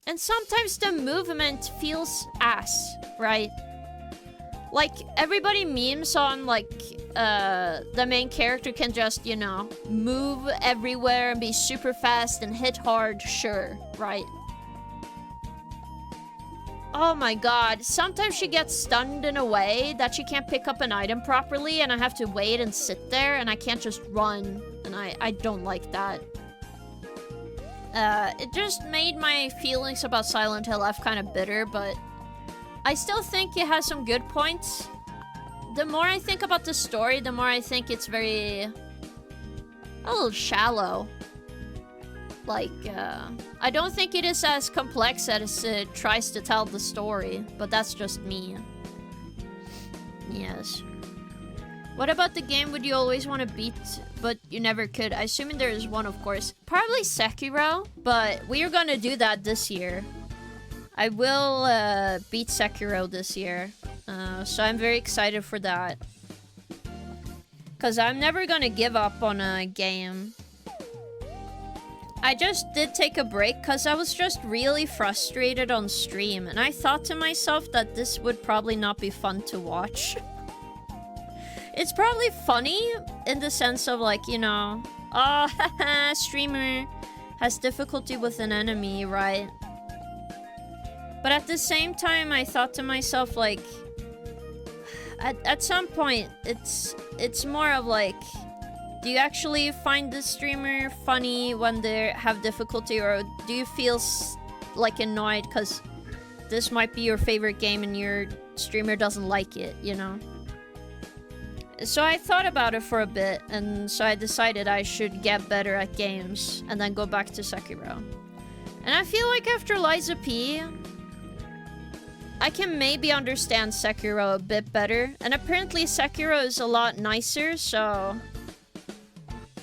And sometimes the movement feels ass, right? Like, everybody memes on, like, the main character can just, you know, move everywhere and be super fast and hit hard, sure, right? Oh my god, sometimes she gets stunned in a way that she can't pick up an item properly and I have to wait and sit there and I can't just run. And I don't like that. It just made my feelings about Silent Hill F kind of bitter, but I still think it has some good points. The more I think about the story, the more I think it's a little shallow. Like, I don't think it is as complex as it tries to tell the story, but that's just me. Yes. What about the game would you always want to beat but you never could. I assume there is one, of course. Probably Sekiro, but we are gonna do that this year. I will beat Sekiro this year. So I'm very excited for that. Because I'm never gonna give up on a game. I just did take a break because I was just really frustrated on stream. And I thought to myself that this would probably not be fun to watch. It's probably funny in the sense of like, you know, oh, streamer has difficulty with an enemy, right? But at the same time, I thought to myself like, at some point, it's more of like, do you actually find the streamer funny when they have difficulty, or do you feel like annoyed because this might be your favorite game and your streamer doesn't like it, you know? So I thought about it for a bit, and so I decided I should get better at games and then go back to Sekiro. And I feel like after Liza P, I can maybe understand Sekiro a bit better. And apparently Sekiro is a lot nicer, so...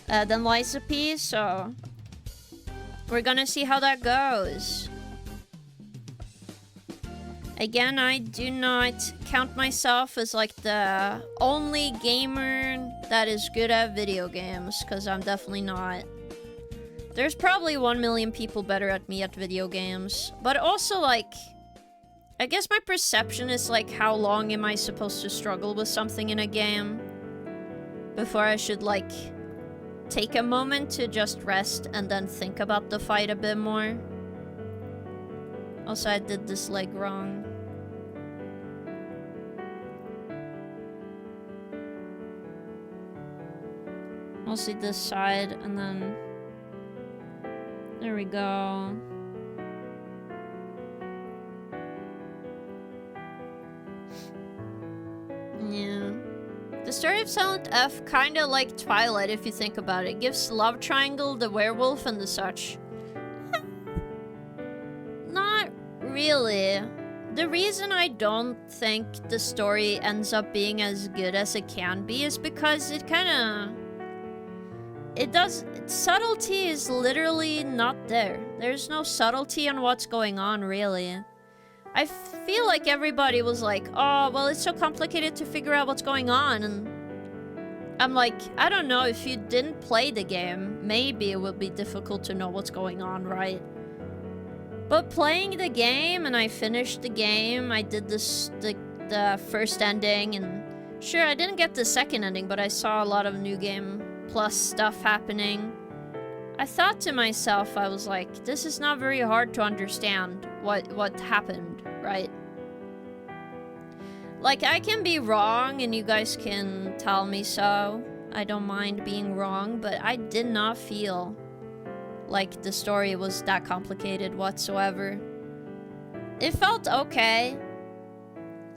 than Liza P, so... we're gonna see how that goes. Again, I do not count myself as like the only gamer that is good at video games, because I'm definitely not. There's probably 1 million people better at me at video games. But also like, I guess my perception is like, how long am I supposed to struggle with something in a game before I should like take a moment to just rest and then think about the fight a bit more. Also, I did this leg wrong. Mostly this side, and then... there we go. Yeah. The story of Silent F kinda like Twilight if you think about it. It gives love triangle, the werewolf, and the such. Not really. The reason I don't think the story ends up being as good as it can be is because it kinda... subtlety is literally not there. There's no subtlety on what's going on, really. I feel like everybody was like, oh, well, it's so complicated to figure out what's going on, and I'm like, I don't know, if you didn't play the game, maybe it would be difficult to know what's going on, right? But playing the game, and I finished the game, I did the first ending, and sure, I didn't get the second ending, but I saw a lot of New Game Plus stuff happening. I thought to myself, I was like, this is not very hard to understand what happened, right? Like, I can be wrong, and you guys can tell me so. I don't mind being wrong, but I did not feel like the story was that complicated whatsoever. It felt okay.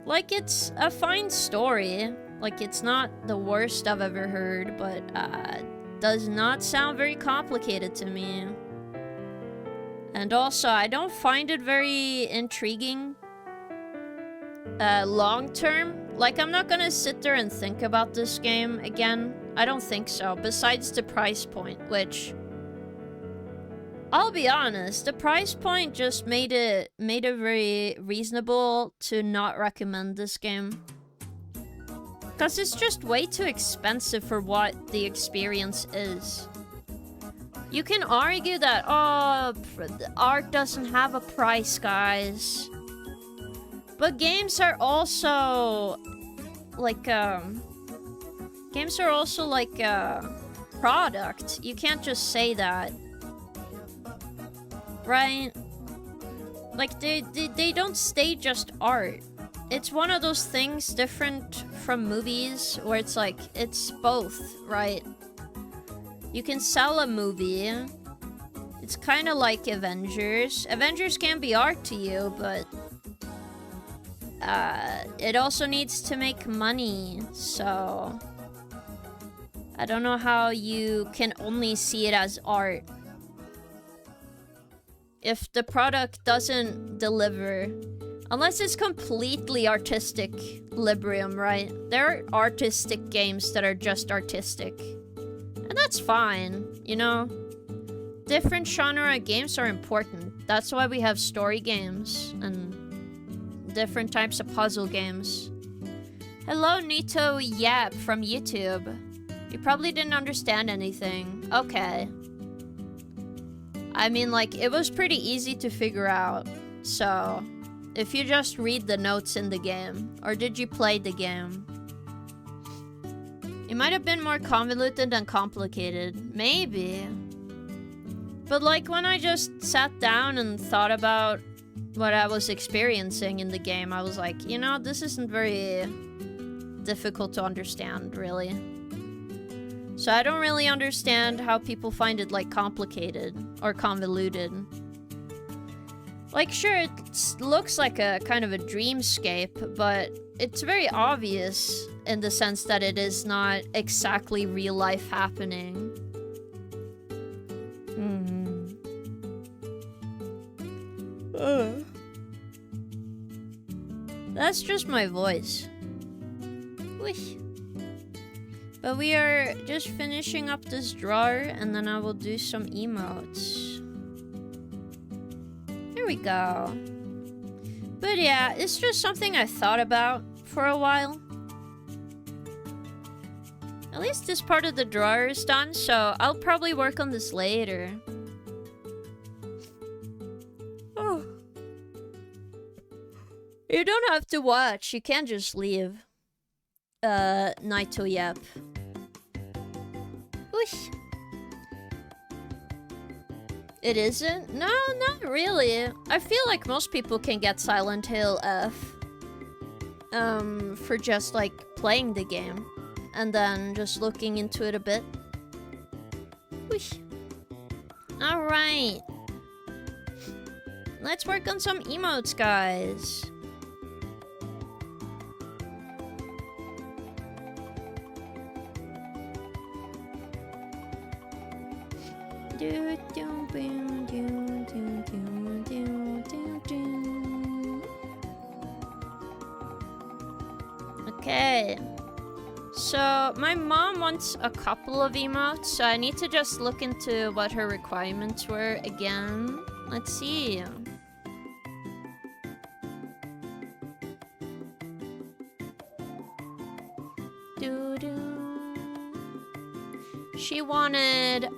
Like, it's a fine story. Like, it's not the worst I've ever heard, but does not sound very complicated to me. And also, I don't find it very intriguing long term. Like, I'm not gonna sit there and think about this game again. I don't think so, besides the price point, which... I'll be honest, the price point just made it very reasonable to not recommend this game. Because it's just way too expensive for what the experience is. You can argue that, oh, art doesn't have a price, guys. But games are also like games are also like a product. You can't just say that. Right? Like, they don't stay just art. It's one of those things different from movies where it's like, it's both, right? You can sell a movie. It's kind of like Avengers. Avengers can be art to you, but it also needs to make money, so I don't know how you can only see it as art if the product doesn't deliver. Unless it's completely artistic Librium, right? There are artistic games that are just artistic. And that's fine, you know? Different genre games are important. That's why we have story games and different types of puzzle games. Hello, Nito Yap from YouTube. You probably didn't understand anything. Okay. I mean, like, it was pretty easy to figure out. So, if you just read the notes in the game, or did you play the game? It might have been more convoluted than complicated. Maybe. But like when I just sat down and thought about what I was experiencing in the game, I was like, you know, this isn't very difficult to understand, really. So I don't really understand how people find it like complicated or convoluted. Like, sure, it looks like a kind of a dreamscape, but it's very obvious in the sense that it is not exactly real life happening. That's just my voice. Whoosh. But we are just finishing up this drawer, and then I will do some emotes. Here we go. But yeah, it's just something I thought about for a while. At least this part of the drawer is done, so I'll probably work on this later. Oh. You don't have to watch, you can just leave. Naito Yep. Whoosh. It isn't? No, not really. I feel like most people can get Silent Hill F. For just like playing the game. And then just looking into it a bit. Whoosh. Alright. Let's work on some emotes, guys. Okay. So, my mom wants a couple of emotes, so I need to just look into what her requirements were again. Let's see. She wanted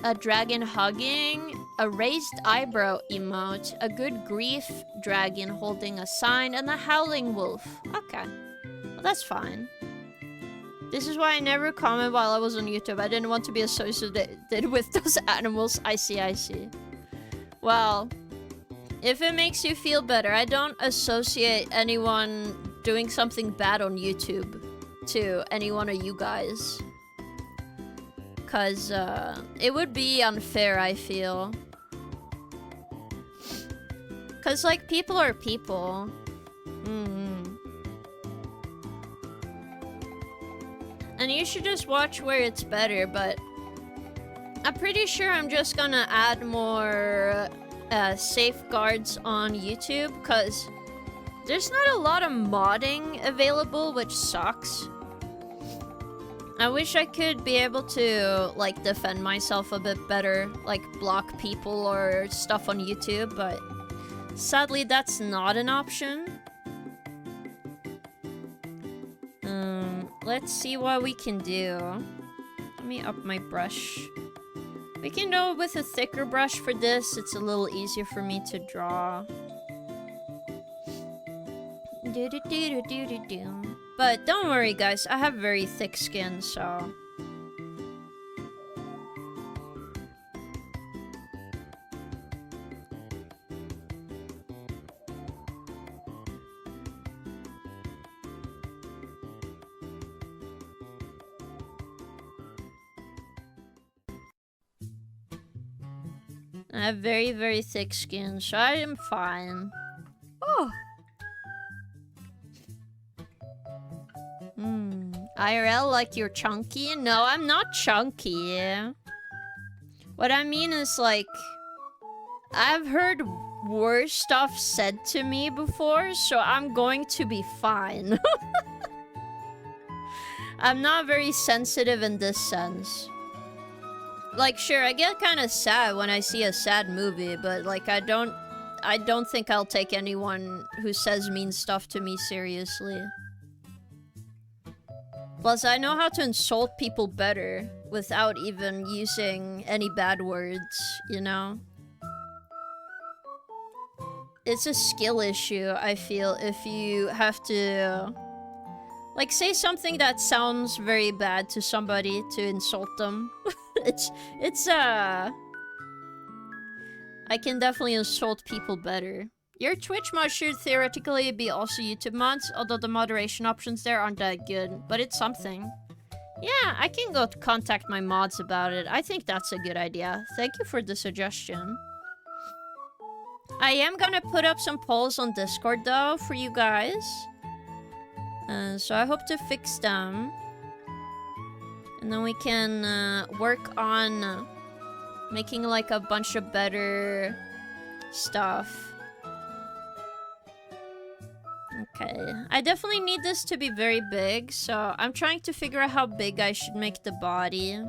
a dragon hugging, a raised eyebrow emote, a good grief dragon holding a sign, and a howling wolf. Okay. Well, that's fine. This is why I never comment while I was on YouTube. I didn't want to be associated with those animals. I see, I see. Well, if it makes you feel better, I don't associate anyone doing something bad on YouTube to any one of you guys. Because it would be unfair, I feel. Because, like, people are people. And you should just watch where it's better, but I'm pretty sure I'm just gonna add more safeguards on YouTube, because there's not a lot of modding available, which sucks. I wish I could be able to, like, defend myself a bit better, like block people or stuff on YouTube, but sadly that's not an option. Let's see what we can do. Let me up my brush. We can go with a thicker brush for this. It's a little easier for me to draw. But don't worry, guys. I have very thick skin, so... I have very, very thick skin, so I am fine. Oh! IRL, like you're chunky? No, I'm not chunky. What I mean is, like... I've heard worse stuff said to me before, so I'm going to be fine. I'm not very sensitive in this sense. Like, sure, I get kind of sad when I see a sad movie, but like, I don't think I'll take anyone who says mean stuff to me seriously. Plus, I know how to insult people better without even using any bad words, you know? It's a skill issue, I feel, if you have to... like, say something that sounds very bad to somebody to insult them. I can definitely insult people better. Your Twitch mod should theoretically be also YouTube mods, although the moderation options there aren't that good, but it's something. Yeah, I can go contact my mods about it. I think that's a good idea. Thank you for the suggestion. I am gonna put up some polls on Discord though for you guys. So I hope to fix them. And then we can work on making like a bunch of better stuff. Okay, I definitely need this to be very big, so I'm trying to figure out how big I should make the body.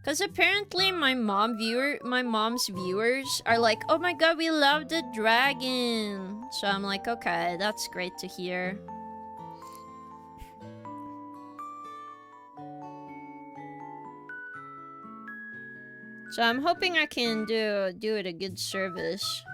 Because apparently my mom's viewers are like, oh my god, we love the dragon. So I'm like, okay, that's great to hear. So I'm hoping I can do it a good service.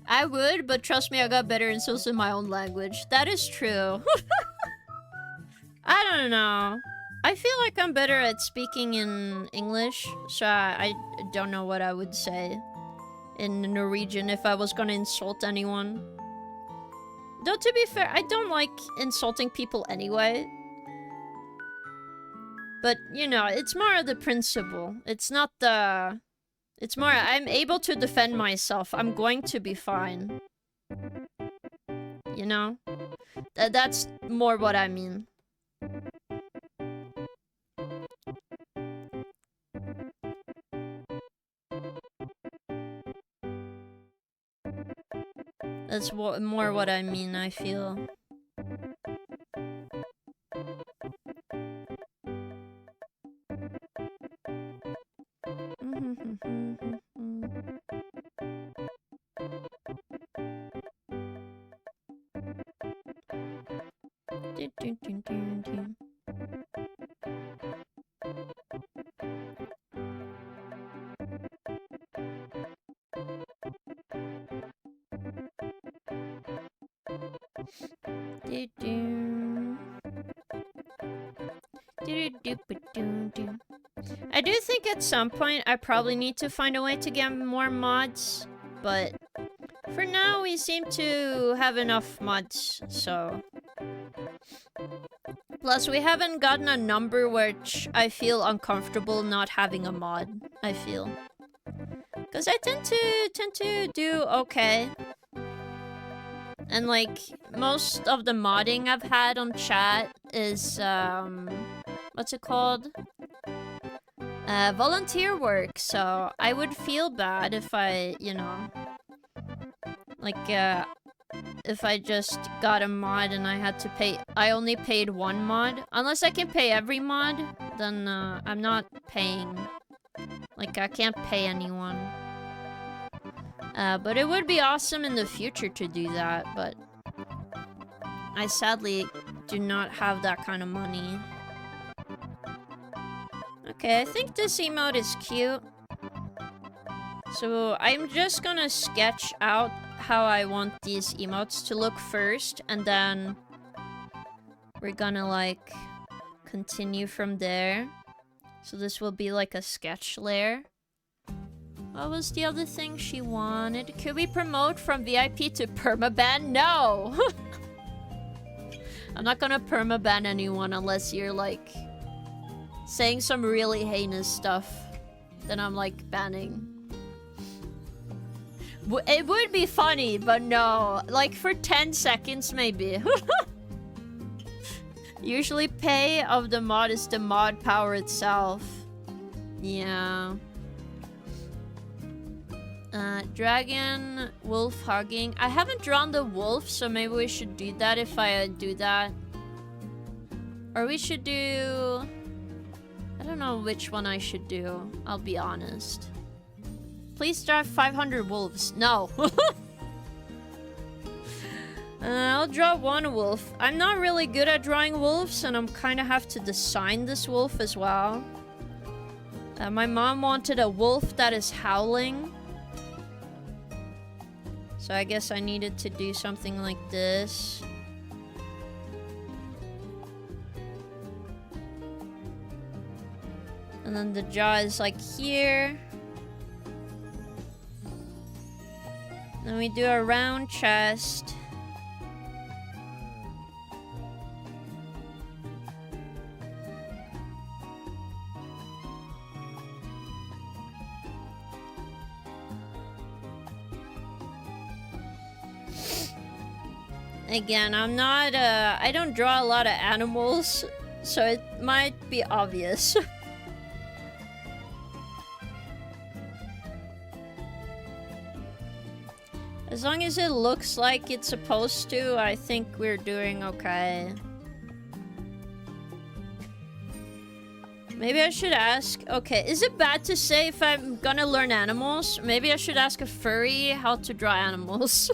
I would, but trust me, I got better insults in my own language. That is true. I don't know. I feel like I'm better at speaking in English, so I don't know what I would say in Norwegian if I was gonna insult anyone. Though, to be fair, I don't like insulting people anyway. But, you know, it's more of the principle. It's not the... It's more, I'm able to defend myself. I'm going to be fine. You know? That's more what I mean. That's more what I mean, I feel. I do think at some point I probably need to find a way to get more mods, but for now we seem to have enough mods, so... Plus we haven't gotten a number which I feel uncomfortable not having a mod, I feel. Because I tend to do okay. And like, most of the modding I've had on chat is, what's it called? Volunteer work, so I would feel bad if I, you know, like, if I just got a mod and I had to pay, I only paid one mod. Unless I can pay every mod, then, I'm not paying. Like, I can't pay anyone. But it would be awesome in the future to do that, but I sadly do not have that kind of money. Okay, I think this emote is cute. So I'm just gonna sketch out how I want these emotes to look first, and then we're gonna like continue from there. So this will be like a sketch layer. What was the other thing she wanted? Could we promote from VIP to permaban? No! I'm not gonna permaban anyone unless you're like saying some really heinous stuff. Then I'm like banning. It would be funny, but no. Like for 10 seconds maybe. Usually pay of the mod is the mod power itself. Yeah. Dragon, wolf hugging. I haven't drawn the wolf, so maybe we should do that if I do that. Or we should do... I don't know which one I should do, I'll be honest. Please draw 500 wolves. No. I'll draw one wolf. I'm not really good at drawing wolves, and I'm kind of have to design this wolf as well. My mom wanted a wolf that is howling. So I guess I needed to do something like this. And then the jaw is like here. Then we do a round chest. Again, I'm not, I don't draw a lot of animals, so it might be obvious. As long as it looks like it's supposed to, I think we're doing okay. Maybe I should ask... Okay, is it bad to say if I'm gonna learn animals? Maybe I should ask a furry how to draw animals.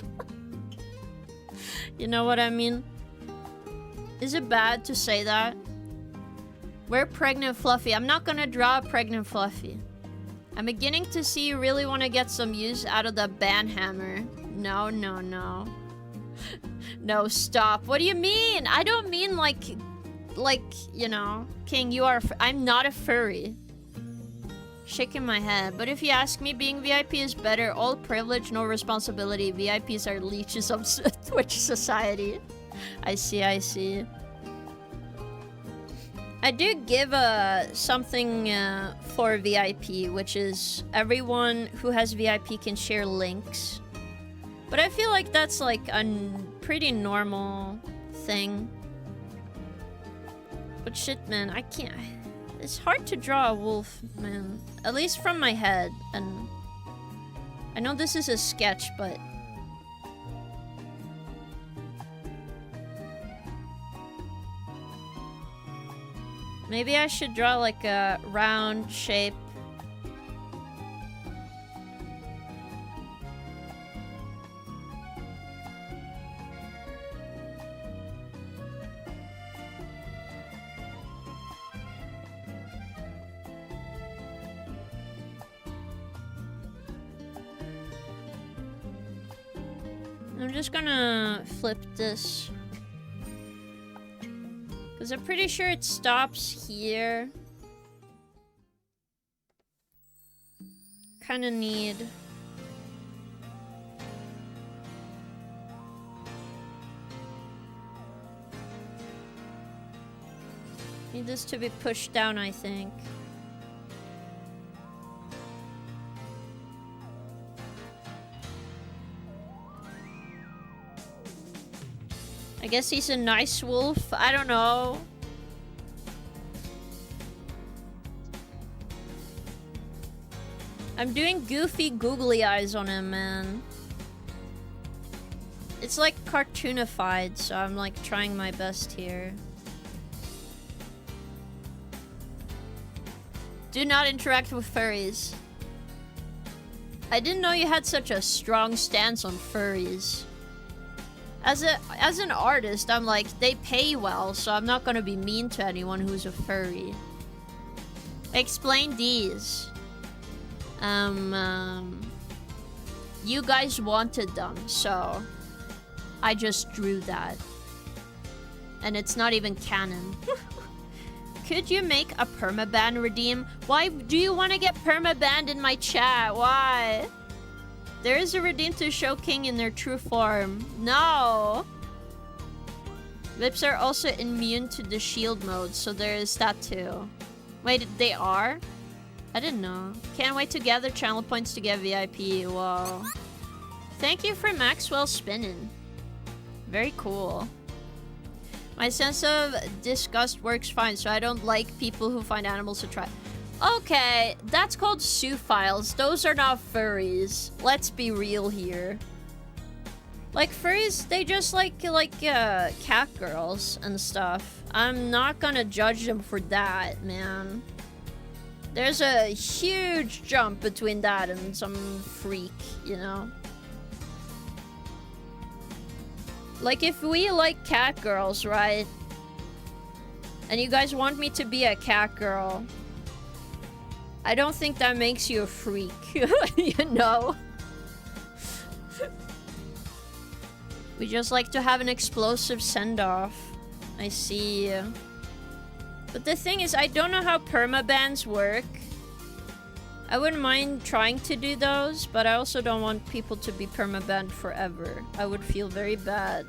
You know what I mean? Is it bad to say that? We're pregnant Fluffy. I'm not gonna draw a pregnant Fluffy. I'm beginning to see you really want to get some use out of the ban hammer. No, no, no. No, stop. What do you mean? I don't mean like, you know, King, you are... I'm not a furry. Shaking my head. But if you ask me, being VIP is better. All privilege, no responsibility. VIPs are leeches of Twitch society. I see, I see. I do give something for VIP, which is everyone who has VIP can share links. But I feel like that's like a pretty normal thing. But shit, man, I can't... It's hard to draw a wolf, man. At least from my head. And I know this is a sketch, but... Maybe I should draw like a round shape. I'm just gonna flip this. Because I'm pretty sure it stops here. Kinda need... Need this to be pushed down, I think. I guess he's a nice wolf. I don't know. I'm doing goofy googly eyes on him, man. It's like cartoonified, so I'm like trying my best here. Do not interact with furries. I didn't know you had such a strong stance on furries. As an artist, I'm like, they pay well, so I'm not gonna be mean to anyone who's a furry. Explain these. You guys wanted them, so I just drew that. And it's not even canon. Could you make a permaban redeem? Why do you want to get permabanned in my chat? Why? There is a redeem to show King in their true form. No. Vips are also immune to the shield mode, so there is that too. Wait, they are? I didn't know. Can't wait to gather channel points to get VIP. Wow. Thank you for Maxwell spinning. Very cool. My sense of disgust works fine, so I don't like people who find animals to try. Okay, that's called zoophiles. Those are not furries. Let's be real here. Like, furries, they just like cat girls and stuff. I'm not gonna judge them for that, man. There's a huge jump between that and some freak, you know? Like, if we like cat girls, right? And you guys want me to be a cat girl, I don't think that makes you a freak, you know? We just like to have an explosive send-off. I see. But the thing is, I don't know how permabans work. I wouldn't mind trying to do those, but I also don't want people to be permabanned forever. I would feel very bad.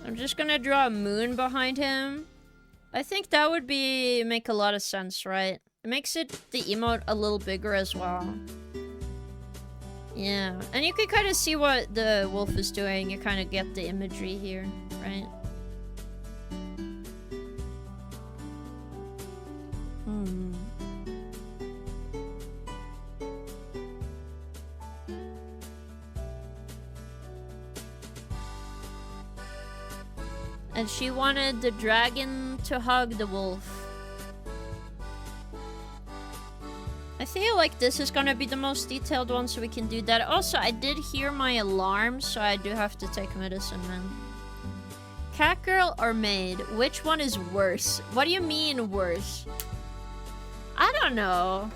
I'm just gonna draw a moon behind him. I think that would make a lot of sense, right? It makes the emote a little bigger as well. Yeah, and you can kind of see what the wolf is doing. You kind of get the imagery here, right? And she wanted the dragon to hug the wolf. I feel like this is gonna be the most detailed one, so we can do that. Also, I did hear my alarm, so I do have to take medicine, man. Cat girl or maid? Which one is worse? What do you mean worse? I don't know.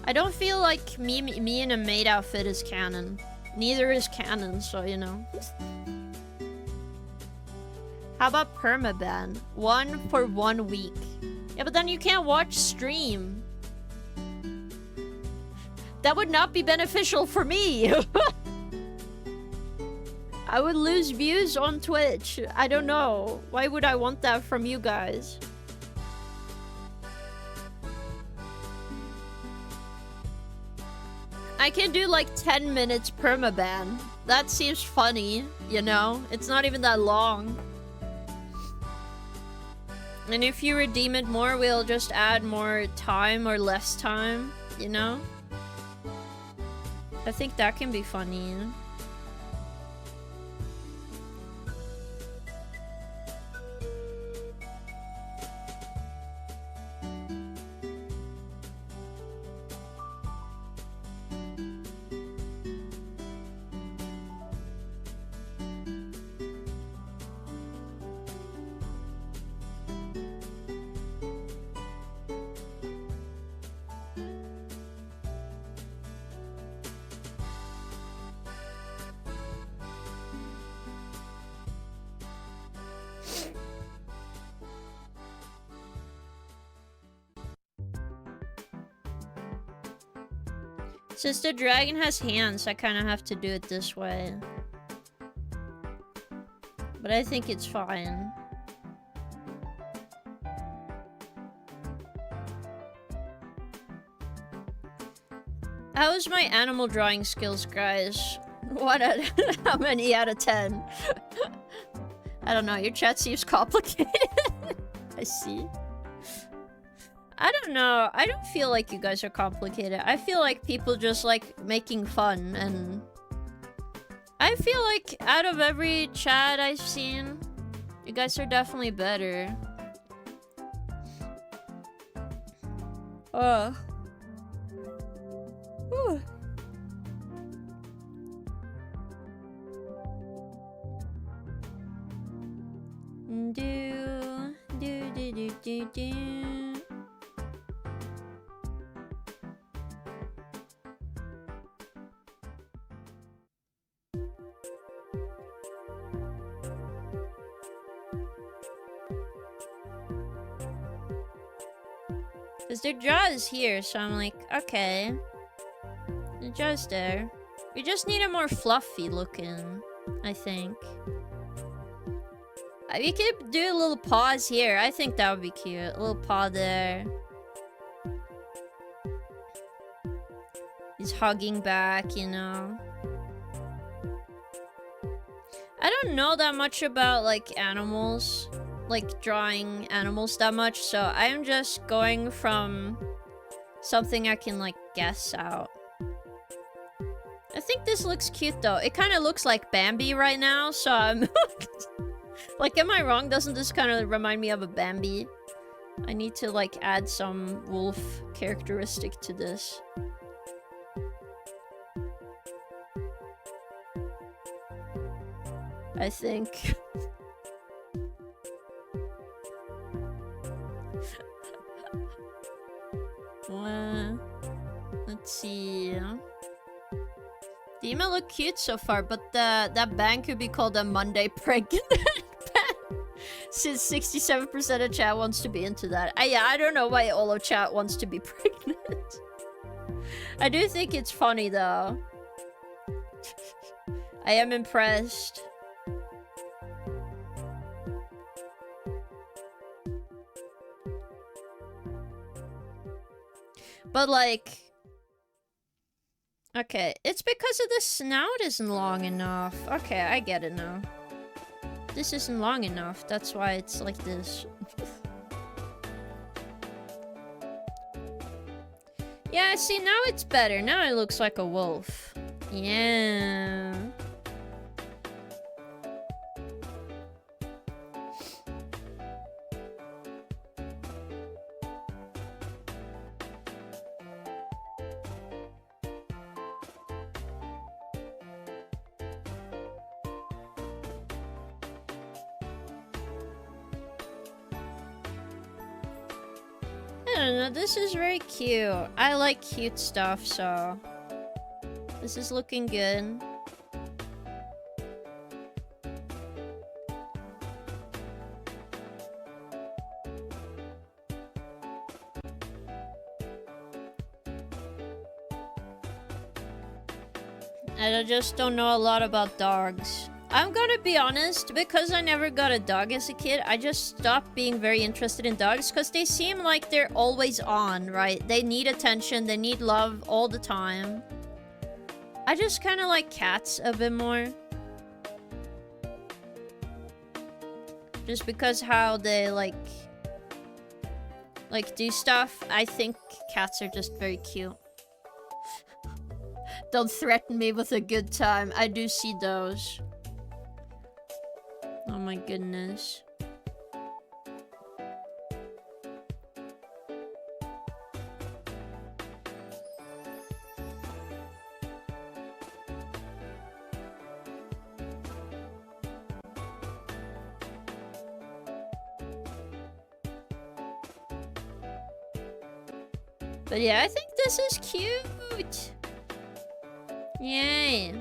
I don't feel like me in a maid outfit is canon. Neither is canon, so you know. How about permaban? 1 for 1 week. Yeah, but then you can't watch stream. That would not be beneficial for me. I would lose views on Twitch. I don't know. Why would I want that from you guys? I can do like 10 minutes permaban. That seems funny, you know? It's not even that long. And if you redeem it more, we'll just add more time or less time, you know? I think that can be funny. Since the dragon has hands, I kind of have to do it this way. But I think it's fine. How's my animal drawing skills, guys? How many out of 10? I don't know, your chat seems complicated. I see. I don't know. I don't feel like you guys are complicated. I feel like people just like making fun, and I feel like out of every chat I've seen, you guys are definitely better. Whew. Do. Because their jaw is here, so I'm like, okay. The jaw's there. We just need a more fluffy looking, I think. We could do a little pause here. I think that would be cute. A little paw there. He's hugging back, you know. I don't know that much about, like, animals. Like, drawing animals that much, so I am just going from something I can, like, guess out. I think this looks cute, though. It kind of looks like Bambi right now, so I'm... Like, am I wrong? Doesn't this kind of remind me of a Bambi? I need to, like, add some wolf characteristic to this. I think. Let's see. The email look cute so far, but that band could be called a Monday Pregnant band. Since 67% of chat wants to be into that. Yeah, I don't know why all of chat wants to be pregnant. I do think it's funny though. I am impressed. But like... Okay, it's because of the snout isn't long enough. Okay, I get it now. This isn't long enough, that's why it's like this. Yeah, see, now it's better. Now it looks like a wolf. Yeah. I don't know, this is very cute. I like cute stuff, so... This is looking good. I just don't know a lot about dogs. I'm gonna be honest, because I never got a dog as a kid, I just stopped being very interested in dogs because they seem like they're always on, right? They need attention, they need love all the time. I just kind of like cats a bit more. Just because how they like do stuff. I think cats are just very cute. Don't threaten me with a good time. I do see those. Oh my goodness. But yeah, I think this is cute. Yay.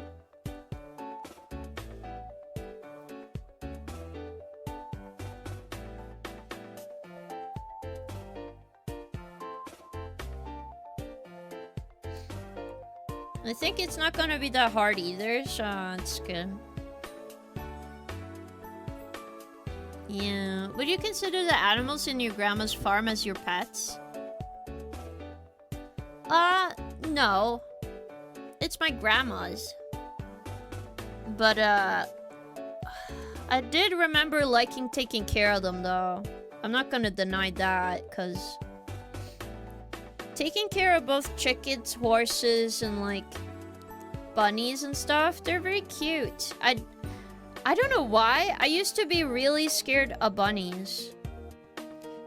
I think it's not gonna be that hard either, so it's good. Yeah. Would you consider the animals in your grandma's farm as your pets? No. It's my grandma's. But, I did remember liking taking care of them, though. I'm not gonna deny that, because... Taking care of both chickens, horses, and, like, bunnies and stuff, they're very cute. I don't know why. I used to be really scared of bunnies.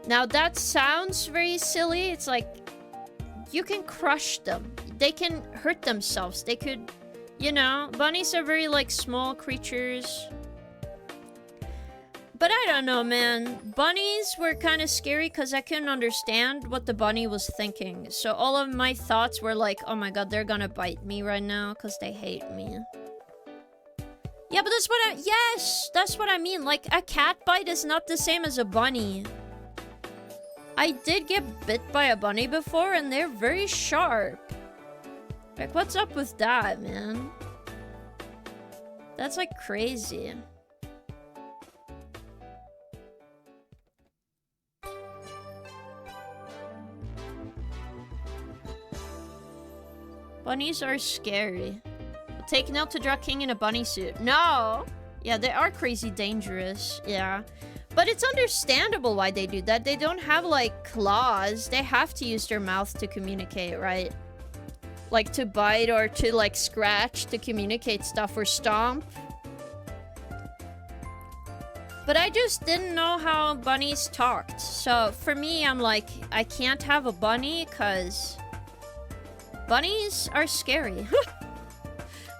Now, that sounds very silly. It's like, you can crush them. They can hurt themselves. They could, you know, bunnies are very, like, small creatures. But I don't know, man. Bunnies were kind of scary because I couldn't understand what the bunny was thinking. So all of my thoughts were like, oh my god, they're gonna bite me right now because they hate me. Yeah, but that's what yes, that's what I mean. Like, a cat bite is not the same as a bunny. I did get bit by a bunny before, and they're very sharp. Like, what's up with that, man? That's like crazy. Bunnies are scary. Taken out to draw king in a bunny suit. No! Yeah, they are crazy dangerous. Yeah. But it's understandable why they do that. They don't have, like, claws. They have to use their mouth to communicate, right? Like, to bite or to, like, scratch to communicate stuff or stomp. But I just didn't know how bunnies talked. So, for me, I'm like, I can't have a bunny because bunnies are scary.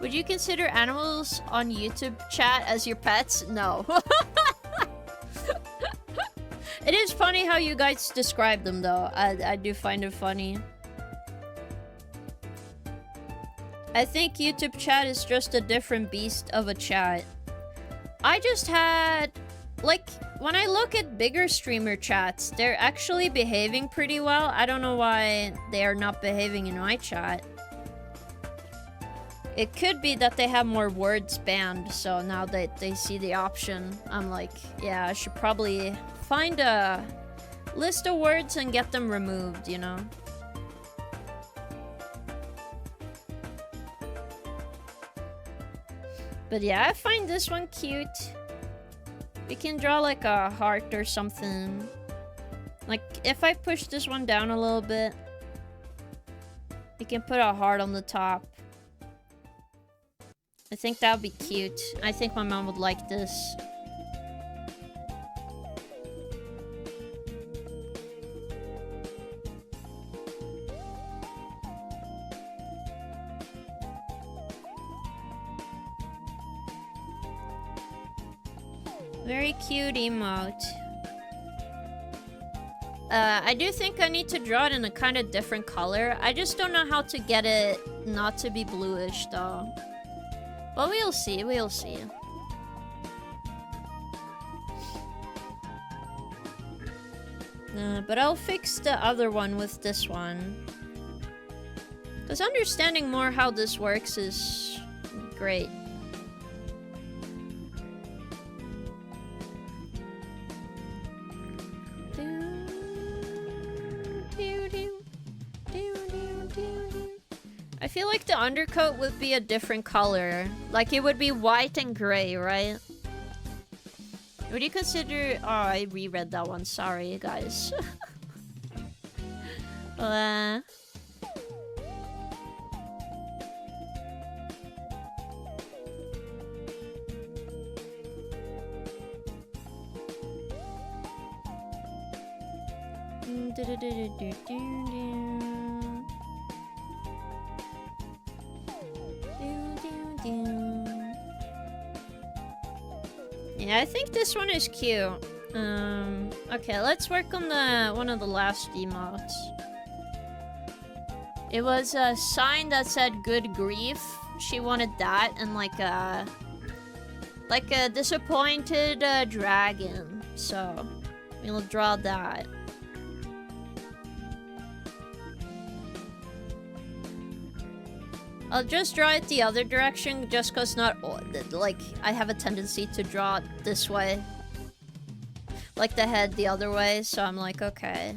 Would you consider animals on YouTube chat as your pets? No. It is funny how you guys describe them, though. I do find it funny. I think YouTube chat is just a different beast of a chat. I just had... Like, when I look at bigger streamer chats, they're actually behaving pretty well. I don't know why they are not behaving in my chat. It could be that they have more words banned, so now that they see the option, I'm like, yeah, I should probably find a list of words and get them removed, you know? But yeah, I find this one cute. We can draw like a heart or something. Like, if I push this one down a little bit, we can put a heart on the top. I think that would be cute. I think my mom would like this. Very cute emote. I do think I need to draw it in a kind of different color. I just don't know how to get it not to be bluish, though. But we'll see, we'll see. But I'll fix the other one with this one. Because understanding more how this works is great. I feel like the undercoat would be a different color. Like, it would be white and gray, right? Would you consider... Oh, I reread that one. Sorry, guys. Yeah, I think this one is cute. Okay, let's work on the one of the last emotes. It was a sign that said "Good grief." She wanted that, and like a disappointed dragon. So we'll draw that. I'll just draw it the other direction, just cause like, I have a tendency to draw it this way. Like the head the other way, so I'm like, okay.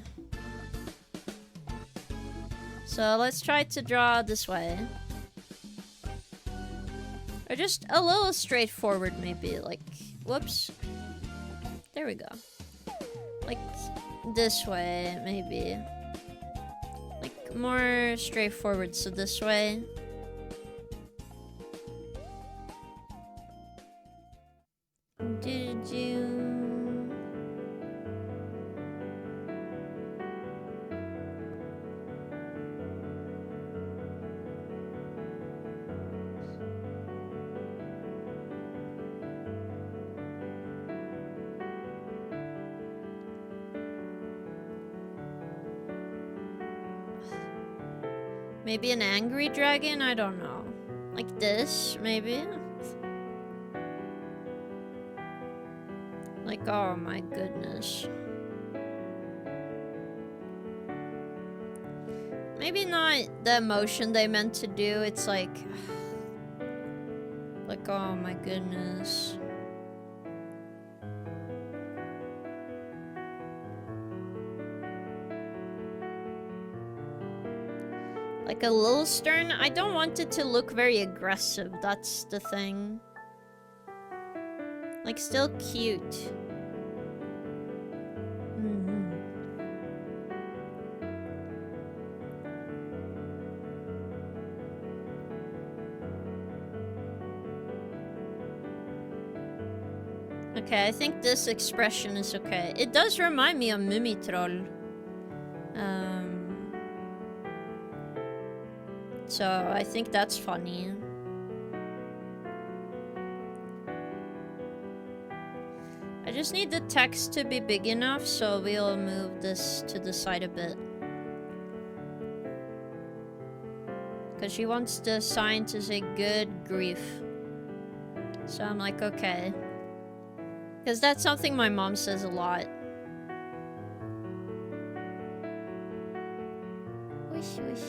So let's try to draw this way. Or just a little straightforward, maybe, like, whoops. There we go. Like, this way, maybe. Like, more straightforward, so this way. Did you... Maybe an angry dragon? I don't know. Like this, maybe? Like, oh my goodness. not the emotion they meant to do. It's like, oh my goodness. Like a little stern. I don't want it to look very aggressive. That's the thing. Like, still cute. Okay, I think this expression is okay. It does remind me of Mumitroll. So I think that's funny. I just need the text to be big enough, so we'll move this to the side a bit. Because she wants the sign to say good grief. So I'm like, okay. Because that's something my mom says a lot. Wish, wish.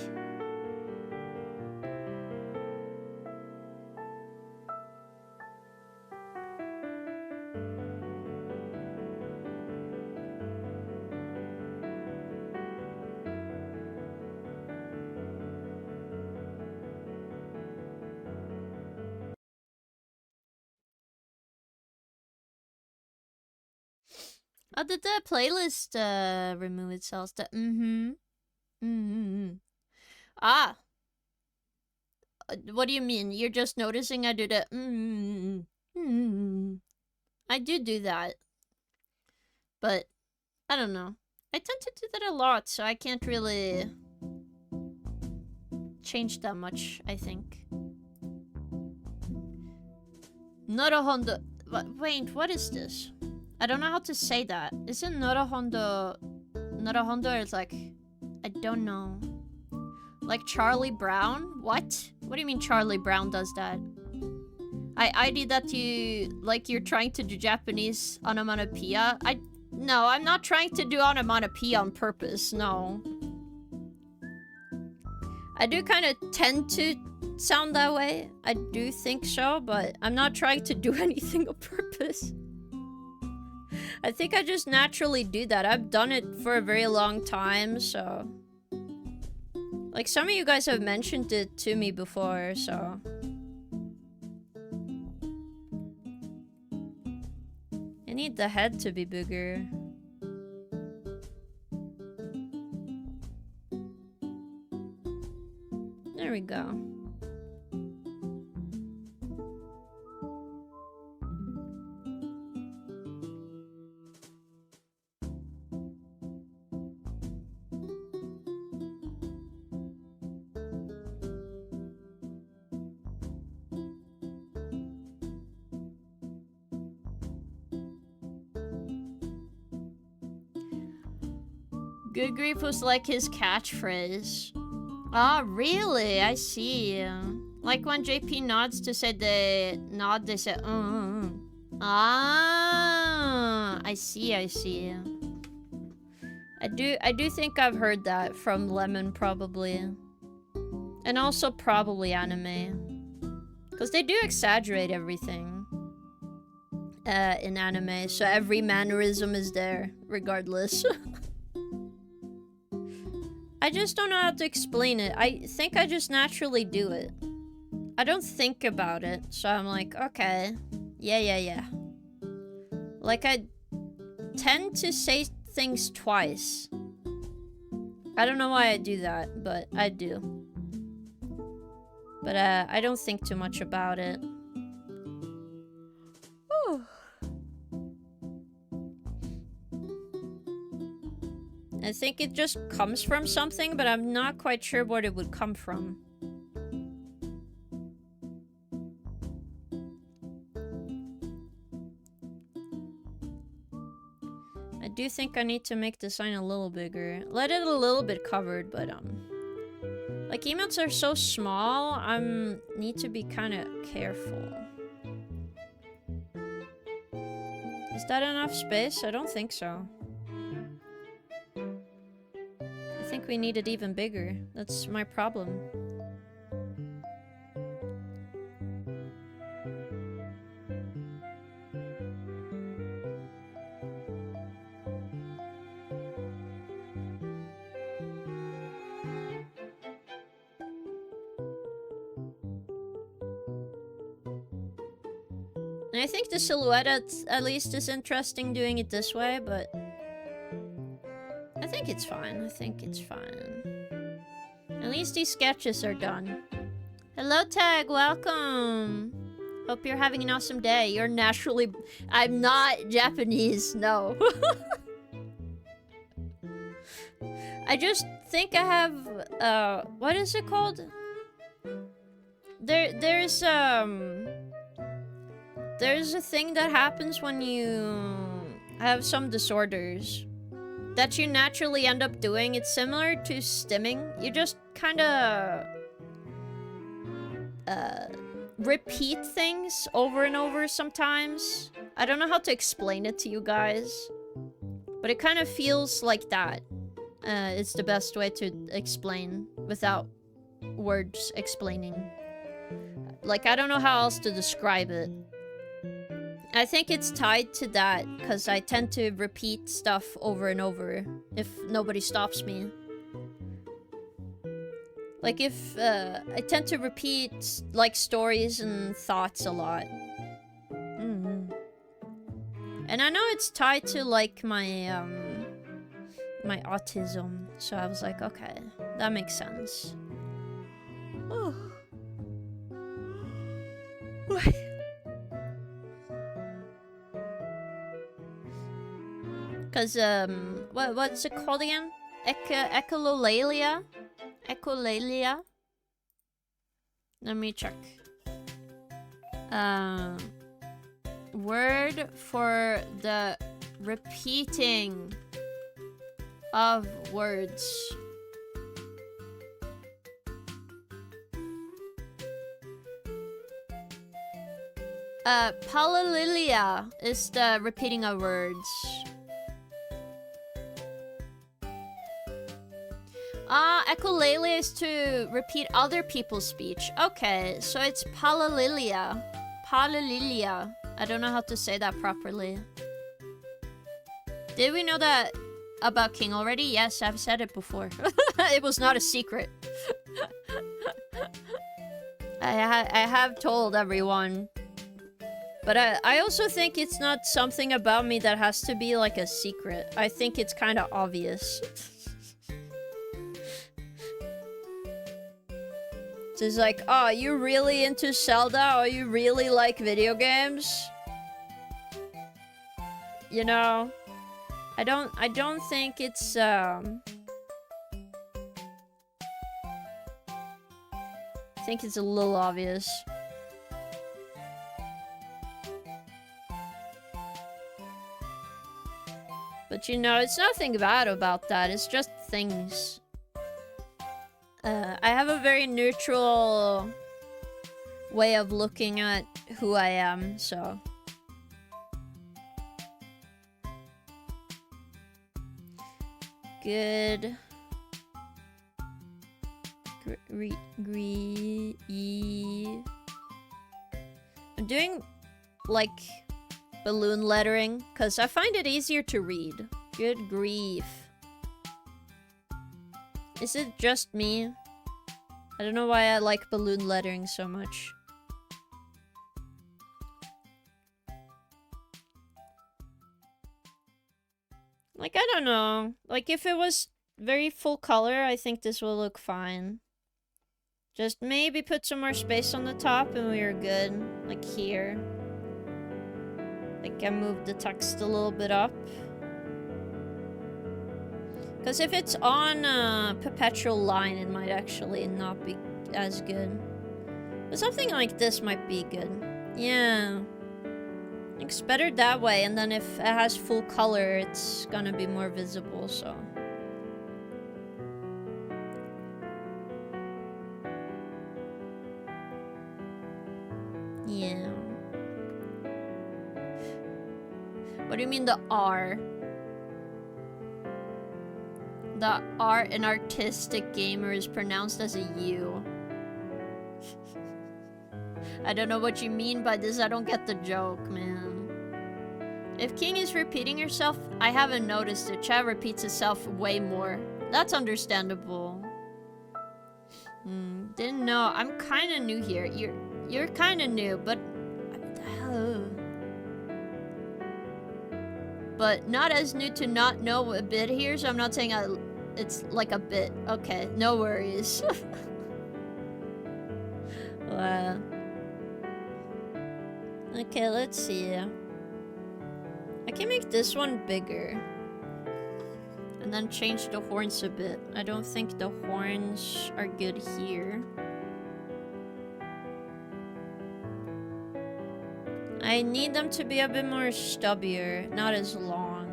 Oh, did the playlist remove itself? Ah. What do you mean? You're just noticing I do the I do that. But I don't know. I tend to do that a lot, so I can't really change that much, I think. Norohondo. Wait, what is this? I don't know how to say that. Isn't Norohondo... Norohondo is like... I don't know. Like Charlie Brown? What? What do you mean Charlie Brown does that? I did that to you... Like you're trying to do Japanese onomatopoeia? No, I'm not trying to do onomatopoeia on purpose, no. I do kind of tend to sound that way. I do think so, but I'm not trying to do anything on purpose. I think I just naturally do that. I've done it for a very long time, so... Like, some of you guys have mentioned it to me before, so... I need the head to be bigger. There we go. Good grief was like his catchphrase. Ah, really? I see. Like when JP nods to say the nod, they say, Ah, I see. I do think I've heard that from Lemon, probably. And also probably anime. Because they do exaggerate everything. In anime, so every mannerism is there, regardless. I just don't know how to explain it. I think I just naturally do it. I don't think about it, so I'm like, okay. Yeah. Like, I tend to say things twice. I don't know why I do that, but I do. But, I don't think too much about it. Whew. I think it just comes from something, but I'm not quite sure what it would come from. I do think I need to make the sign a little bigger. Let it a little bit covered, but like emotes are so small, need to be kind of careful. Is that enough space? I don't think so. I think think we need it even bigger. That's my problem. And I think the silhouette at least is interesting doing it this way, but I think it's fine. I think it's fine. At least these sketches are done. Hello, Tag. Welcome. Hope you're having an awesome day. You're naturally... I'm not Japanese. No. I just think I have... what is it called? There's a thing that happens when you have some disorders that you naturally end up doing. It's similar to stimming. You just kind of repeat things over and over sometimes. I don't know how to explain it to you guys, but it kind of feels like that. It's the best way to explain without words explaining. Like, I don't know how else to describe it. I think it's tied to that, because I tend to repeat stuff over and over if nobody stops me. Like, if, I tend to repeat, like, stories and thoughts a lot. And I know it's tied to, like, my, my autism. So I was like, okay, that makes sense. Oh. Cause what's it called again? Echolalia? Echolalia? Let me check. Word for the repeating of words. Palalilia is the repeating of words. Echolalia is to repeat other people's speech. Okay, so it's palalilia. Palalilia. I don't know how to say that properly. Did we know that about King already? Yes, I've said it before. It was not a secret. I have told everyone. But I also think it's not something about me that has to be like a secret. I think it's kind of obvious. It's like, oh, you really into Zelda? Or you really like video games? You know, I don't think it's I think it's a little obvious. But you know, it's nothing bad about that. It's just things. I have a very neutral way of looking at who I am, so. Good. I'm doing, like, balloon lettering, because I find it easier to read. Good grief. Is it just me? I don't know why I like balloon lettering so much. Like, I don't know. Like, if it was very full color, I think this will look fine. Just maybe put some more space on the top and we are good. Like here. Like, I moved the text a little bit up. Because if it's on a perpetual line, it might actually not be as good. But something like this might be good. Yeah. It's better that way, and then if it has full color, it's gonna be more visible, so. Yeah. What do you mean the R? The R in artistic gamer is pronounced as a U. I don't know what you mean by this. I don't get the joke, man. If King is repeating herself, I haven't noticed it. Chat repeats itself way more. That's understandable. Didn't know. I'm kind of new here. You're kind of new, but not as new to not know a bit here. So I'm not saying it's like a bit. Okay, no worries. Wow. Okay, let's see. I can make this one bigger. And then change the horns a bit. I don't think the horns are good here. I need them to be a bit more stubbier, not as long.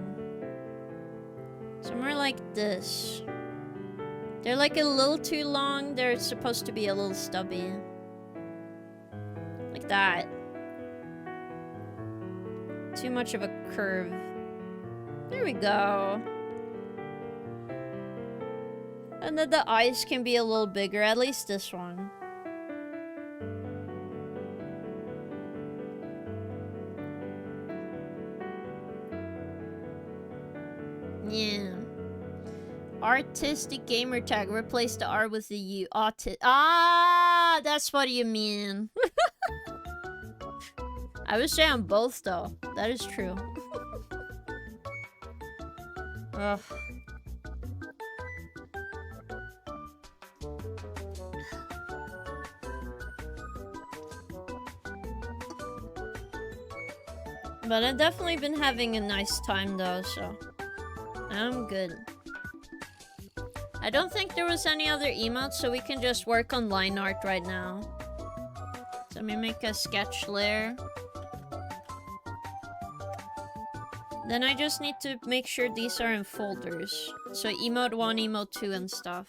Somewhere like this. They're like a little too long. They're supposed to be a little stubby. Like that. Too much of a curve. There we go. And then the eyes can be a little bigger, at least this one. Yeah. Artistic gamer tag. Replace the R with the U. Ah, that's what you mean. I would say on both though. That is true. Ugh. But I've definitely been having a nice time though, so I'm good. I don't think there was any other emotes, so we can just work on line art right now. So let me make a sketch layer. Then I just need to make sure these are in folders. So emote 1, emote 2 and stuff.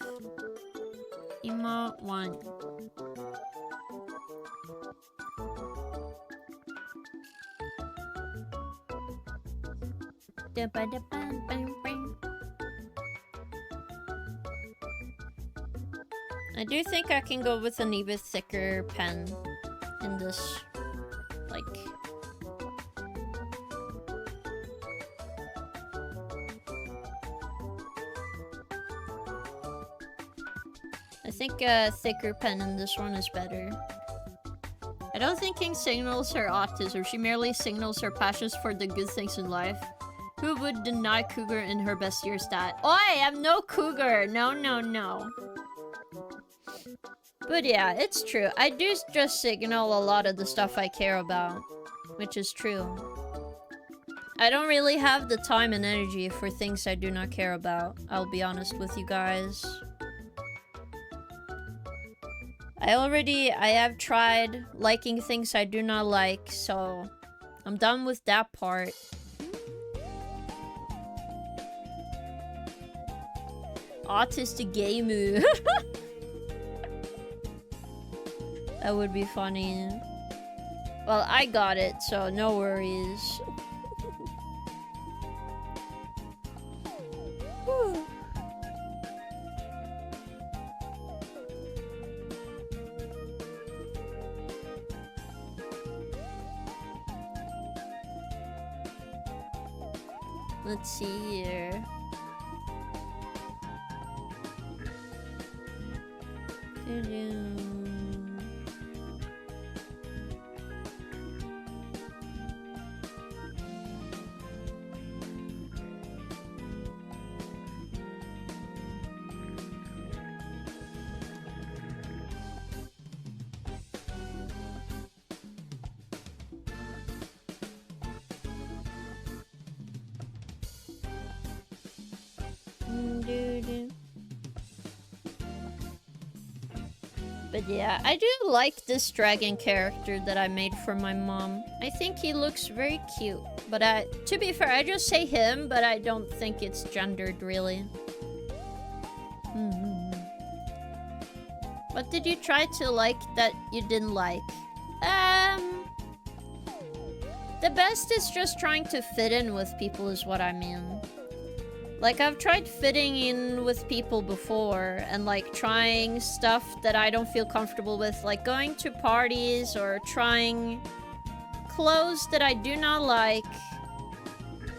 Emote 1. I do think I can go with an even thicker pen in this, like... I think a thicker pen in this one is better. I don't think King signals her autism. She merely signals her passions for the good things in life. Who would deny cougar in her best year stat? Oi, I'm no cougar. No, no, no. But yeah, it's true. I do just signal a lot of the stuff I care about. Which is true. I don't really have the time and energy for things I do not care about. I'll be honest with you guys. I have tried liking things I do not like, so I'm done with that part. Autistic gamer. That would be funny. Well, I got it, so no worries. Let's see here. But yeah, I do like this dragon character that I made for my mom. I think he looks very cute. But to be fair, I just say him, but I don't think it's gendered really. What did you try to like that you didn't like? The best is just trying to fit in with people is what I mean. Like, I've tried fitting in with people before and, like, trying stuff that I don't feel comfortable with, like going to parties or trying clothes that I do not like,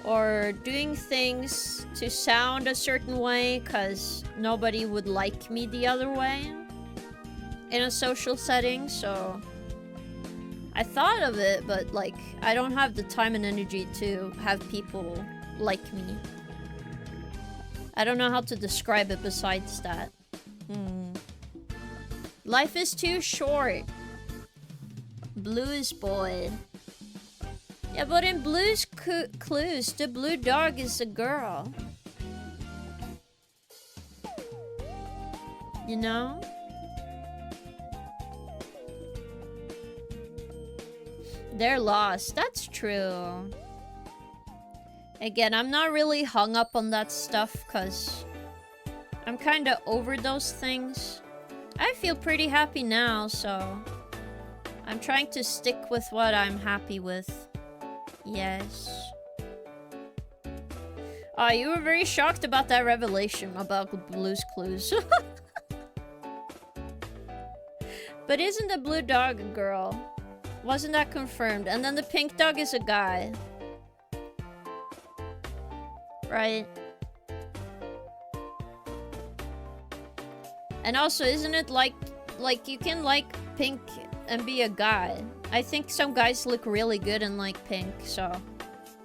or doing things to sound a certain way because nobody would like me the other way in a social setting, so I thought of it, but, like, I don't have the time and energy to have people like me. I don't know how to describe it besides that. Life is too short. Blues boy. Yeah, but in Blue's Clues, the blue dog is a girl. You know? They're lost. That's true. Again, I'm not really hung up on that stuff because I'm kind of over those things. I feel pretty happy now, so I'm trying to stick with what I'm happy with. Yes. You were very shocked about that revelation about Blue's Clues. But isn't the blue dog a girl? Wasn't that confirmed? And then the pink dog is a guy. Right? And also, isn't it like you can like pink and be a guy? I think some guys look really good in like pink, so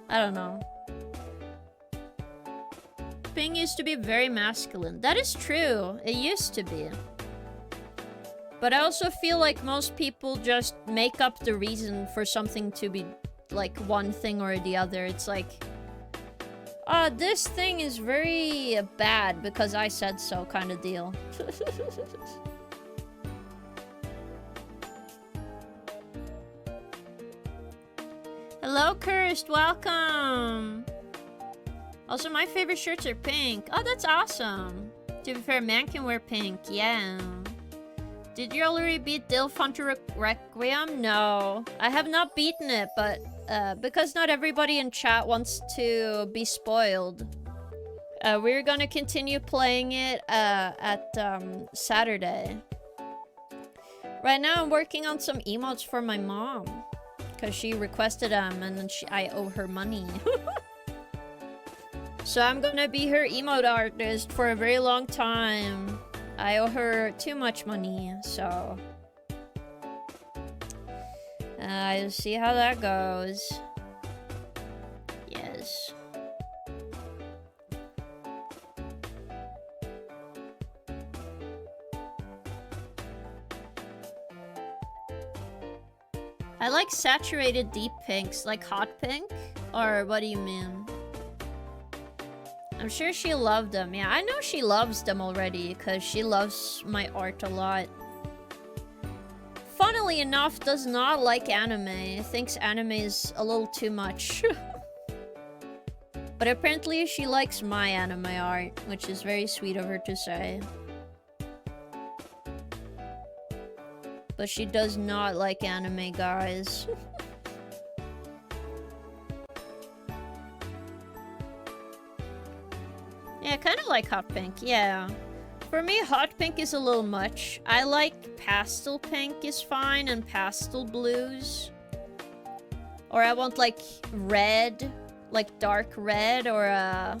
I don't know. Pink used to be very masculine. That is true. It used to be. But I also feel like most people just make up the reason for something to be like one thing or the other. It's like, this thing is very bad because I said so kind of deal. Hello, Cursed. Welcome. Also, my favorite shirts are pink. Oh, that's awesome. To be fair, man can wear pink. Yeah. Did you already beat Dilf Hunter Requiem? No. I have not beaten it, but because not everybody in chat wants to be spoiled, we're gonna continue playing it at Saturday. Right now I'm working on some emotes for my mom because she requested them and then I owe her money. So I'm gonna be her emote artist for a very long time. I owe her too much money, so I'll see how that goes. Yes. I like saturated deep pinks, like hot pink? Or what do you mean? I'm sure she loved them. Yeah, I know she loves them already because she loves my art a lot. Funnily enough, does not like anime. Thinks anime is a little too much. But apparently she likes my anime art, which is very sweet of her to say. But she does not like anime, guys. Yeah, kind of like hot pink, yeah. For me, hot pink is a little much. I like pastel pink is fine and pastel blues. Or I want like red, like dark red or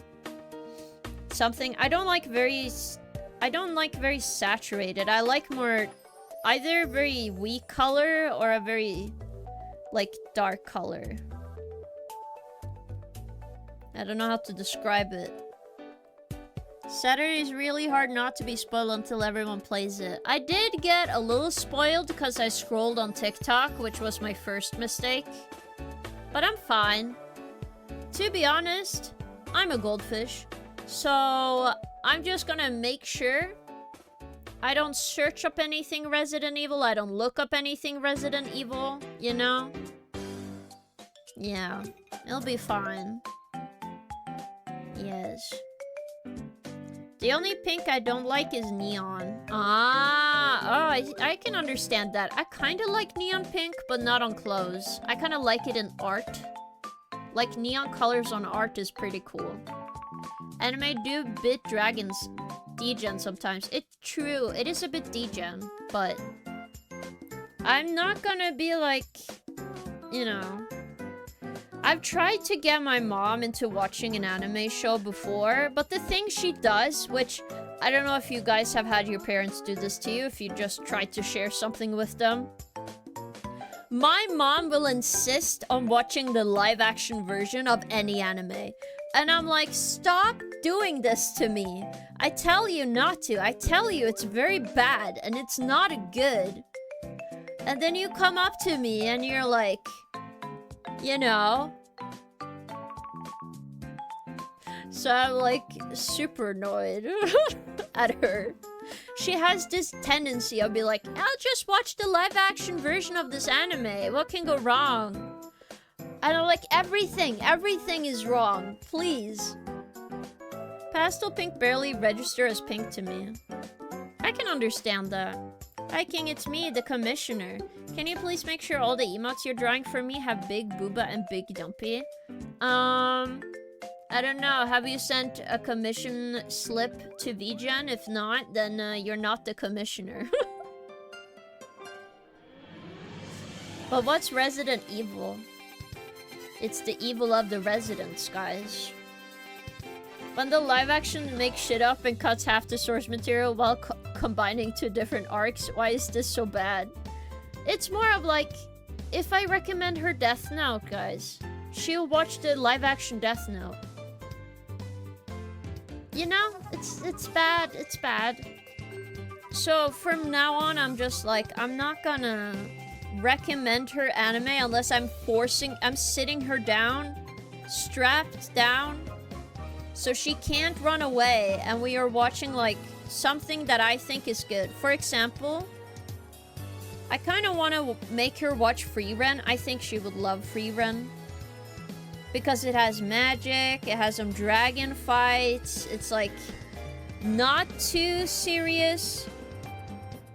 something. I don't like very saturated. I like more either a very weak color or a very like dark color. I don't know how to describe it. Saturday is really hard not to be spoiled until everyone plays it. I did get a little spoiled because I scrolled on TikTok, which was my first mistake. But I'm fine. To be honest, I'm a goldfish. So I'm just gonna make sure I don't search up anything Resident Evil. I don't look up anything Resident Evil, you know? Yeah, it'll be fine. Yes. The only pink I don't like is neon. I can understand that. I kind of like neon pink, but not on clothes. I kind of like it in art. Like neon colors on art is pretty cool. Anime do bit dragons degen sometimes. It's true, it is a bit degen, but I'm not gonna be like, you know. I've tried to get my mom into watching an anime show before, but the thing she does, which I don't know if you guys have had your parents do this to you, if you just try to share something with them. My mom will insist on watching the live action version of any anime. And I'm like, stop doing this to me. I tell you not to. I tell you it's very bad and it's not good. And then you come up to me and you're like, you know. So I'm like super annoyed at her. She has this tendency of be like, I'll just watch the live action version of this anime. What can go wrong? And I'm like, everything is wrong. Please. Pastel pink barely register as pink to me. I can understand that. Hi King, it's me, the commissioner. Can you please make sure all the emotes you're drawing for me have big booba and big dumpy? I don't know. Have you sent a commission slip to VGen? If not, then you're not the commissioner. But what's Resident Evil? It's the evil of the residents, guys. When the live action makes shit up and cuts half the source material while combining two different arcs, why is this so bad? It's more of like, if I recommend her Death Note, guys, she'll watch the live action Death Note. You know, it's bad, it's bad. So from now on, I'm just like, I'm not gonna recommend her anime unless I'm sitting her down, strapped down, so she can't run away, and we are watching like something that I think is good. For example, I kind of want to make her watch Free Ren. I think she would love Free Ren. Because it has magic, it has some dragon fights, it's like not too serious,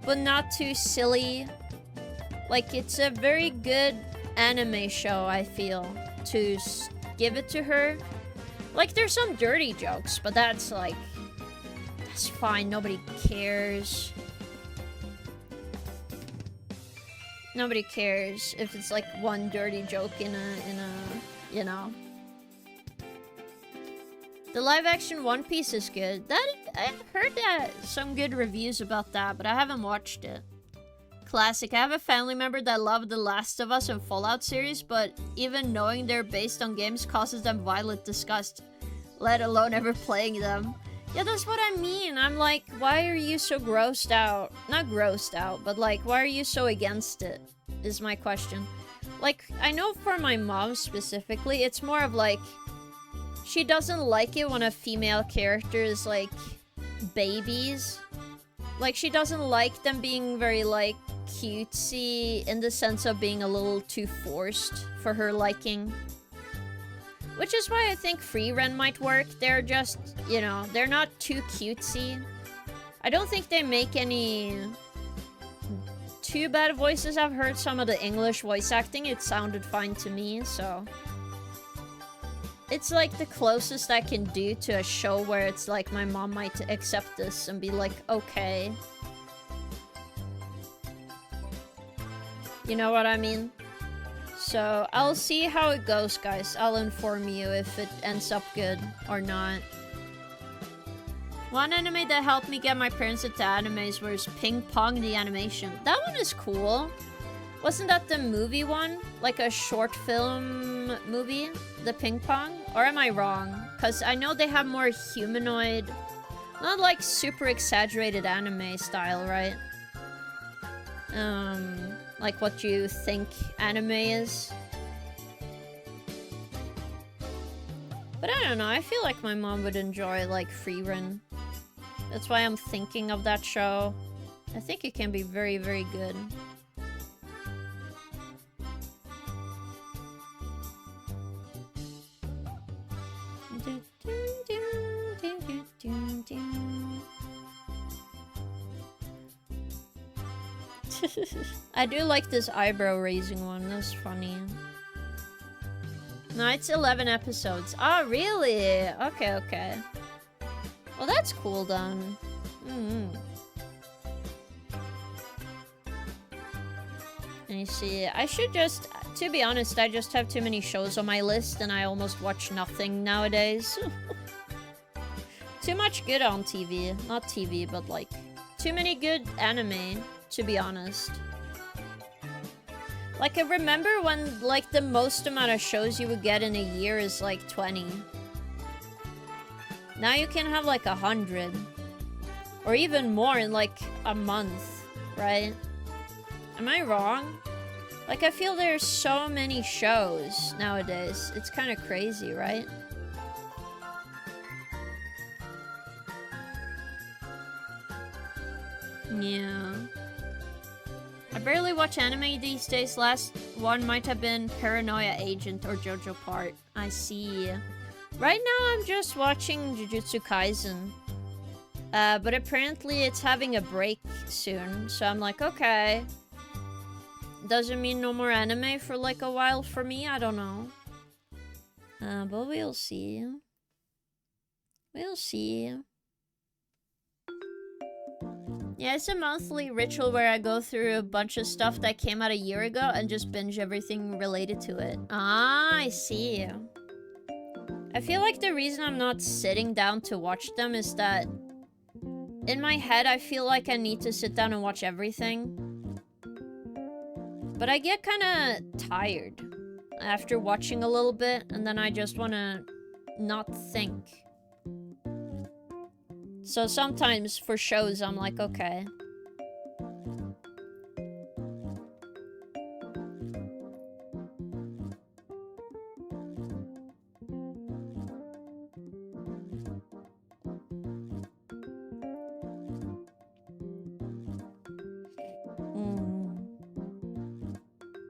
but not too silly. Like, it's a very good anime show, I feel, to give it to her. Like, there's some dirty jokes, but that's like, that's fine, nobody cares. Nobody cares if it's like one dirty joke in a you know. The live action One Piece is good. I've heard that some good reviews about that, but I haven't watched it. Classic. I have a family member that loved The Last of Us and Fallout series, but even knowing they're based on games causes them violent disgust, let alone ever playing them. Yeah, that's what I mean. I'm like, why are you so grossed out? Not grossed out, but like, why are you so against it? Is my question. Like, I know for my mom specifically, it's more of like, she doesn't like it when a female character is like babies. Like, she doesn't like them being very like cutesy in the sense of being a little too forced for her liking. Which is why I think Free Ren might work. They're just, you know, they're not too cutesy. I don't think they make any too bad voices. I've heard some of the English voice acting. It sounded fine to me, so it's like the closest I can do to a show where it's like my mom might accept this and be like, okay. You know what I mean? So I'll see how it goes, guys. I'll inform you if it ends up good or not. One anime that helped me get my parents into animes was Ping Pong the Animation. That one is cool. Wasn't that the movie one? Like a short film movie? The Ping Pong? Or am I wrong? Because I know they have more humanoid, not like super exaggerated anime style, right? Like what you think anime is. But I don't know, I feel like my mom would enjoy like Free Ren. That's why I'm thinking of that show. I think it can be very, very good. I do like this eyebrow raising one. That's funny. No, it's 11 episodes. Oh, really? Okay, okay. Well, that's cool then. And you see, I should just... To be honest, I just have too many shows on my list and I almost watch nothing nowadays. Too much good on TV. Not TV, but like... Too many good anime, to be honest. Like, I remember when, like, the most amount of shows you would get in a year is, like, 20. Now you can have, like, 100. Or even more in, like, a month, right? Am I wrong? Like, I feel there's so many shows nowadays. It's kind of crazy, right? Yeah. I barely watch anime these days. Last one might have been Paranoia Agent or JoJo Part. I see. Right now I'm just watching Jujutsu Kaisen. But apparently it's having a break soon. So I'm like, okay. Doesn't mean no more anime for like a while for me. I don't know. But we'll see. We'll see. Yeah, it's a monthly ritual where I go through a bunch of stuff that came out a year ago and just binge everything related to it. Ah, I see. I feel like the reason I'm not sitting down to watch them is that in my head, I feel like I need to sit down and watch everything. But I get kind of tired after watching a little bit, and then I just want to not think. So sometimes for shows, I'm like, okay.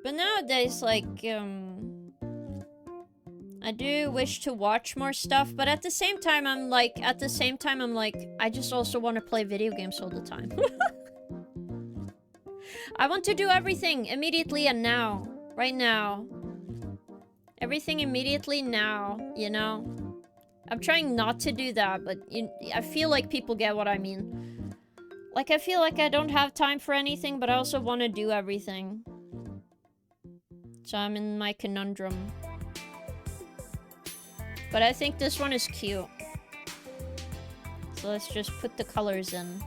But nowadays, like, I do wish to watch more stuff, but at the same time, I'm like, I just also want to play video games all the time. I want to do everything immediately and now. Right now. Everything immediately now, you know? I'm trying not to do that, but I feel like people get what I mean. Like, I feel like I don't have time for anything, but I also want to do everything. So I'm in my conundrum. But I think this one is cute. So let's just put the colors in.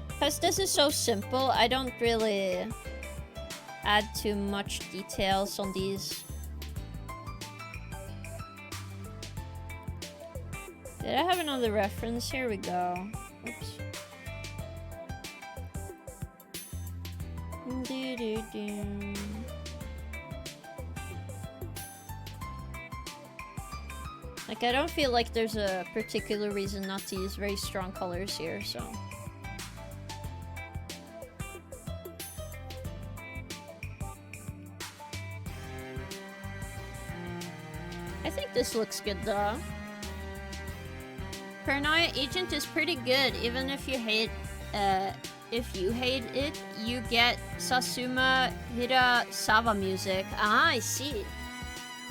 Because this is so simple, I don't really add too much details on these. Did I have another reference? Here we go. Oops. Like, I don't feel like there's a particular reason not to use very strong colors here, so... I think this looks good, though. Paranoia Agent is pretty good, even if you hate it, you get Sasuma Hirasawa music. Ah, I see.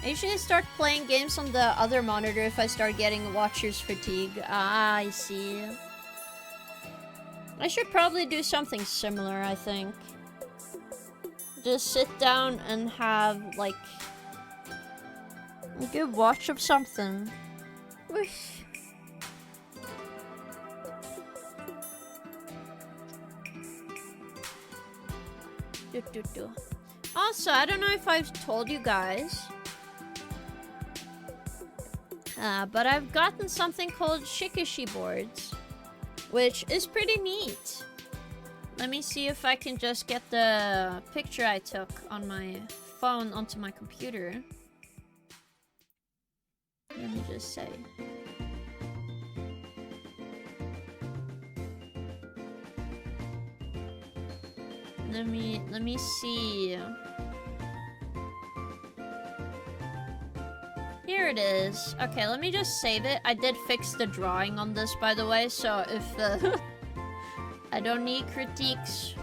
I usually start playing games on the other monitor if I start getting watcher's fatigue. Ah, I see. I should probably do something similar, I think. Just sit down and have, like, a good watch of something. Whoosh. Also, I don't know if I've told you guys, but I've gotten something called Shikishi boards, which is pretty neat. Let me see if I can just get the picture I took on my phone onto my computer. Let me just say. Let me see. Here it is. Okay, let me just save it. I did fix the drawing on this, by the way, so if I don't need critiques.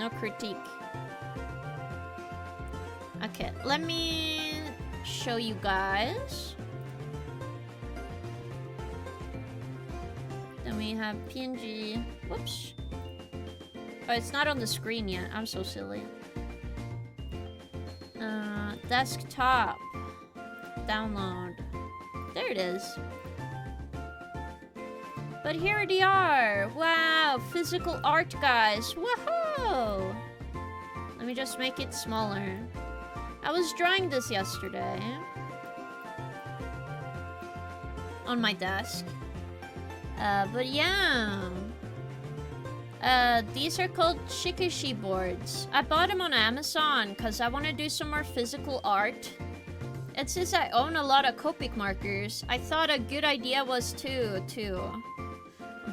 No critique. Okay, let me show you guys. Then we have PNG. Whoops. Oh, it's not on the screen yet. I'm so silly. Desktop. Download. There it is. But here they are. Wow, physical art, guys. Woohoo! Let me just make it smaller. I was drawing this yesterday on my desk. But yeah. These are called Shikishi boards. I bought them on Amazon because I want to do some more physical art. And since I own a lot of Copic markers, I thought a good idea was to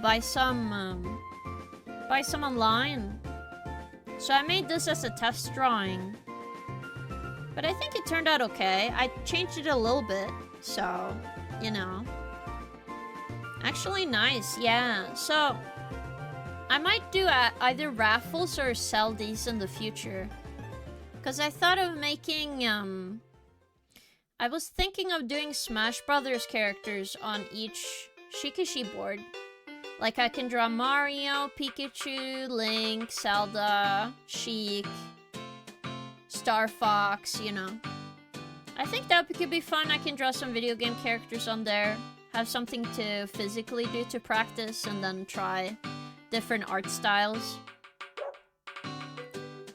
buy some online. So I made this as a test drawing. But I think it turned out okay. I changed it a little bit, so, you know. Actually nice, yeah. So, I might do either raffles or sell these in the future. Because I thought of making, I was thinking of doing Smash Brothers characters on each Shikishi board. Like I can draw Mario, Pikachu, Link, Zelda, Sheik, Star Fox, you know. I think that could be fun. I can draw some video game characters on there. Have something to physically do to practice and then try different art styles.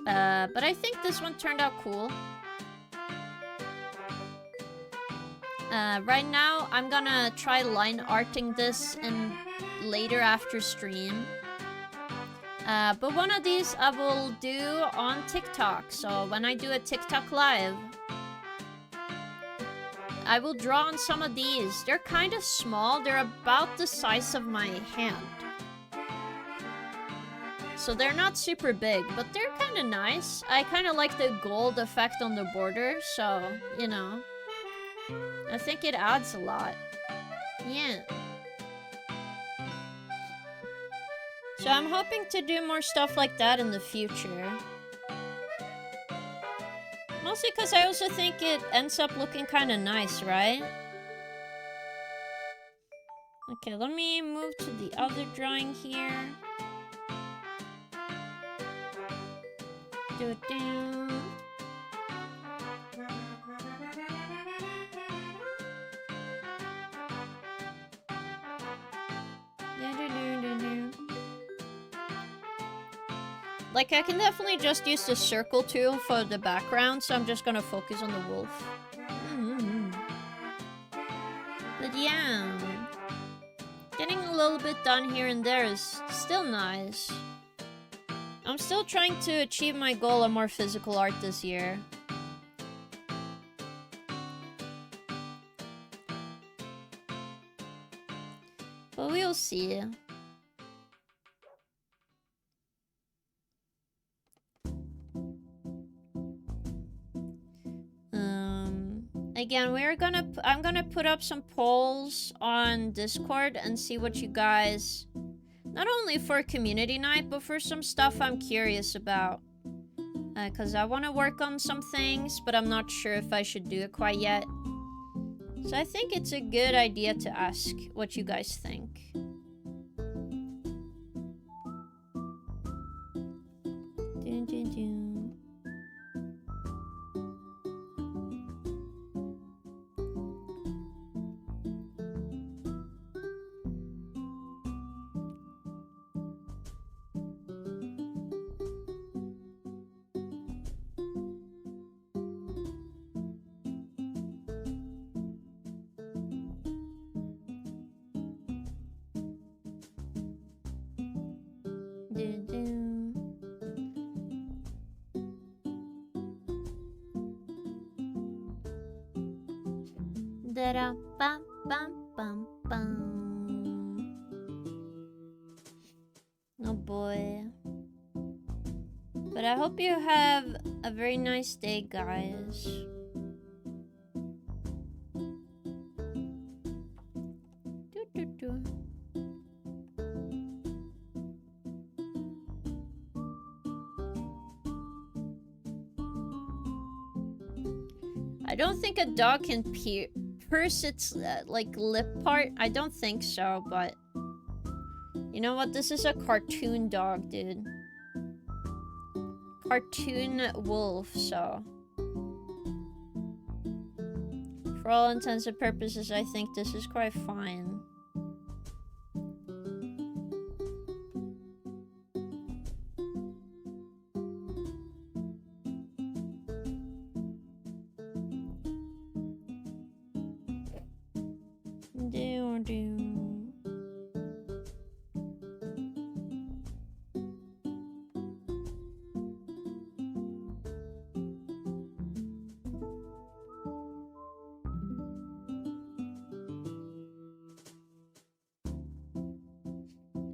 But I think this one turned out cool. Right now, I'm gonna try line arting this in later after stream. But one of these I will do on TikTok. So when I do a TikTok live, I will draw on some of these. They're kind of small. They're about the size of my hand. So they're not super big, but they're kind of nice. I kind of like the gold effect on the border, so, you know. I think it adds a lot. Yeah. So I'm hoping to do more stuff like that in the future. Mostly because I also think it ends up looking kind of nice, right? Okay, let me move to the other drawing here. Do it down. Like, I can definitely just use the circle tool for the background, so I'm just gonna focus on the wolf. But yeah, getting a little bit done here and there is still nice. I'm still trying to achieve my goal of more physical art this year. But we'll see. Again, I'm gonna put up some polls on Discord and see what you guys, not only for community night, but for some stuff I'm curious about. Cause I wanna work on some things, but I'm not sure if I should do it quite yet. So I think it's a good idea to ask what you guys think. Dun, dun, dun. Oh boy. But I hope you have a very nice day, guys. I don't think a dog can purse its like lip part. I don't think so, but you know what? This is a cartoon dog, dude. Cartoon wolf, so for all intents and purposes, I think this is quite fine.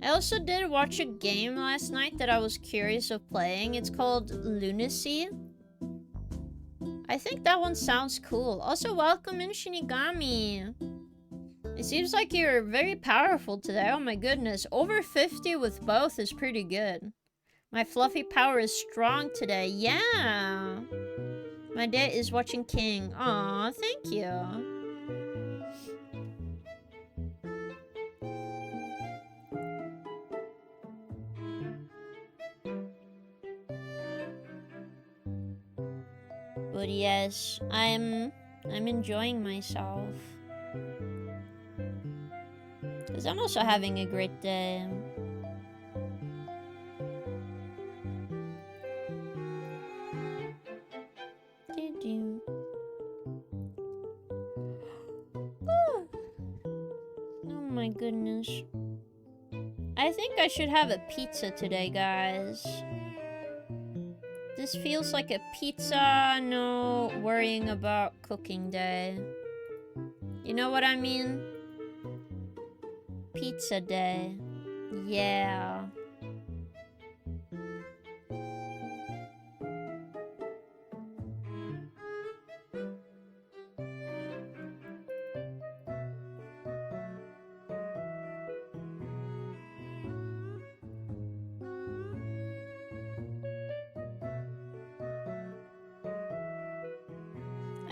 I also did watch a game last night that I was curious of playing. It's called Lunacy. I think that one sounds cool. Also, welcome in, Shinigami. It seems like you're very powerful today. Oh my goodness. Over 50 with both is pretty good. My fluffy power is strong today. Yeah. My dad is watching King. Aw, thank you. But yes, I'm enjoying myself. Because I'm also having a great day. Oh my goodness. I think I should have a pizza today, guys. This feels like a pizza, no worrying about cooking day. You know what I mean? Pizza day. Yeah.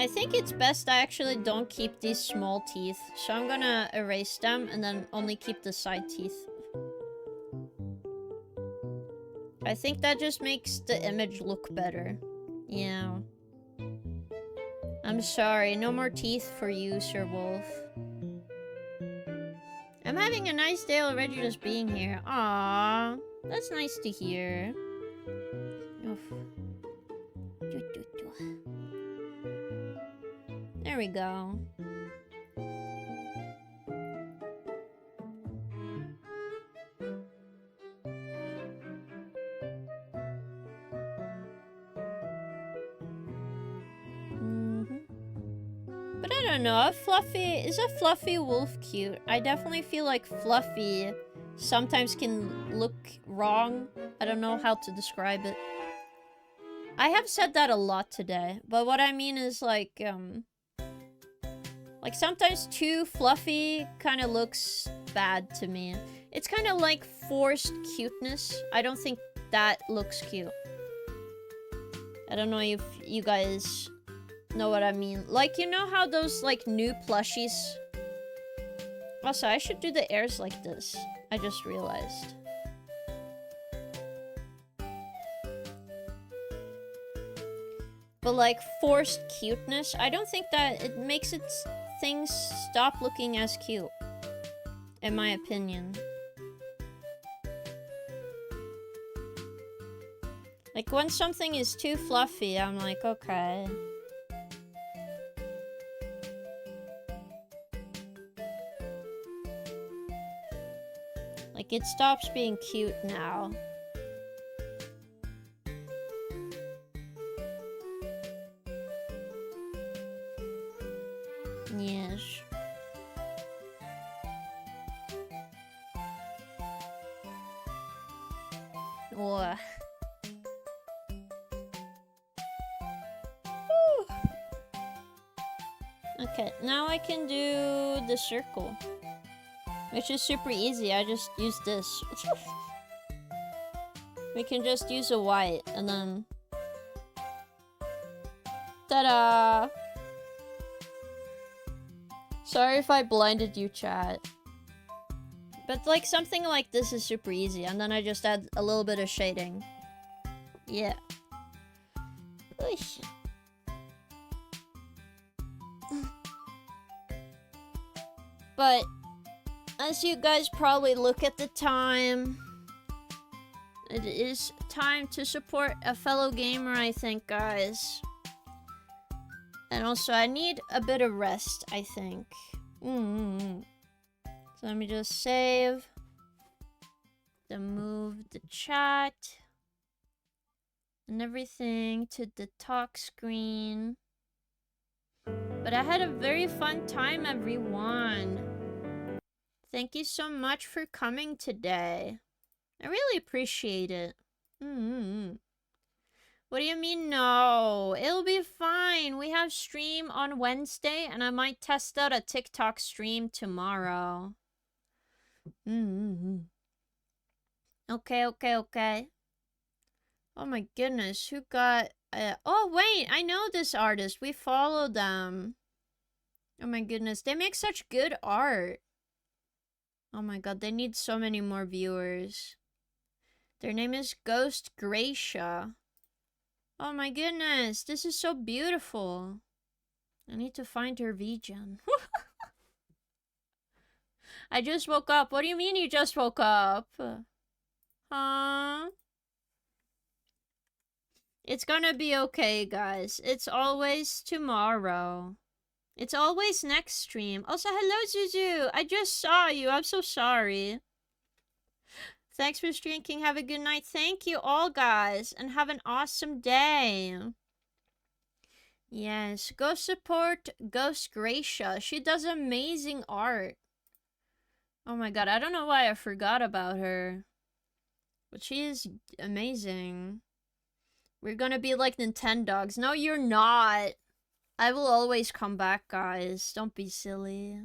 I think it's best I actually don't keep these small teeth. So I'm gonna erase them and then only keep the side teeth. I think that just makes the image look better. Yeah. I'm sorry, no more teeth for you, Sir Wolf. I'm having a nice day already just being here. Aww, that's nice to hear. Oof. There we go. But I don't know, is a fluffy wolf cute? I definitely feel like fluffy sometimes can look wrong. I don't know how to describe it. I have said that a lot today, but what I mean is like sometimes too fluffy kind of looks bad to me. It's kind of like forced cuteness. I don't think that looks cute. I don't know if you guys know what I mean. Like, you know how those like new plushies... Also, I should do the airs like this. I just realized. But like forced cuteness, I don't think that it makes things stop looking as cute, in my opinion. Like when something is too fluffy, I'm like, okay. Like it stops being cute now. Yes. Whoa. Okay, now I can do the circle. Which is super easy, I just use this. We can just use a white, and then... Ta-da! Sorry if I blinded you, chat. But like something like this is super easy, and then I just add a little bit of shading. Yeah. Oish. But as you guys probably look at the time, it is time to support a fellow gamer, I think, guys. And also, I need a bit of rest, I think. So let me just save. Then move the chat and everything to the talk screen. But I had a very fun time, everyone. Thank you so much for coming today. I really appreciate it. What do you mean, no? It'll be fine. We have stream on Wednesday, and I might test out a TikTok stream tomorrow. Okay. Oh my goodness, who got... oh, wait, I know this artist. We follow them. Oh my goodness, they make such good art. Oh my god, they need so many more viewers. Their name is Ghost Gracia. Oh my goodness, this is so beautiful. I need to find her VGen. I just woke up. What do you mean you just woke up? Huh? It's gonna be okay, guys. It's always tomorrow. It's always next stream. Also, hello, Zuzu. I just saw you. I'm so sorry. Thanks for streaming. Have a good night. Thank you all, guys. And have an awesome day. Yes. Go support Ghost Gracia. She does amazing art. Oh my god. I don't know why I forgot about her. But she is amazing. We're gonna be like Nintendogs. No, you're not. I will always come back, guys. Don't be silly.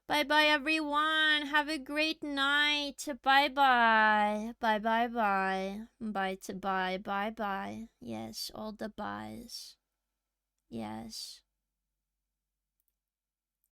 Bye-bye, everyone. Have a great night. Bye-bye. Bye-bye-bye. Bye-to-bye. Bye-bye. Yes, all the byes. Yes.